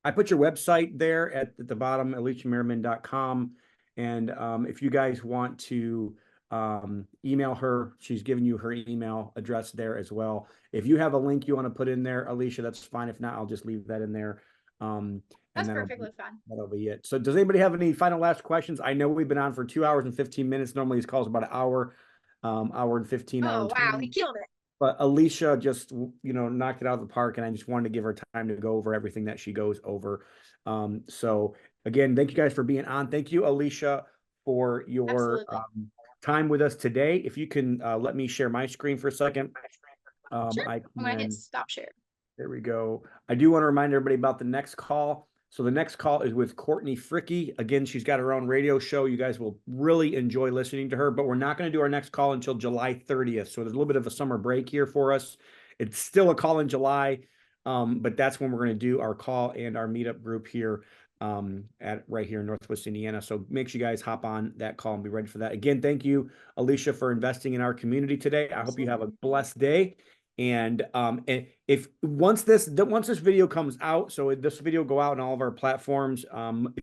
I put your website there at the bottom, AlishaMerriman.com. And if you guys want to email her, she's given you her email address there as well. If you have a link you want to put in there, Alisha, that's fine. If not, I'll just leave that in there. And That's perfectly fine. that'll be it. So does anybody have any final last questions? I know we've been on for 2 hours and 15 minutes. Normally these calls about an hour, hour and 15, hour Oh and wow, 20. he killed it. But Alisha just, knocked it out of the park, and I just wanted to give her time to go over everything that she goes over. So again, thank you guys for being on. Thank you, Alisha, for your Absolutely. time with us today. If you can let me share my screen for a second. Sure. I I'm gonna hit can, stop share. there we go. I do want to remind everybody about the next call. So the next call is with Courtney Fricky. Again, she's got her own radio show. You guys will really enjoy listening to her, but we're not going to do our next call until July 30th. So there's a little bit of a summer break here for us. It's still a call in July, but that's when we're going to do our call and our meetup group here at right here in Northwest Indiana. So make sure you guys hop on that call and be ready for that. Again, thank you, Alisha, for investing in our community today. I hope you have a blessed day. And if once this video comes out, so this video go out on all of our platforms,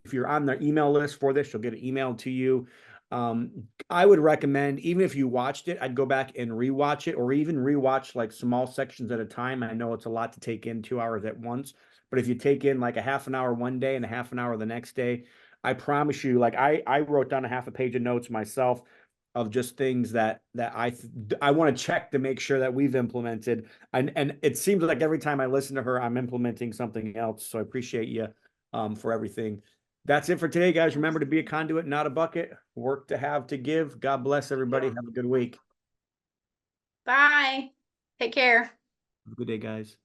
if you're on the email list for this, you'll get it emailed to you. I would recommend, even if you watched it, I'd go back and rewatch it, or even rewatch like small sections at a time. I know it's a lot to take in 2 hours at once, but if you take in like a half an hour one day and a half an hour the next day, I promise you, like I wrote down a half a page of notes myself of just things that I want to check to make sure that we've implemented. And it seems like every time I listen to her, I'm implementing something else. So I appreciate you for everything. That's it for today, guys. Remember to be a conduit, not a bucket. Work to have to give. God bless everybody. Have a good week. Bye. Take care. Have a good day, guys.